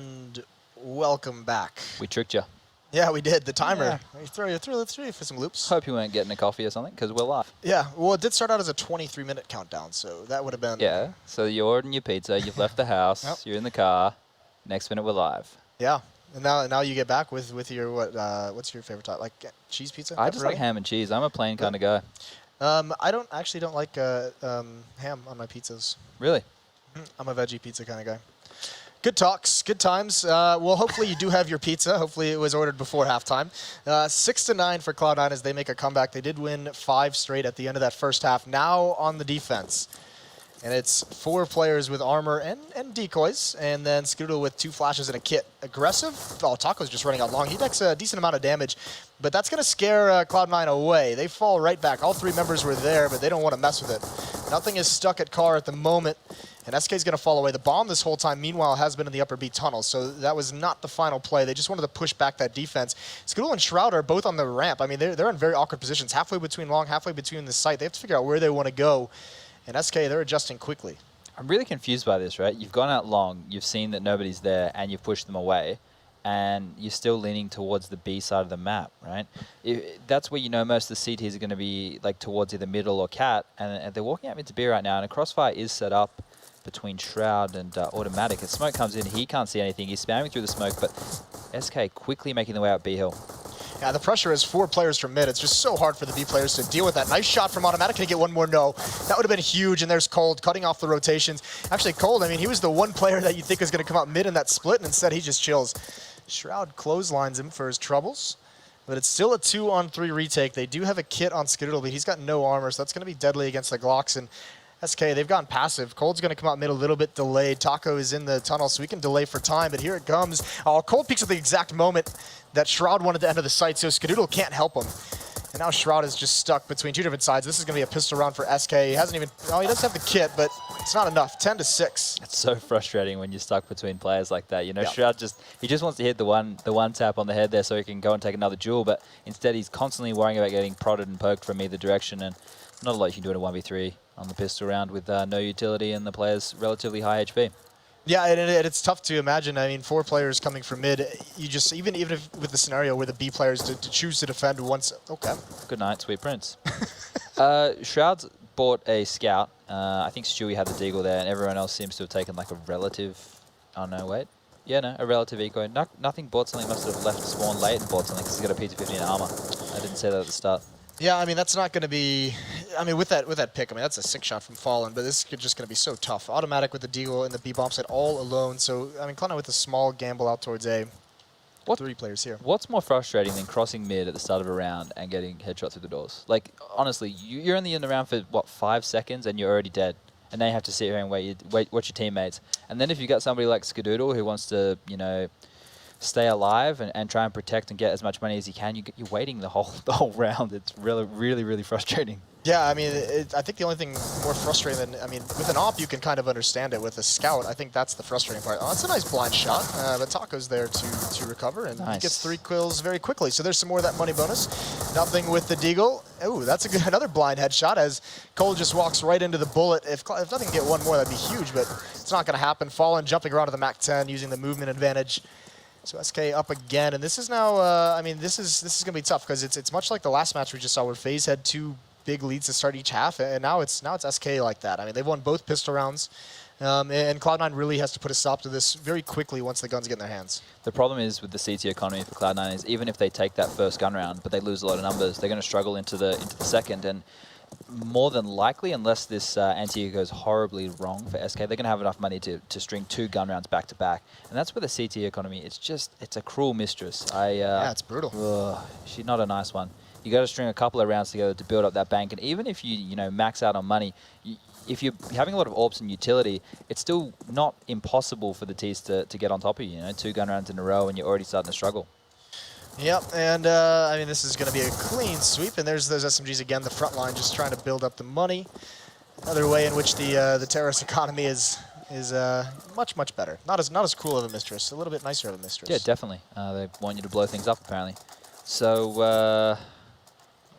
Speaker 1: And welcome back.
Speaker 5: We tricked you.
Speaker 1: Yeah, we did. The timer.
Speaker 5: Yeah.
Speaker 1: Let's throw you for some loops.
Speaker 5: Hope you weren't getting a coffee or something, because we're live.
Speaker 1: Yeah, well, it did start out as a 23-minute countdown, so that would have been...
Speaker 5: Yeah, so you're ordering your pizza, you've left the house,
Speaker 1: Yep.
Speaker 5: you're in the car, next minute we're live.
Speaker 1: Yeah, and now you get back with your, what's your favorite type? Like cheese pizza?
Speaker 5: I just like
Speaker 1: pepperoni?
Speaker 5: ham and cheese. I'm a plain kind of guy.
Speaker 1: I don't like ham on my pizzas.
Speaker 5: Really?
Speaker 1: I'm a veggie pizza kind of guy. Good talks, good times. Well, hopefully you do have your pizza. Hopefully it was ordered before halftime. 6-9 for Cloud9 as they make a comeback. They did win 5 straight at the end of that first half. Now on the defense. And it's 4 players with armor and decoys, and then Skadoodle with 2 flashes and a kit. Aggressive? Oh, Taco's just running out long. He takes a decent amount of damage, but that's going to scare Cloud9 away. They fall right back. All 3 members were there, but they don't want to mess with it. Nothing is stuck at Car at the moment, and SK's going to fall away. The bomb this whole time, meanwhile, has been in the upper B tunnel, so that was not the final play. They just wanted to push back that defense. Skadoodle and Shroud are both on the ramp. I mean, they're in very awkward positions, halfway between long, halfway between the site. They have to figure out where they want to go. And SK, they're adjusting quickly.
Speaker 5: I'm really confused by this, right? You've gone out long, you've seen that nobody's there, and you've pushed them away, and you're still leaning towards the B side of the map, right? That's where you know most of the CTs are going to be like towards either middle or cat, and they're walking out into B right now, and a crossfire is set up between Shroud and Automatic. As smoke comes in, he can't see anything. He's spamming through the smoke, but SK quickly making their way out B hill.
Speaker 1: Yeah, the pressure is 4 players from mid. It's just so hard for the B players to deal with that. Nice shot from Automatic. Can he get one more? No. That would have been huge, and there's Cold cutting off the rotations. Actually, Cold, I mean, he was the one player that you think was going to come out mid in that split, and instead he just chills. Shroud clotheslines him for his troubles, but it's still a 2-on-3 retake. They do have a kit on Skadoodle, but he's got no armor, so that's going to be deadly against the Glocks. And SK, they've gone passive. Cold's going to come out mid a little bit delayed. Taco is in the tunnel, so we can delay for time, but here it comes. Oh, Cold peeks at the exact moment that Shroud wanted to enter the site, so Skadoodle can't help him. And now Shroud is just stuck between 2 different sides. This is going to be a pistol round for SK. He hasn't even, oh, he does have the kit, but it's not enough. 10-6.
Speaker 5: It's so frustrating when you're stuck between players like that. You know,
Speaker 1: Yeah.
Speaker 5: Shroud he just wants to hit the one tap on the head there so he can go and take another duel, but instead he's constantly worrying about getting prodded and poked from either direction, and not a lot you can do in a 1v3 on the pistol round with no utility and the player's relatively high HP.
Speaker 1: Yeah, and it's tough to imagine. I mean, 4 players coming from mid, you just, even if with the scenario where the B players to choose to defend once, okay.
Speaker 5: Good night, Sweet Prince. Shroud's bought a scout. I think Stewie had the deagle there, and everyone else seems to have taken like a relative, oh no, wait. Yeah, no, a relative eco. Nothing bought something, must have left spawn late and bought something because he's got a PT-15 armor. I didn't say that at the start.
Speaker 1: Yeah, I mean, that's not going to be... I mean, with that pick, I mean, that's a 6 shot from Fallen, but this is just going to be so tough. Automatic with the deagle and the B-bomb side all alone, so, I mean, Cloud9 with a small gamble out towards A. 3 players here.
Speaker 5: What's more frustrating than crossing mid at the start of a round and getting headshot through the doors? Like, honestly, you're only in the round for, what, 5 seconds and you're already dead. And then you have to sit here and watch your teammates. And then if you got somebody like Skadoodle who wants to, you know, stay alive and try and protect and get as much money as you can, you're waiting the whole round. It's really frustrating.
Speaker 1: Yeah, I mean, I think the only thing more frustrating than, I mean, with an AWP you can kind of understand it. With a scout, I think that's the frustrating part. Oh, that's a nice blind shot, but Taco's there to recover, and he gets 3 kills very quickly. So there's some more of that money bonus. Nothing with the deagle. Ooh, that's another blind headshot as Cole just walks right into the bullet. If nothing can get one more, that'd be huge, but it's not going to happen. Fallen jumping around to the MAC-10 using the movement advantage. So SK up again, and this is now, I mean, this is going to be tough because it's much like the last match we just saw where FaZe had 2 big leads to start each half, and now it's SK like that. I mean, they've won both pistol rounds, and Cloud9 really has to put a stop to this very quickly once the guns get in their hands.
Speaker 5: The problem is with the CT economy for Cloud9 is even if they take that first gun round, but they lose a lot of numbers, they're going to struggle into the second, and more than likely, unless this anti goes horribly wrong for SK, they're going to have enough money to string 2 gun rounds back to back, and that's where the CT economy, it's a cruel mistress.
Speaker 1: Yeah, it's brutal.
Speaker 5: She's not a nice one. You got to string a couple of rounds together to build up that bank, and even if you max out on money, if you're having a lot of AWPs and utility, it's still not impossible for the Ts to get on top of you. 2 gun rounds in a row, and you're already starting to struggle.
Speaker 1: Yep, and I mean, this is going to be a clean sweep, and there's those SMGs again, the front line just trying to build up the money. Another way in which the terrorist economy is much better. Not as cruel of a mistress, a little bit nicer of a mistress.
Speaker 5: Yeah, definitely. They want you to blow things up, apparently. So,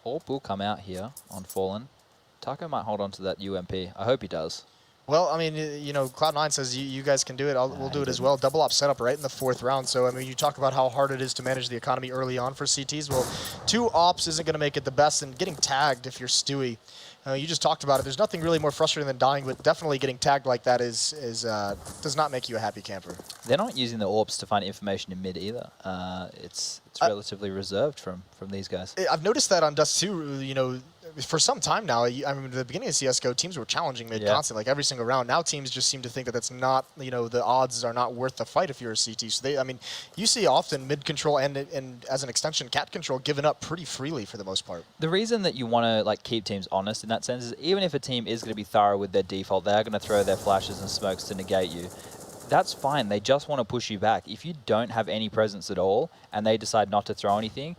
Speaker 5: AWP will come out here on Fallen. Taco might hold on to that UMP. I hope he does.
Speaker 1: Well, I mean, you know, Cloud9 says you guys can do it. We'll do it as well. Double op setup right in the 4th round. So, I mean, you talk about how hard it is to manage the economy early on for CTs. Well, 2 ops isn't going to make it the best, and getting tagged if you're Stewie. You just talked about it. There's nothing really more frustrating than dying, but definitely getting tagged like that does not make you a happy camper.
Speaker 5: They're not using the AWPs to find information in mid either. It's relatively reserved from these guys.
Speaker 1: I've noticed that on Dust 2, you know, for some time now. I mean, at the beginning of CSGO, teams were challenging mid constantly, like every single round. Now teams just seem to think that that's not, you know, the odds are not worth the fight if you're a CT. So I mean, you see often mid control and as an extension, cat control given up pretty freely for the most part.
Speaker 5: The reason that you want to like keep teams honest in that sense is even if a team is going to be thorough with their default, they're going to throw their flashes and smokes to negate you. That's fine. They just want to push you back. If you don't have any presence at all and they decide not to throw anything,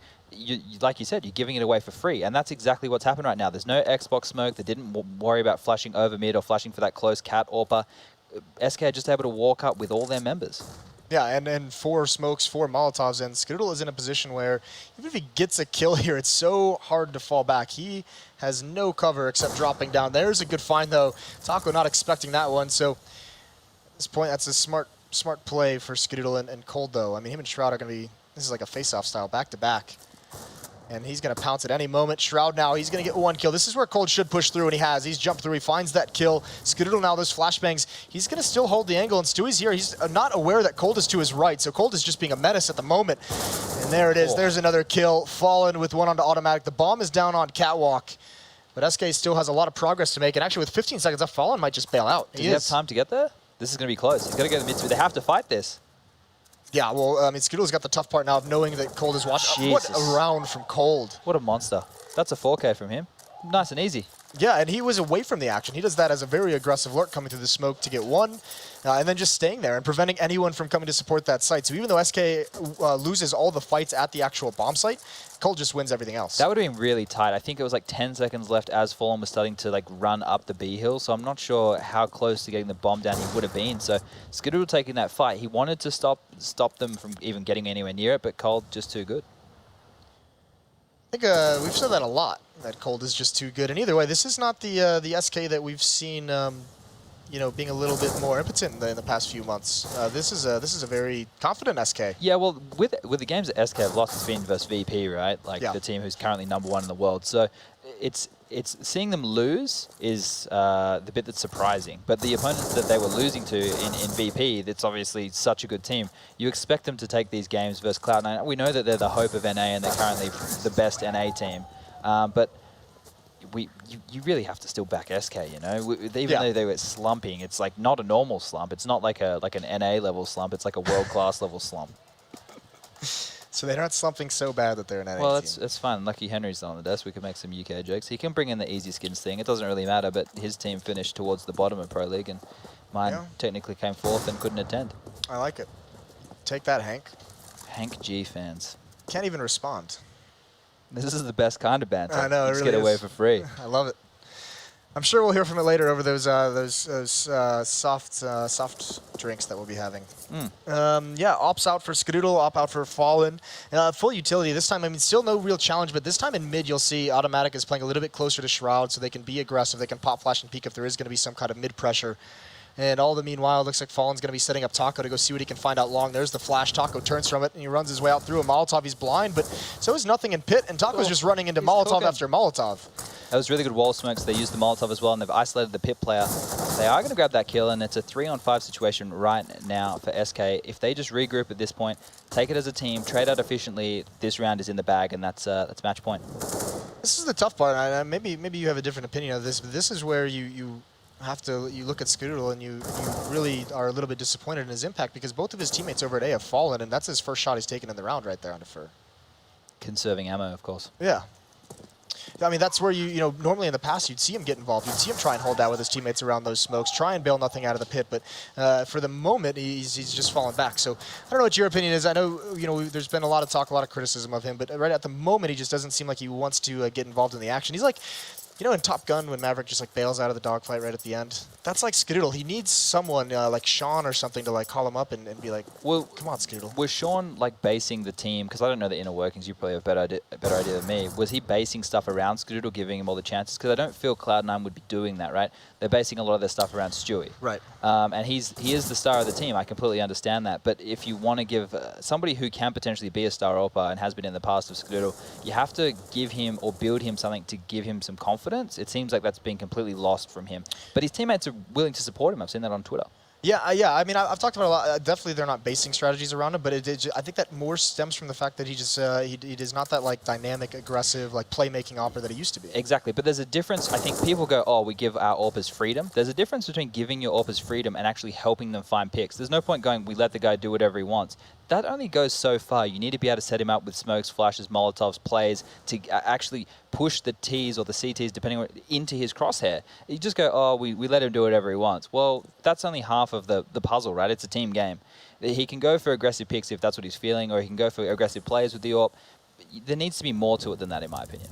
Speaker 5: like you said, you're giving it away for free. And that's exactly what's happened right now. There's no Xbox smoke. They didn't worry about flashing over mid or flashing for that close cat AWPer. SK are just able to walk up with all their members.
Speaker 1: Yeah, and 4 smokes, 4 Molotovs, and Skidoodle is in a position where even if he gets a kill here, it's so hard to fall back. He has no cover except dropping down. There's a good find, though. Taco not expecting that one, so at this point, that's a smart play for Skidoodle and Cold, though. I mean, him and Shroud are going to be, this is like a face-off style, back-to-back. And he's going to pounce at any moment. Shroud now, he's going to get 1 kill. This is where Cold should push through, and he has. He's jumped through. He finds that kill. Skidoodle now, those flashbangs. He's going to still hold the angle, and Stewie's here. He's not aware that Cold is to his right, so Cold is just being a menace at the moment. And there it is. There's another kill. Fallen with 1 onto automatic. The bomb is down on Catwalk. But SK still has a lot of progress to make, and actually with 15 seconds left, Fallen might just bail out.
Speaker 5: Does he have time to get there? This is going to be close. He's got to go to the mid. They have to fight this.
Speaker 1: Yeah, well, I mean, Skidoodle's got the tough part now of knowing that Cold is watching. What a round from Cold.
Speaker 5: What a monster. That's a 4K from him. Nice and easy.
Speaker 1: Yeah, and he was away from the action. He does that as a very aggressive lurk coming through the smoke to get 1, and then just staying there and preventing anyone from coming to support that site. So even though SK loses all the fights at the actual bomb site, Cold just wins everything else.
Speaker 5: That would have been really tight. I think it was like 10 seconds left as Fallen was starting to like run up the B hill, so I'm not sure how close to getting the bomb down he would have been. So Skidoodle taking that fight, he wanted to stop them from even getting anywhere near it, but Cold just too good.
Speaker 1: I think we've said that a lot, that Cold is just too good. And either way, this is not the SK that we've seen, you know, being a little bit more impotent in the past few months. This is a very confident SK.
Speaker 5: Yeah, well, with the games that SK have lost, it's been versus VP, right? Like the team who's currently #1 in the world. So it's seeing them lose is the bit that's surprising. But the opponents that they were losing to in VP, that's obviously such a good team. You expect them to take these games versus Cloud9. We know that they're the hope of NA and they're currently the best NA team. But you really have to still back SK, you know? Even though they were slumping, it's like not a normal slump. It's not like an NA level slump. It's like a world-class level slump.
Speaker 1: So they're not slumping so bad that they're an NA
Speaker 5: Well,
Speaker 1: team.
Speaker 5: that's fine. Lucky Henry's on the desk. We can make some UK jokes. He can bring in the easy skins thing. It doesn't really matter, but his team finished towards the bottom of Pro League, and mine technically came 4th and couldn't attend.
Speaker 1: I like it. Take that, Hank.
Speaker 5: Hank G fans.
Speaker 1: Can't even respond.
Speaker 5: This is the best kind of banter.
Speaker 1: I know, it
Speaker 5: Let's
Speaker 1: really
Speaker 5: get away
Speaker 1: is.
Speaker 5: for free.
Speaker 1: I love it. I'm sure we'll hear from it later over those soft drinks that we'll be having. Yeah, ops out for Skidoodle, op out for Fallen. Full utility this time. I mean, still no real challenge, but this time in mid, you'll see Automatic is playing a little bit closer to Shroud, so they can be aggressive. They can pop, flash, and peek if there is going to be some kind of mid pressure. And all the meanwhile, it looks like Fallen's going to be setting up Taco to go see what he can find out long. There's the flash. Taco turns from it, and he runs his way out through a Molotov. He's blind, but so is nothing in pit, and Taco's just running into Molotov after Molotov.
Speaker 5: That was really good wall smokes. They used the Molotov as well, and they've isolated the pit player. They are going to grab that kill, and it's a 3-on-5 situation right now for SK. If they just regroup at this point, take it as a team, trade out efficiently, this round is in the bag, and that's match point.
Speaker 1: This is the tough part. Maybe you have a different opinion of this, but this is where you look at Skidoodle and you really are a little bit disappointed in his impact, because both of his teammates over at A have fallen, and that's his first shot he's taken in the round right there on Defer.
Speaker 5: Conserving ammo, of course.
Speaker 1: Yeah. I mean, that's where you know, normally in the past you'd see him get involved. You'd see him try and hold out with his teammates around those smokes, try and bail nothing out of the pit, but for the moment he's just fallen back. So I don't know what your opinion is. I know, you know, there's been a lot of talk, a lot of criticism of him, but right at the moment he just doesn't seem like he wants to get involved in the action. He's like, You know, in Top Gun, when Maverick just like bails out of the dogfight right at the end, that's like Skadoodle. He needs someone like Sean or something to like call him up and be like,
Speaker 5: well,
Speaker 1: come on, Skadoodle.
Speaker 5: Was Sean like basing the team, because I don't know the inner workings, you probably have a better idea than me, was he basing stuff around Skadoodle, giving him all the chances? Because I don't feel Cloud9 would be doing that, right? They're basing a lot of their stuff around Stewie.
Speaker 1: Right.
Speaker 5: And he is the star of the team. I completely understand that. But if you want to give somebody who can potentially be a star AWPer and has been in the past of Skadoodle, you have to give him or build him something to give him some confidence. It seems like that's been completely lost from him. But his teammates are willing to support him. I've seen that on Twitter.
Speaker 1: Yeah, yeah. I mean, I've talked about it a lot. Definitely, they're not basing strategies around him, but I think that more stems from the fact that he just he is not that like dynamic, aggressive, like playmaking AWPer that he used to be.
Speaker 5: Exactly, but there's a difference. I think people go, oh, we give our AWPers freedom. There's a difference between giving your AWPers freedom and actually helping them find picks. There's no point going, we let the guy do whatever he wants. That only goes so far. You need to be able to set him up with smokes, flashes, molotovs, plays to actually push the Ts or the CTs, depending on, into his crosshair. You just go, oh, we let him do whatever he wants. Well, that's only half of the puzzle, right? It's a team game. He can go for aggressive picks if that's what he's feeling, or he can go for aggressive plays with the AWP. There needs to be more to it than that, in my opinion.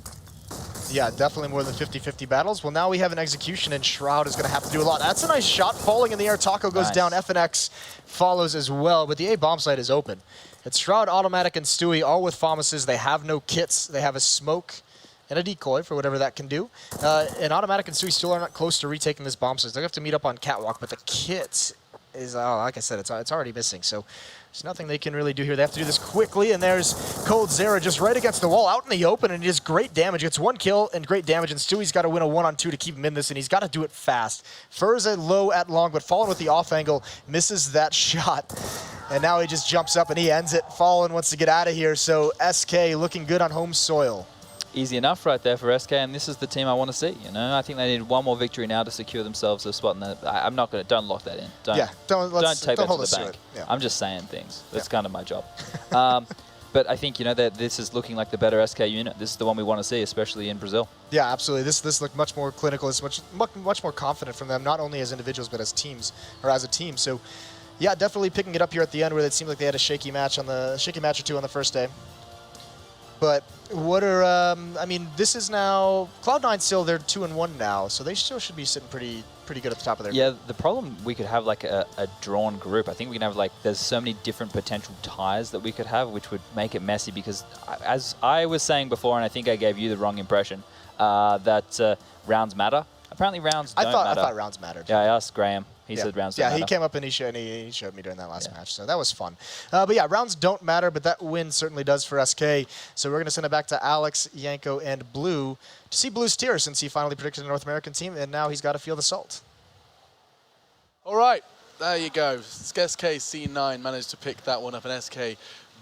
Speaker 1: Yeah, definitely more than 50-50 battles. Well, now we have an execution, and Shroud is going to have to do a lot. That's a nice shot falling in the air. Taco goes down. FNX follows as well, but the A bomb site is open. It's Shroud, Automatic, and Stewie, all with FAMASes. They have no kits. They have a smoke and a decoy for whatever that can do. And Automatic and Stewie still are not close to retaking this bomb site. They have to meet up on Catwalk, but the kit is, like I said, it's already missing. So there's nothing they can really do here. They have to do this quickly, and there's coldzera just right against the wall, out in the open, and he does great damage. Gets 1 kill and great damage, and Stewie's got to win a 1-on-2 to keep him in this, and he's got to do it fast. Furza low at long, but falling with the off angle, misses that shot. And now he just jumps up and he ends it. Fallen wants to get out of here, so SK looking good on home soil.
Speaker 5: Easy enough right there for SK, and this is the team I want to see. You know, I think they need one more victory now to secure themselves a spot in the. I'm not going to. Don't lock that in. Don't take that to the bank.
Speaker 1: Yeah.
Speaker 5: I'm just saying things. That's kind of my job. But I think, you know, that this is looking like the better SK unit. This is the one we want to see, especially in Brazil.
Speaker 1: Yeah, absolutely. This looked much more clinical. It's much more confident from them, not only as individuals but as teams or as a team. So, yeah, definitely picking it up here at the end where it seemed like they had a shaky match or two on the first day. But what are I mean, this is now Cloud9 still, they're 2-1 now, so they still should be sitting pretty good at the top of their group.
Speaker 5: Yeah, the problem, we could have like a drawn group. I think we can have like, there's so many different potential ties that we could have, which would make it messy, because as I was saying before, and I think I gave you the wrong impression, that rounds matter. Apparently rounds don't matter.
Speaker 1: I thought rounds mattered.
Speaker 5: Yeah, I asked Graham. He said rounds don't matter.
Speaker 1: Yeah, he came up and he showed me during that last match, so that was fun. But yeah, rounds don't matter, but that win certainly does for SK. So we're going to send it back to Alex, Yanko, and Blue to see Blue's tier, since he finally predicted a North American team, and now he's got to feel the salt.
Speaker 3: All right, there you go. SK C9 managed to pick that one up, and SK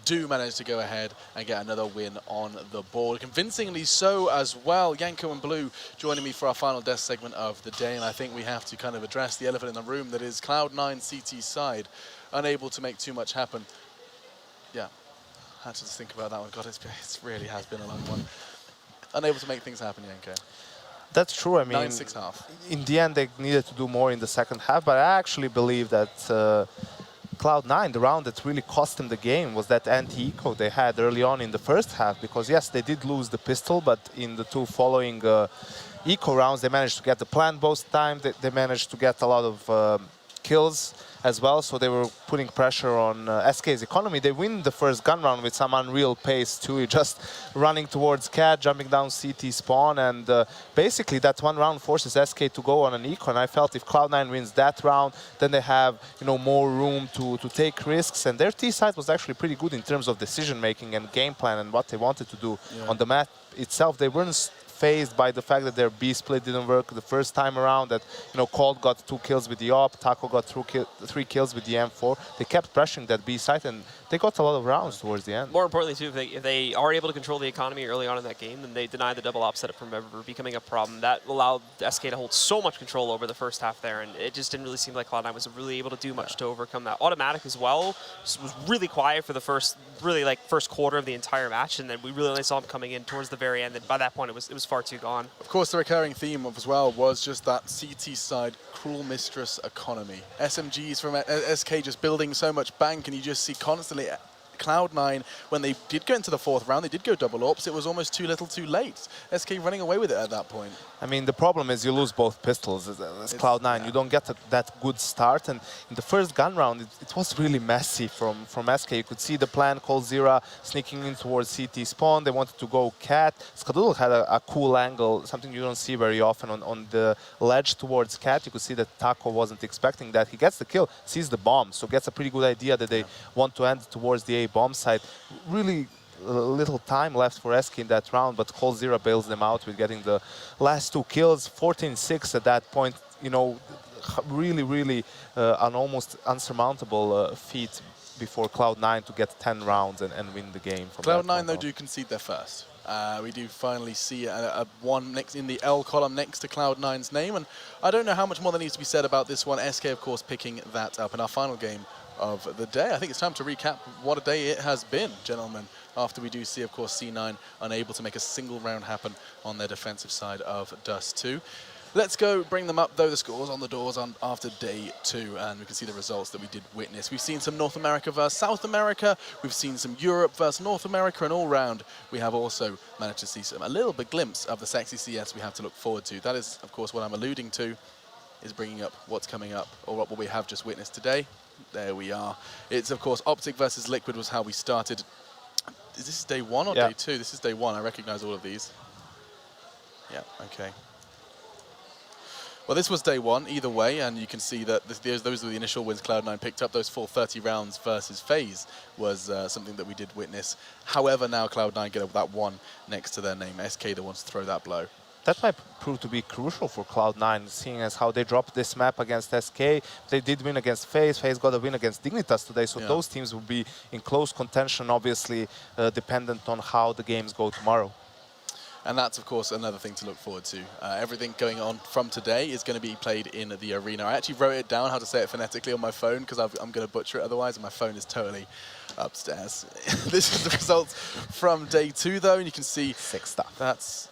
Speaker 3: do manage to go ahead and get another win on the board. Convincingly so as well. Yanko and Blue joining me for our final death segment of the day, and I think we have to kind of address the elephant in the room that is Cloud9 CT side, unable to make too much happen. Yeah, I had to just think about that one. God, it really has been a long one. Unable to make things happen, Yanko.
Speaker 4: That's true. I mean,
Speaker 3: 9-6 half.
Speaker 4: In the end, they needed to do more in the second half, but I actually believe that Cloud9, the round that really cost them the game was that anti-eco they had early on in the first half, because yes, they did lose the pistol, but in the two following eco rounds, they managed to get the plant both time. They managed to get a lot of kills as well, so they were putting pressure on SK's economy. They win the first gun round with some unreal pace too, just running towards Cat, jumping down CT spawn, and basically that one round forces SK to go on an eco, and I felt if Cloud9 wins that round, then they have, you know, more room to take risks, and their T side was actually pretty good in terms of decision making and game plan and what they wanted to do on the map itself. They weren't phased by the fact that their B split didn't work the first time around, that, you know, Cold got 2 kills with the AWP, Taco got 3 kills with the M4. They kept pressuring that B site, and they got a lot of rounds towards the end.
Speaker 2: More importantly, too, if they are able to control the economy early on in that game, then they deny the double op setup from ever becoming a problem. That allowed SK to hold so much control over the first half there, and it just didn't really seem like Cloud9 was really able to do much to overcome that. Automatic as well was really quiet for the first quarter of the entire match, and then we really only saw him coming in towards the very end, and by that point it was far too gone.
Speaker 3: Of course, the recurring theme as well was just that CT side cruel mistress economy. SMGs from SK just building so much bank, and you just see constantly Cloud9, when they did go into the 4th round, they did go double ops, it was almost too little too late. SK running away with it at that point.
Speaker 4: I mean, the problem is you lose both pistols as Cloud9. Yeah. You don't get that good start. And in the first gun round, it was really messy from SK. You could see the plan, Coldzera sneaking in towards CT spawn. They wanted to go Cat. Skadoodle had a cool angle, something you don't see very often on the ledge towards Cat. You could see that Taco wasn't expecting that. He gets the kill, sees the bomb, so gets a pretty good idea that they want to end towards the A bomb site. Really little time left for SK in that round, but Coldzera bails them out with getting the last 2 kills, 14-6 at that point. You know, really an almost unsurmountable feat before Cloud9 to get 10 rounds and win the game.
Speaker 3: Cloud9 though do concede their first. We do finally see a 1 next in the L column next to Cloud9's name, and I don't know how much more there needs to be said about this one. SK, of course, picking that up in our final game of the day. I think it's time to recap what a day it has been, gentlemen, after we do see, of course, C9 unable to make a single round happen on their defensive side of Dust 2. Let's go bring them up, though, the scores on the doors after day 2, and we can see the results that we did witness. We've seen some North America versus South America, we've seen some Europe versus North America, and all round we have also managed to see a little bit glimpse of the sexy CS we have to look forward to. That is, of course, what I'm alluding to, is bringing up what's coming up, or what we have just witnessed today. There we are. It's, of course, Optic versus Liquid was how we started. Is this day 1 or day 2? This is day 1. I recognize all of these. Yeah, okay. Well, this was day 1, either way, and you can see that those were the initial wins Cloud9 picked up. Those full 30 rounds versus Faze was something that we did witness. However, now Cloud9 get that 1 next to their name. SK that wants to throw that blow.
Speaker 4: That might prove to be crucial for Cloud9, seeing as how they dropped this map against SK. They did win against Faze. Faze got a win against Dignitas today, so those teams will be in close contention, obviously, dependent on how the games go tomorrow.
Speaker 3: And that's, of course, another thing to look forward to. Everything going on from today is going to be played in the arena. I actually wrote it down, how to say it phonetically, on my phone, because I'm going to butcher it otherwise, and my phone is totally upstairs. This is the results from day 2, though, and you can see...
Speaker 4: Sick stuff.
Speaker 3: That's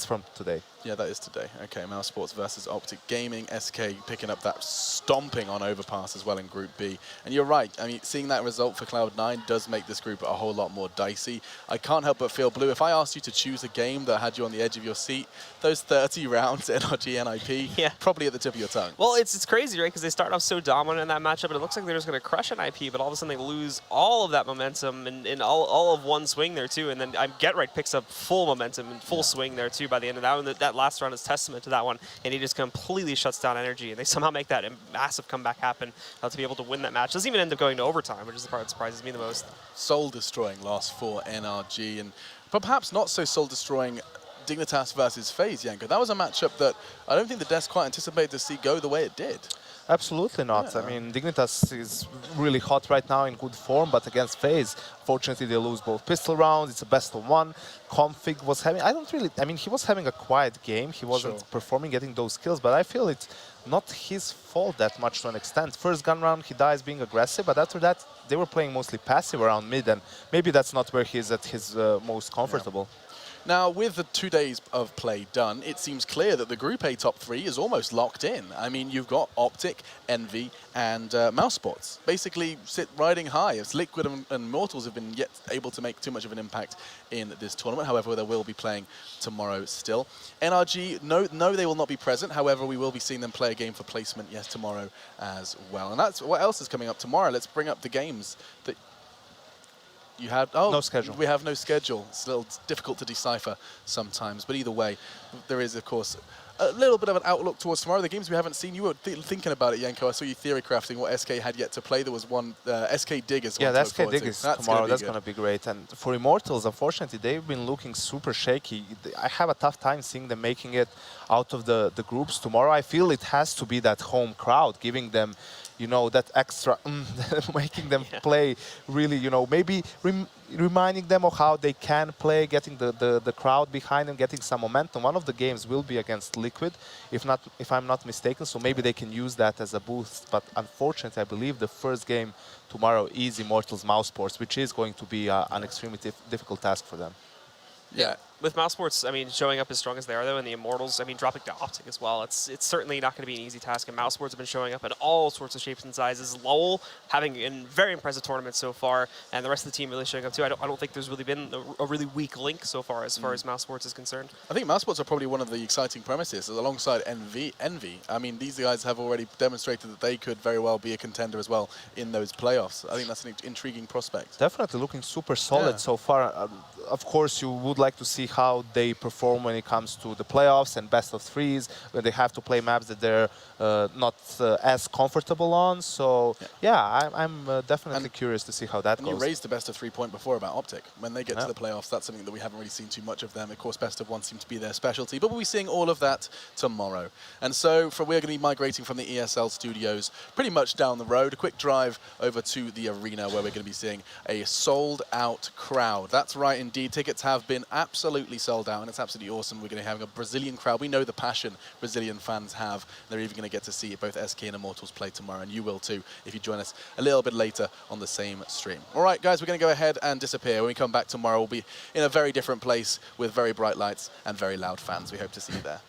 Speaker 4: from today.
Speaker 3: Yeah, that is today. Okay, Mouse Sports versus Optic Gaming. SK picking up that stomping on Overpass as well in Group B. And you're right. I mean, seeing that result for Cloud9 does make this group a whole lot more dicey. I can't help but feel, Blue, if I asked you to choose a game that had you on the edge of your seat, those 30 rounds, NRG, NIP, probably at the tip of your tongue.
Speaker 2: Well, it's crazy, right? Because they start off so dominant in that matchup, and it looks like they're just going to crush NIP, but all of a sudden they lose all of that momentum in all of one swing there, too. And then Get Right picks up full momentum and full swing there, too, by the end of that one. That last round is testament to that one, and he just completely shuts down energy, and they somehow make that massive comeback happen to be able to win that match. Doesn't even end up going to overtime, which is the part that surprises me the most.
Speaker 3: Soul-destroying loss for NRG, and perhaps not so soul-destroying Dignitas versus Faze, Yanko. That was a matchup that I don't think the devs quite anticipated to see go the way it did.
Speaker 4: Absolutely not. I mean, Dignitas is really hot right now, in good form, but against Faze, fortunately they lose both pistol rounds. It's a best of 1. Config was having, he was having a quiet game. He wasn't performing, getting those kills, but I feel it's not his fault that much to an extent. First gun round, he dies being aggressive, but after that, they were playing mostly passive around mid, and maybe that's not where he's at his most comfortable.
Speaker 3: Now, with the 2 days of play done, it seems clear that the Group A top 3 is almost locked in. I mean, you've got Optic, Envy, and Mouse Sports basically sit riding high. As Liquid and Mortals have been yet able to make too much of an impact in this tournament. However, they will be playing tomorrow still. NRG, no, they will not be present. However, we will be seeing them play a game for placement, yes, tomorrow as well. And that's what else is coming up tomorrow. Let's bring up the games that you had.
Speaker 4: No schedule.
Speaker 3: We have no schedule. It's a little difficult to decipher sometimes. But either way, there is, of course, a little bit of an outlook towards tomorrow. The games we haven't seen, you were thinking about it, Yanko. I saw you theory crafting what SK had yet to play. There was one, SK Dig is one.
Speaker 4: Yeah, the SK Dig is tomorrow. That's going to be great. And for Immortals, unfortunately, they've been looking super shaky. I have a tough time seeing them making it out of the groups tomorrow. I feel it has to be that home crowd, giving them, you know, that extra, making them play really, you know, maybe reminding them of how they can play, getting the crowd behind them, getting some momentum. One of the games will be against Liquid, if I'm not mistaken, so maybe they can use that as a boost. But unfortunately, I believe the first game tomorrow is Immortals Mouse Sports, which is going to be an extremely difficult task for them.
Speaker 3: Yeah,
Speaker 2: With Mouse Sports, I mean, showing up as strong as they are, though, and the Immortals, I mean, dropping to Optic as well, it's certainly not going to be an easy task, and Mouse Sports have been showing up in all sorts of shapes and sizes. Lowell having a very impressive tournament so far, and the rest of the team really showing up, too. I don't think there's really been a really weak link so far as Mouse Sports is concerned.
Speaker 3: I think Mouse Sports are probably one of the exciting premises, alongside Envy. I mean, these guys have already demonstrated that they could very well be a contender as well in those playoffs. I think that's an intriguing prospect.
Speaker 4: Definitely looking super solid so far. Of course, you would like to see how they perform when it comes to the playoffs and best of threes, when they have to play maps that they're not as comfortable on. So, yeah, I'm definitely curious to see how that goes.
Speaker 3: You raised the best of 3 point before about Optic. When they get to the playoffs, that's something that we haven't really seen too much of them. Of course, best of one seems to be their specialty, but we'll be seeing all of that tomorrow. And so we're going to be migrating from the ESL studios pretty much down the road, a quick drive over to the arena where we're going to be seeing a sold-out crowd. That's right, indeed. Tickets have been absolutely sold out, and it's absolutely awesome. We're going to be having a Brazilian crowd. We know the passion Brazilian fans have. They're even going to get to see both SK and Immortals play tomorrow, and you will too if you join us a little bit later on the same stream. All right, guys, we're going to go ahead and disappear. When we come back tomorrow, we'll be in a very different place with very bright lights and very loud fans. We hope to see you there.